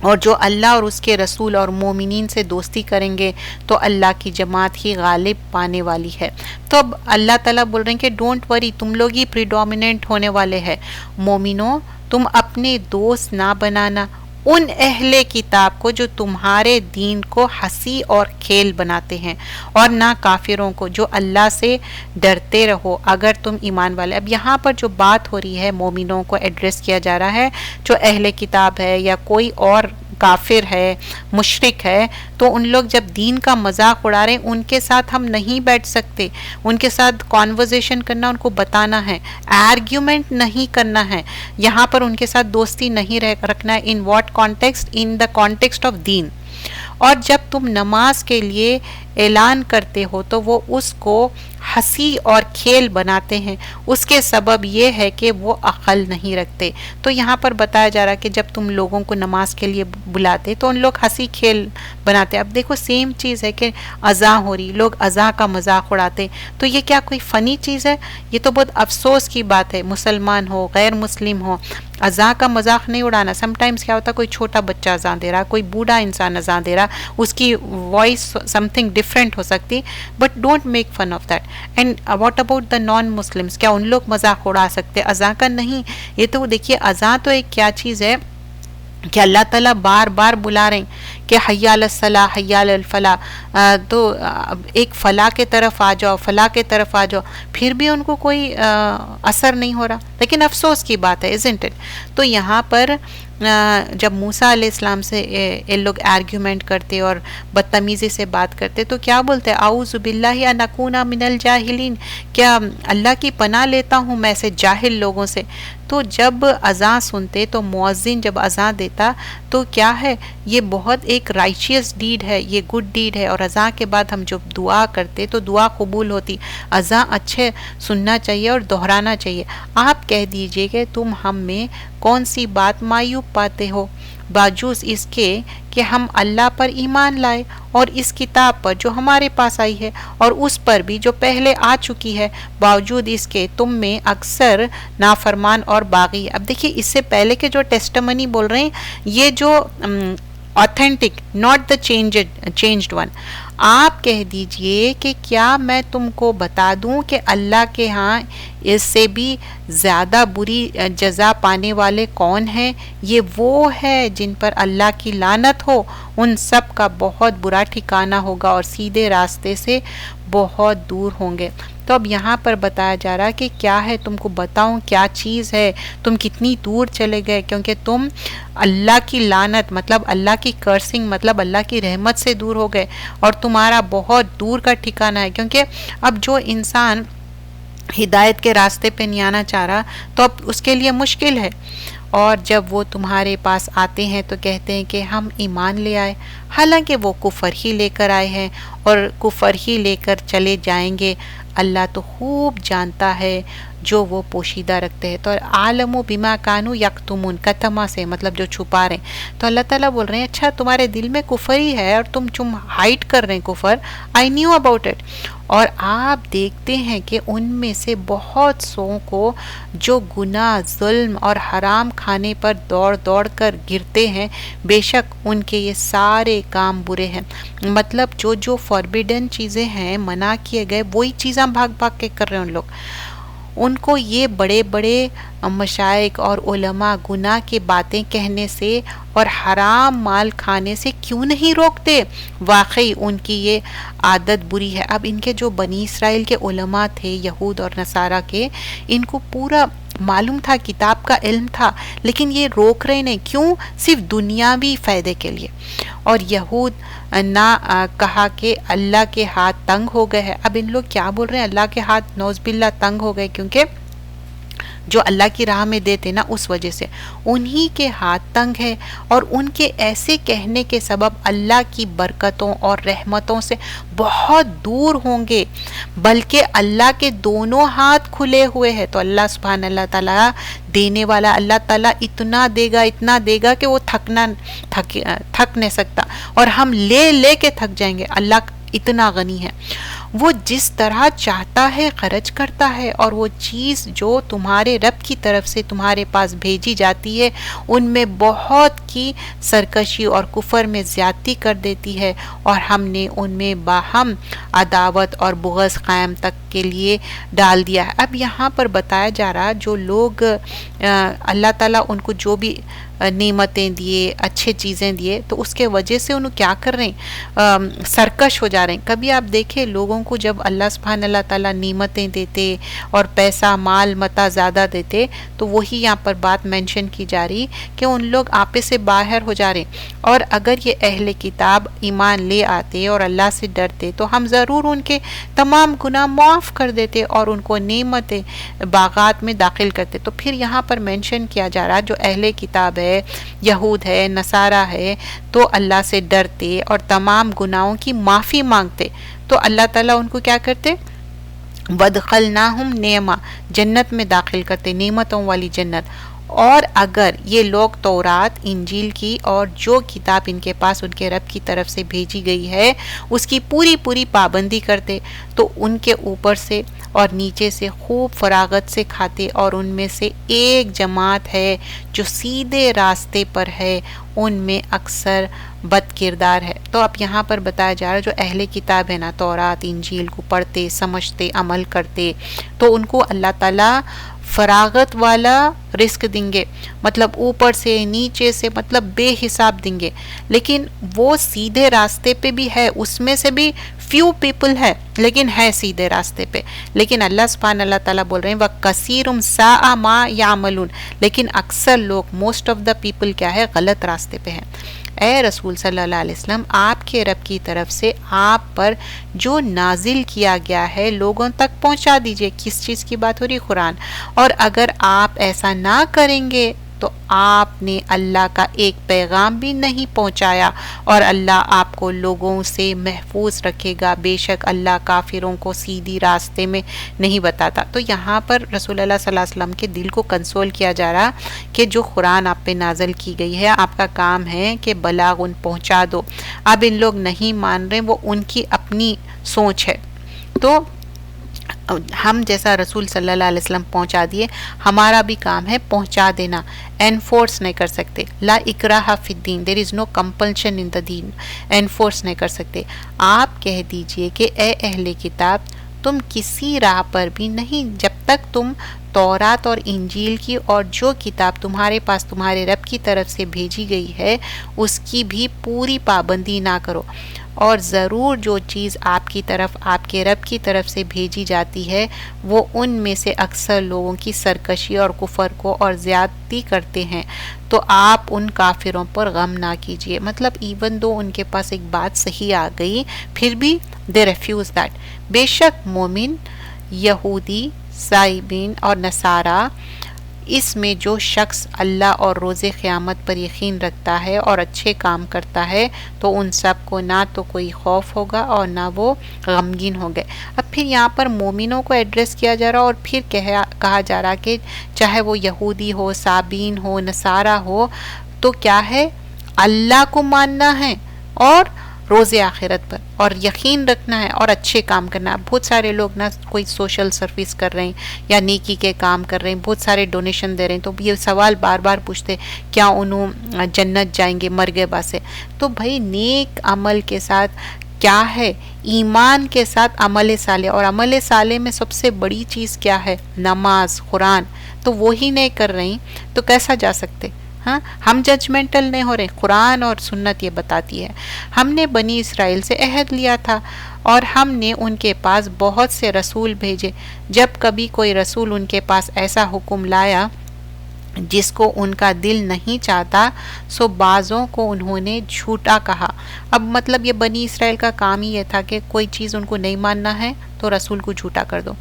اور جو اللہ اور اس کے رسول اور مومنین سے دوستی کریں گے تو اللہ کی جماعت ہی غالب پانے والی ہے۔ تو اب اللہ تعالیٰ بول رہے ہیں کہ ڈونٹ وری، تم لوگ ہی پریڈومیننٹ ہونے والے ہیں۔ مومنوں، تم اپنے دوست نہ بنانا ان اہل کتاب کو جو تمہارے دین کو ہنسی اور کھیل بناتے ہیں، اور نہ کافروں کو جو اللہ سے ڈرتے رہو اگر تم ایمان والے۔ اب یہاں پر جو بات ہو رہی ہے مومنوں کو ایڈریس کیا جا رہا ہے، جو اہل کتاب ہے یا کوئی اور کافر ہے، مشرک ہے، تو ان لوگ جب دین کا مذاق اڑا رہے ہیں ان کے ساتھ ہم نہیں بیٹھ سکتے، ان کے ساتھ کانورزیشن کرنا، ان کو بتانا ہے، آرگیومنٹ نہیں کرنا ہے، یہاں پر ان کے ساتھ دوستی نہیں رکھنا ہے۔ In what context? In the context of دین۔ اور جب تم نماز کے لیے اعلان کرتے ہو تو وہ اس کو ہنسی اور کھیل بناتے ہیں، اس کے سبب یہ ہے کہ وہ عقل نہیں رکھتے۔ تو یہاں پر بتایا جا رہا ہے کہ جب تم لوگوں کو نماز کے لیے بلاتے تو ان لوگ ہنسی کھیل بناتے۔ اب دیکھو سیم چیز ہے کہ اذان ہو رہی، لوگ اذان کا مذاق اڑاتے، تو یہ کیا کوئی فنی چیز ہے؟ یہ تو بہت افسوس کی بات ہے، مسلمان ہو غیر مسلم ہو، اذان کا مذاق نہیں اڑانا۔ سم ٹائمز کیا ہوتا ہے، کوئی چھوٹا بچہ اذان دے رہا، کوئی بوڑھا انسان اذان دے رہا، اس کی وائس سم تھنگ ڈفرینٹ ہو سکتی، but don't make fun of that. And what about the non Muslims? کیا ان لوگ مذاق اڑا سکتے اذان کا؟ نہیں۔ یہ تو دیکھیے اذان تو ایک کیا چیز ہے کہ اللہ تعالیٰ بار بار بلا رہے ہیں کہ حی علی الصلاح حی علی الفلاح، تو ایک فلاح کے طرف آ جاؤ، فلاح کے طرف آ جاؤ، پھر بھی ان کو کوئی اثر نہیں ہو رہا، لیکن افسوس کی بات ہے isn't it؟ تو یہاں پر جب موسیٰ علیہ السلام سے یہ لوگ آرگیومنٹ کرتے اور بدتمیزی سے بات کرتے تو کیا بولتے؟ اعوذ باللہ ان اکون من الجاہلین، کیا اللہ کی پناہ لیتا ہوں میں سے جاہل لوگوں سے۔ تو جب اذان سنتے تو مؤذن جب اذان دیتا تو کیا ہے، یہ بہت ایک رائچیس ڈیڈ ہے، یہ گڈ ڈیڈ ہے، اور اذان کے بعد ہم جب دعا کرتے تو دعا قبول ہوتی۔ اذان اچھے سننا چاہیے اور دہرانا چاہیے۔ آپ کہہ دیجئے کہ تم ہم میں کون سی بات معیوب پاتے ہو، باوجود اس کے کہ ہم اللہ پر ایمان لائے اور اس کتاب پر جو ہمارے پاس آئی ہے اور اس پر بھی جو پہلے آ چکی ہے، باوجود اس کے تم میں اکثر نافرمان اور باغی۔ اب دیکھیے اس سے پہلے کے جو ٹیسٹمنی بول رہے ہیں یہ جو authentic not the changed one، آپ کہہ دیجئے کہ کیا میں تم کو بتا دوں کہ اللہ کے ہاں اس سے بھی زیادہ بری جزا پانے والے کون ہیں؟ یہ وہ ہے جن پر اللہ کی لعنت ہو، ان سب کا بہت برا ٹھکانہ ہوگا اور سیدھے راستے سے بہت دور ہوں گے۔ تو اب یہاں پر بتایا جا رہا ہے کہ کیا ہے، تم کو بتاؤں کیا چیز ہے، تم کتنی دور چلے گئے، کیونکہ تم اللہ کی لعنت مطلب اللہ کی کرسنگ مطلب اللہ کی رحمت سے دور ہو گئے، اور تمہارا بہت دور کا ٹھکانہ ہے۔ کیونکہ اب جو انسان ہدایت کے راستے پہ نہیں آنا چاہ رہا تو اب اس کے لیے مشکل ہے، اور جب وہ تمہارے پاس آتے ہیں تو کہتے ہیں کہ ہم ایمان لے آئے، حالانکہ وہ کفر ہی لے کر آئے ہیں اور کفر ہی لے کر چلے جائیں گے۔ اللہ تو خوب جانتا ہے جو وہ پوشیدہ رکھتے ہیں۔ تو عالم و بما کانوا یکتمون، کتما سے مطلب جو چھپا رہے ہیں، تو اللہ تعالیٰ بول رہے ہیں اچھا تمہارے دل میں کفر ہی ہے اور تم ہائٹ کر رہے ہیں کفر، آئی نیو اباؤٹ اٹ۔ اور آپ دیکھتے ہیں کہ ان میں سے بہت سو کو جو گناہ، ظلم اور حرام کھانے پر دوڑ دوڑ کر گرتے ہیں، بے شک ان کے یہ سارے کام برے ہیں۔ مطلب جو فوربیڈن چیزیں ہیں، منع کیے گئے، وہی چیزیں بھاگ بھاگ کے کر رہے ہیں ان لوگ۔ ان کو یہ بڑے بڑے مشائخ اور علماء گناہ کی باتیں کہنے سے اور حرام مال کھانے سے کیوں نہیں روکتے؟ واقعی ان کی یہ عادت بری ہے۔ اب ان کے جو بنی اسرائیل کے علماء تھے، یہود اور نصارہ کے، ان کو پورا معلوم تھا، کتاب کا علم تھا، لیکن یہ روک رہے نہیں، کیوں؟ صرف دنیاوی فائدے کے لیے۔ اور یہود نہ کہا کہ اللہ کے ہاتھ تنگ ہو گئے ہیں۔ اب ان لوگ کیا بول رہے ہیں؟ اللہ کے ہاتھ نعوذ باللہ تنگ ہو گئے، کیونکہ جو اللہ کی راہ میں دیتے نا اس وجہ سے انہی کے ہاتھ تنگ ہے، اور ان کے ایسے کہنے کے سبب اللہ کی برکتوں اور رحمتوں سے بہت دور ہوں گے، بلکہ اللہ کے دونوں ہاتھ کھلے ہوئے ہیں۔ تو اللہ سبحانہ اللہ تعالیٰ دینے والا، اللہ تعالیٰ اتنا دے گا کہ وہ تھک نہیں سکتا، اور ہم لے کے تھک جائیں گے۔ اللہ اتنا غنی ہے، وہ جس طرح چاہتا ہے خرچ کرتا ہے، اور وہ چیز جو تمہارے رب کی طرف سے تمہارے پاس بھیجی جاتی ہے ان میں بہت کی سرکشی اور کفر میں زیادتی کر دیتی ہے، اور ہم نے ان میں باہم عداوت اور بغض قائم تک کے لیے ڈال دیا ہے۔ اب یہاں پر بتایا جا رہا جو لوگ اللہ تعالیٰ ان کو جو بھی نعمتیں دیے، اچھے چیزیں دیے، تو اس کے وجہ سے انہوں کیا کر رہے ہیں، سرکش ہو جا رہے ہیں۔ کبھی آپ دیکھیں لوگوں کو جب اللہ سبحانہ اللہ تعالیٰ نعمتیں دیتے اور پیسہ مال متا زیادہ دیتے، تو وہی یہاں پر بات مینشن کی جا رہی کہ ان لوگ آپے سے باہر ہو جا رہے ہیں۔ اور اگر یہ اہل کتاب ایمان لے آتے اور اللہ سے ڈرتے تو ہم ضرور ان کے تمام گناہ معاف کر دیتے اور ان کو نعمتیں باغات میں داخل کرتے۔ تو پھر یہاں پر مینشن کیا جا رہا جو اہل کتاب ہے، یہود ہے، نصارہ ہے، تو اللہ سے ڈرتے اور تمام گناہوں کی معافی مانگتے، تو اللہ تعالیٰ ان کو کیا کرتے، وَدْخَلْنَاهُمْ نعمہ، جنت میں داخل کرتے، نعمتوں والی جنت۔ اور اگر یہ لوگ تورات، انجیل کی اور جو کتاب ان کے پاس ان کے رب کی طرف سے بھیجی گئی ہے اس کی پوری پوری پابندی کرتے، تو ان کے اوپر سے اور نیچے سے خوب فراغت سے کھاتے، اور ان میں سے ایک جماعت ہے جو سیدھے راستے پر ہے، ان میں اکثر بد کردار ہے۔ تو اب یہاں پر بتایا جا رہا ہے جو اہل کتاب ہے نا، تورات انجیل کو پڑھتے، سمجھتے، عمل کرتے، تو ان کو اللہ تعالیٰ فراغت والا رزق دیں گے، مطلب اوپر سے نیچے سے، مطلب بے حساب دیں گے۔ لیکن وہ سیدھے راستے پہ بھی ہے، اس میں سے بھی فیو پیپل ہے لیکن ہے سیدھے راستے پہ، لیکن اللہ سبحانہ اللہ تعالیٰ بول رہے ہیں وَكَثِيرٌ سَاءَ مَا يَعْمَلُونَ، لیکن اکثر لوگ، موسٹ آف دا پیپل کیا ہے، غلط راستے پہ ہیں۔ اے رسول صلی اللہ علیہ وسلم، آپ کے رب کی طرف سے آپ پر جو نازل کیا گیا ہے لوگوں تک پہنچا دیجئے۔ کس چیز کی بات ہو رہی؟ قرآن۔ اور اگر آپ ایسا نہ کریں گے تو آپ نے اللہ کا ایک پیغام بھی نہیں پہنچایا، اور اللہ آپ کو لوگوں سے محفوظ رکھے گا، بے شک اللہ کافروں کو سیدھی راستے میں نہیں بتاتا۔ تو یہاں پر رسول اللہ صلی اللہ علیہ وسلم کے دل کو کنسول کیا جا رہا کہ جو قرآن آپ پہ نازل کی گئی ہے، آپ کا کام ہے کہ بلاغ ان پہنچا دو۔ اب ان لوگ نہیں مان رہے، وہ ان کی اپنی سوچ ہے، تو ہم جیسا رسول صلی اللہ علیہ وسلم پہنچا دیے، ہمارا بھی کام ہے پہنچا دینا، انفورس نہیں کر سکتے۔ لا اکراہ فی الدین، دیر از نو کمپلشن ان دا دین، انفورس نہیں کر سکتے۔ آپ کہہ دیجئے کہ اے اہل کتاب، تم کسی راہ پر بھی نہیں جب تک تم تورات اور انجیل کی اور جو کتاب تمہارے پاس تمہارے رب کی طرف سے بھیجی گئی ہے اس کی بھی پوری پابندی نہ کرو، اور ضرور جو چیز آپ کی طرف آپ کے رب کی طرف سے بھیجی جاتی ہے وہ ان میں سے اکثر لوگوں کی سرکشی اور کفر کو اور زیادتی کرتے ہیں، تو آپ ان کافروں پر غم نہ کیجیے۔ مطلب ایون دو ان کے پاس ایک بات صحیح آ گئی پھر بھی دے ریفیوز دیٹ۔ بے شک مومن، یہودی، سائبین اور نصارہ، اس میں جو شخص اللہ اور روز قیامت پر یقین رکھتا ہے اور اچھے کام کرتا ہے تو ان سب کو نہ تو کوئی خوف ہوگا اور نہ وہ غمگین ہوں گے۔ اب پھر یہاں پر مومنوں کو ایڈریس کیا جا رہا اور پھر کہا جا رہا کہ چاہے وہ یہودی ہو، سابین ہو، نصارہ ہو، تو کیا ہے، اللہ کو ماننا ہے اور روز آخرت پر اور یقین رکھنا ہے اور اچھے کام کرنا ہے۔ بہت سارے لوگ نا کوئی سوشل سروس کر رہے ہیں یا نیکی کے کام کر رہے ہیں، بہت سارے ڈونیشن دے رہے ہیں، تو یہ سوال بار بار پوچھتے کیا انہوں جنت جائیں گے مرگے بعد سے؟ تو بھائی نیک عمل کے ساتھ کیا ہے، ایمان کے ساتھ عمل صالح، اور عمل صالح میں سب سے بڑی چیز کیا ہے، نماز، قرآن، تو وہی نہیں کر رہی تو کیسا جا سکتے؟ ہاں، ہم ججمنٹل نہیں ہو رہے، قرآن اور سنت یہ بتاتی ہے۔ ہم نے بنی اسرائیل سے عہد لیا تھا اور ہم نے ان کے پاس بہت سے رسول بھیجے، جب کبھی کوئی رسول ان کے پاس ایسا حکم لایا جس کو ان کا دل نہیں چاہتا، سو بعضوں کو انہوں نے جھوٹا کہا۔ اب مطلب یہ بنی اسرائیل کا کام ہی یہ تھا کہ کوئی چیز ان کو نہیں ماننا ہے تو رسول کو جھوٹا کر دو۔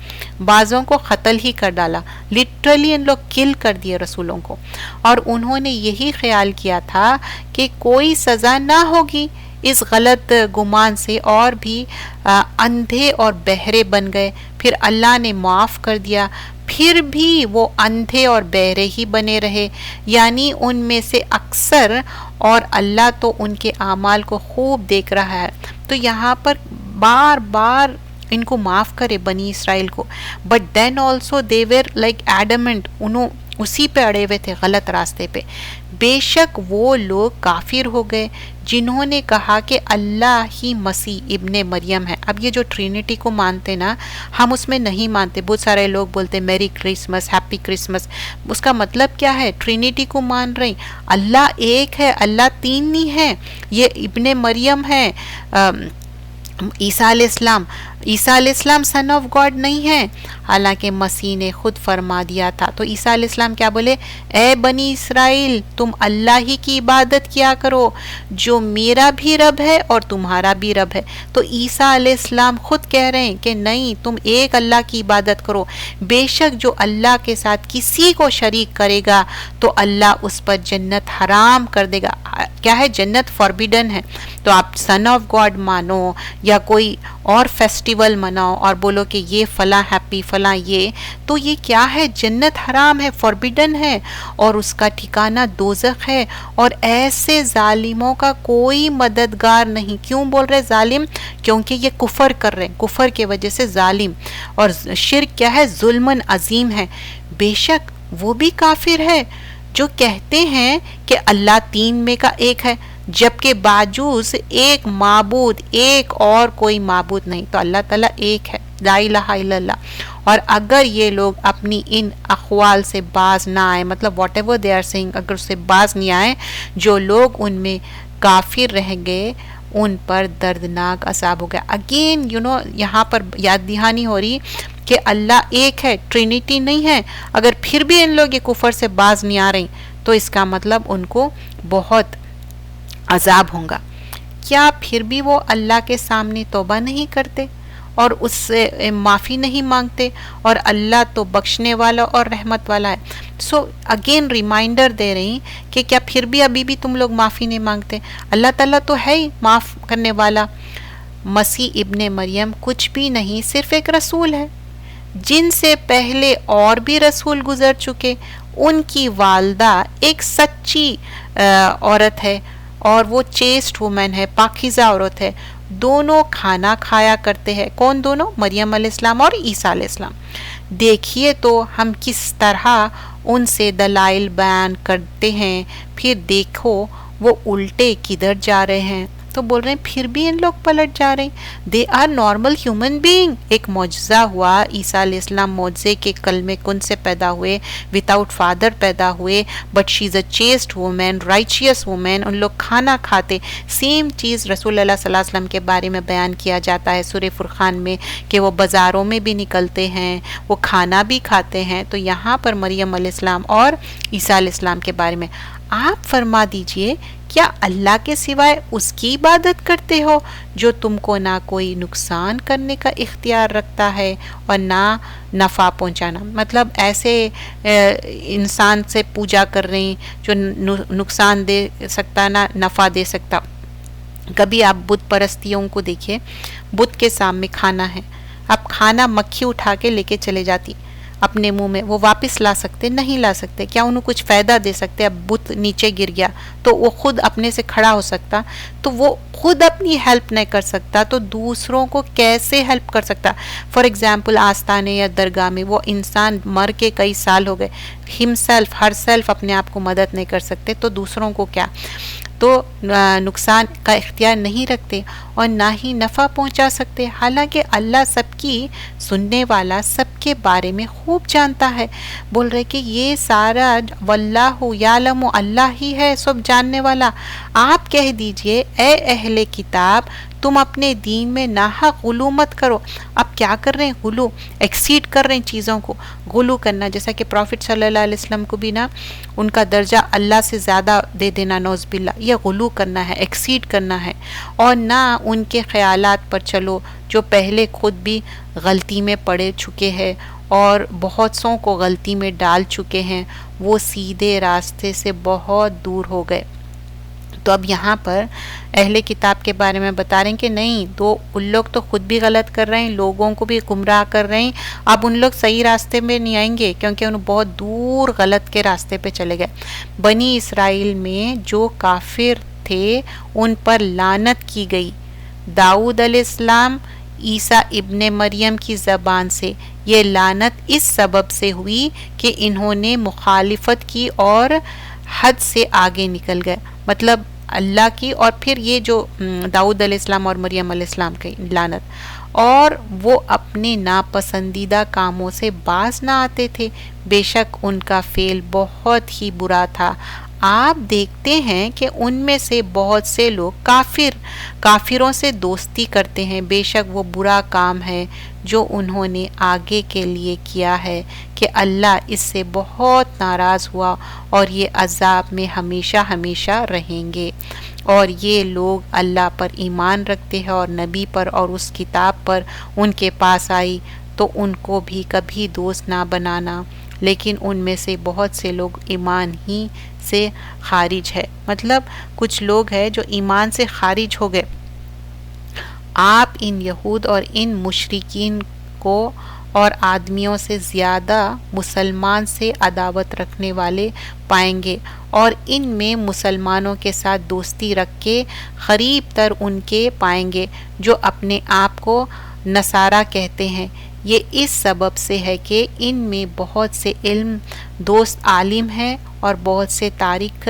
بعضوں کو قتل ہی کر ڈالا، لٹرلی ان لوگ کل کر دیے رسولوں کو، اور انہوں نے یہی خیال کیا تھا کہ کوئی سزا نہ ہوگی۔ اس غلط گمان سے اور بھی اندھے اور بہرے بن گئے، پھر اللہ نے معاف کر دیا، پھر بھی وہ اندھے اور بہرے ہی بنے رہے، یعنی ان میں سے اکثر، اور اللہ تو ان کے اعمال کو خوب دیکھ رہا ہے۔ تو یہاں پر بار بار ان کو معاف کرے بنی اسرائیل کو، but then also they were like adamant, اسی پہ اڑے ہوئے تھے، غلط راستے پہ. بے شک وہ لوگ کافر ہو گئے جنہوں نے کہا کہ اللہ ہی مسیح ابن مریم ہے. اب یہ جو ٹرینٹی کو مانتے نا، ہم اس میں نہیں مانتے. بہت سارے لوگ بولتے میری کرسمس، ہیپی کرسمس. اس کا مطلب کیا ہے؟ ٹرینٹی کو مان رہے ہیں. اللہ ایک ہے، اللہ تین نہیں ہے. یہ ابن مریم ہے، عیسیٰ علیہ السلام. عیسیٰ علیہ السلام سن آف گاڈ نہیں ہے، حالانکہ مسیح نے خود فرما دیا تھا. تو عیسیٰ علیہ السلام کیا بولے؟ اے بنی اسرائیل، تم اللہ ہی کی عبادت کیا کرو جو میرا بھی رب ہے اور تمہارا بھی رب ہے. تو عیسیٰ علیہ السلام خود کہہ رہے ہیں کہ نہیں، تم ایک اللہ کی عبادت کرو. بے شک جو اللہ کے ساتھ کسی کو شریک کرے گا تو اللہ اس پر جنت حرام کر دے گا. کیا ہے؟ جنت فاربیڈن ہے. تو آپ سن آف گاڈ مانو یا کوئی اور فیسٹیول مناؤ اور بولو کہ یہ فلاں ہیپی فلاں، یہ تو یہ کیا ہے؟ جنت حرام ہے، فاربیڈن ہے، اور اس کا ٹھکانہ دوزخ ہے. اور ایسے ظالموں کا کوئی مددگار نہیں. کیوں بول رہے ظالم؟ کیونکہ یہ کفر کر رہے ہیں، کفر کی وجہ سے ظالم. اور شرک کیا ہے؟ ظلم عظیم ہے. بے شک وہ بھی کافر ہے جو کہتے ہیں کہ اللہ تین میں کا ایک ہے، جبکہ باوجود ایک معبود، ایک اور کوئی معبود نہیں. تو اللہ تعالیٰ ایک ہے، لا الہ الا اللہ. اور اگر یہ لوگ اپنی ان اقوال سے باز نہ آئے، مطلب واٹ ایور دے آر سینگ، اگر اس سے باز نہیں آئے، جو لوگ ان میں کافر رہ گئے ان پر دردناک عذاب ہو گیا. اگین یہاں پر یاد دہانی ہو رہی کہ اللہ ایک ہے، ٹرینٹی نہیں ہے. اگر پھر بھی ان لوگ یہ کفر سے باز نہیں آ رہے تو اس کا مطلب ان کو بہت عذاب ہوں گا. کیا پھر بھی وہ اللہ کے سامنے توبہ نہیں کرتے اور اس سے معافی نہیں مانگتے؟ اور اللہ تو بخشنے والا اور رحمت والا ہے. سو اگین ریمائنڈر دے رہی کہ کیا پھر بھی ابھی بھی تم لوگ معافی نہیں مانگتے؟ اللہ تعالیٰ تو ہے ہی معاف کرنے والا. مسیح ابن مریم کچھ بھی نہیں، صرف ایک رسول ہے. جن سے پہلے اور بھی رسول گزر چکے، ان کی والدہ ایک سچی عورت ہے اور وہ چیسٹ وومن ہے، پاکیزہ عورت ہے. دونوں کھانا کھایا کرتے ہیں. کون دونوں؟ مریم علیہ السلام اور عیسیٰ علیہ السلام. دیکھیے تو ہم کس طرح ان سے دلائل بیان کرتے ہیں، پھر دیکھو وہ الٹے کدھر جا رہے ہیں. تو بول رہے ہیں پھر بھی ان لوگ پلٹ جا رہے ہیں. They are normal human being. ایک معجزہ ہوا، عیسیٰ علیہ السلام معجزے کے کلمے کن سے پیدا ہوئے، وداؤٹ فادر پیدا ہوئے، but she is a chaste woman, righteous woman. ان لوگ کھانا کھاتے. سیم چیز رسول اللہ صلی اللہ علیہ وسلم کے بارے میں بیان کیا جاتا ہے سورہ فرقان میں کہ وہ بازاروں میں بھی نکلتے ہیں، وہ کھانا بھی کھاتے ہیں. تو یہاں پر مریم علیہ السلام اور عیسیٰ علیہ السلام کے بارے میں آپ فرما دیجئے، کیا اللہ کے سوائے اس کی عبادت کرتے ہو جو تم کو نہ کوئی نقصان کرنے کا اختیار رکھتا ہے اور نہ نفع پہنچانا؟ مطلب ایسے انسان سے پوجا کر رہے ہیں جو نقصان دے سکتا نہ نفع دے سکتا. کبھی آپ بت پرستیوں کو دیکھیے، بت کے سامنے کھانا ہے، اب کھانا مکھی اٹھا کے لے کے چلے جاتی اپنے منہ میں، وہ واپس لا سکتے؟ نہیں لا سکتے. کیا انہوں کچھ فائدہ دے سکتے؟ اب بت نیچے گر گیا تو وہ خود اپنے سے کھڑا ہو سکتا؟ تو وہ خود اپنی ہیلپ نہیں کر سکتا تو دوسروں کو کیسے ہیلپ کر سکتا؟ فار ایگزامپل آستانے یا درگاہ میں وہ انسان مر کے کئی سال ہو گئے، ہر سیلف اپنے آپ کو مدد نہیں کر سکتے تو دوسروں کو کیا؟ تو نقصان کا اختیار نہیں رکھتے اور نہ ہی نفع پہنچا سکتے. حالانکہ اللہ سب کی سننے والا، سب کے بارے میں خوب جانتا ہے. بول رہے کہ یہ سارا واللہ یعلم، اللہ ہی ہے سب جاننے والا. آپ کہہ دیجئے اے اہل کتاب، تم اپنے دین میں ناحق غلو مت کرو. اب کیا کر رہے ہیں؟ غلو، ایکسیڈ کر رہے ہیں چیزوں کو. غلو کرنا جیسا کہ پروفٹ صلی اللہ علیہ وسلم کو بھی نا ان کا درجہ اللہ سے زیادہ دے دینا، نعوذ باللہ، یہ غلو کرنا ہے، ایکسیڈ کرنا ہے. اور نہ ان کے خیالات پر چلو جو پہلے خود بھی غلطی میں پڑے چکے ہیں اور بہت سوں کو غلطی میں ڈال چکے ہیں، وہ سیدھے راستے سے بہت دور ہو گئے. تو اب یہاں پر اہل کتاب کے بارے میں بتا رہے ہیں کہ نہیں، تو ان لوگ تو خود بھی غلط کر رہے ہیں، لوگوں کو بھی گمراہ کر رہے ہیں. اب ان لوگ صحیح راستے میں نہیں آئیں گے کیونکہ انہوں بہت دور غلط کے راستے پہ چلے گئے. بنی اسرائیل میں جو کافر تھے ان پر لعنت کی گئی. داؤد علیہ السلام، عیسیٰ ابن مریم کی زبان سے یہ لعنت اس سبب سے ہوئی کہ انہوں نے مخالفت کی اور حد سے آگے نکل گئے، مطلب اللہ کی، اور پھر یہ جو داؤد علیہ السلام اور مریم علیہ السلام کی لعنت، اور وہ اپنے ناپسندیدہ کاموں سے باز نہ آتے تھے، بے شک ان کا فعل بہت ہی برا تھا۔ آپ دیکھتے ہیں کہ ان میں سے بہت سے لوگ کافروں سے دوستی کرتے ہیں، بے شک وہ برا کام ہے جو انہوں نے آگے کے لیے کیا ہے کہ اللہ اس سے بہت ناراض ہوا اور یہ عذاب میں ہمیشہ ہمیشہ رہیں گے۔ اور یہ لوگ اللہ پر ایمان رکھتے ہیں اور نبی پر اور اس کتاب پر ان کے پاس آئی تو ان کو بھی کبھی دوست نہ بنانا، لیکن ان میں سے بہت سے لوگ ایمان ہی سے خارج ہے، مطلب کچھ لوگ ہیں جو ایمان سے خارج ہو گئے۔ آپ ان یہود اور ان مشرکین کو اور آدمیوں سے زیادہ مسلمان سے عداوت رکھنے والے پائیں گے، اور ان میں مسلمانوں کے ساتھ دوستی رکھ کے قریب تر ان کے پائیں گے جو اپنے آپ کو نصارہ کہتے ہیں۔ یہ اس سبب سے ہے کہ ان میں بہت سے علم دوست عالم ہیں اور بہت سے تارک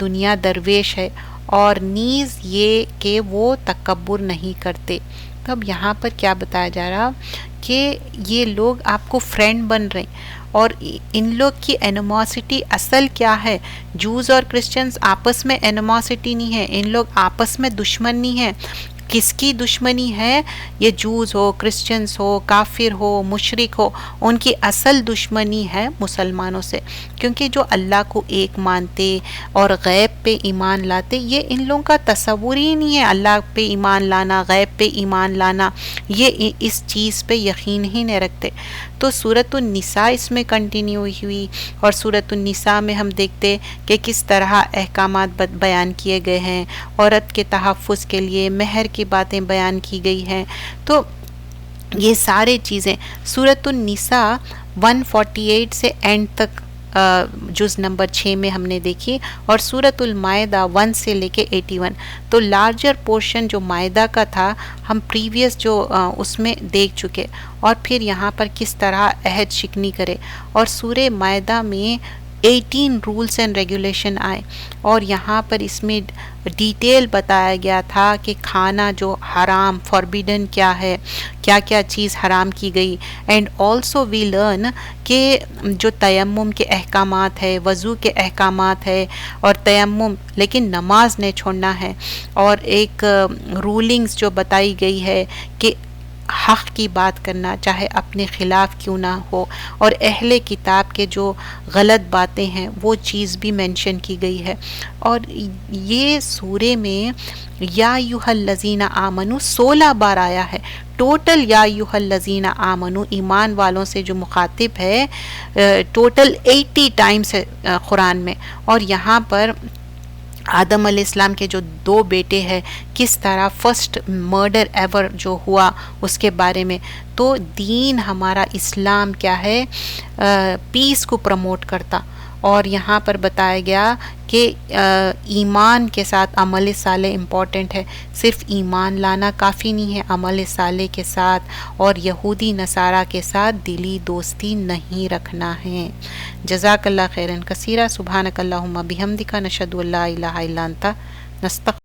دنیا درویش ہے، اور نیز یہ کہ وہ تکبر نہیں کرتے۔ تو اب یہاں پر کیا بتایا جا رہا کہ یہ لوگ آپ کو فرینڈ بن رہے ہیں، اور ان لوگ کی اینیموسٹی اصل کیا ہے؟ جوز اور کرسچنز آپس میں اینیموسٹی نہیں ہے، ان لوگ آپس میں دشمن نہیں ہے۔ کس کی دشمنی ہے؟ یہ جوز ہو، کرسچنز ہو، کافر ہو، مشرک ہو، ان کی اصل دشمنی ہے مسلمانوں سے، کیونکہ جو اللہ کو ایک مانتے اور غیب پہ ایمان لاتے، یہ ان لوگوں کا تصور ہی نہیں ہے۔ اللہ پہ ایمان لانا، غیب پہ ایمان لانا، یہ اس چیز پہ یقین ہی نہیں رکھتے۔ تو سورۃ النساء اس میں کنٹینیو ہوئی، اور سورۃ النساء میں ہم دیکھتے کہ کس طرح احکامات بیان کیے گئے ہیں، عورت کے تحفظ کے لیے مہر کی باتیں بیان کی گئی ہیں۔ تو یہ سارے چیزیں سورۃ النساء 148 سے اینڈ تک جز نمبر 6 میں ہم نے دیکھی، اور سورۃ المائدہ 1 سے لے کے 81۔ تو لارجر پورشن جو مائدہ کا تھا ہم پریویس جو اس میں دیکھ چکے، اور پھر یہاں پر کس طرح عہد شکنی کرے، اور سورہ مائدہ میں 18 رولز اینڈ ریگولیشن آئے، اور یہاں پر اس میں ڈیٹیل بتایا گیا تھا کہ کھانا جو حرام فوربیڈن کیا ہے، کیا کیا چیز حرام کی گئی۔ اینڈ آلسو وی لرن کہ جو تیمم کے احکامات ہے، وضو کے احکامات ہے، اور تیمم لیکن نماز نہیں چھوڑنا ہے، اور ایک رولنگز جو بتائی گئی ہے کہ حق کی بات کرنا چاہے اپنے خلاف کیوں نہ ہو، اور اہل کتاب کے جو غلط باتیں ہیں وہ چیز بھی مینشن کی گئی ہے۔ اور یہ سورے میں یا ایھا الذین آمنو 16 بار آیا ہے ٹوٹل۔ یا ایھا الذین آمنو ایمان والوں سے جو مخاطب ہے ٹوٹل 80 ٹائمز ہے قرآن میں، اور یہاں پر آدم علیہ السلام کے جو 2 بیٹے ہیں، کس طرح فرسٹ مرڈر ایور جو ہوا اس کے بارے میں۔ تو دین ہمارا اسلام کیا ہے؟ پیس کو پروموٹ کرتا، اور یہاں پر بتایا گیا کہ ایمان کے ساتھ عمل صالح امپورٹنٹ ہے، صرف ایمان لانا کافی نہیں ہے، عمل صالح کے ساتھ اور یہودی نصارہ کے ساتھ دلی دوستی نہیں رکھنا ہے۔ جزاک اللہ خیرن کثیرا، سبحانک اللہم بحمدک، نشہد ان لا الہ الا انت، نستغفرک۔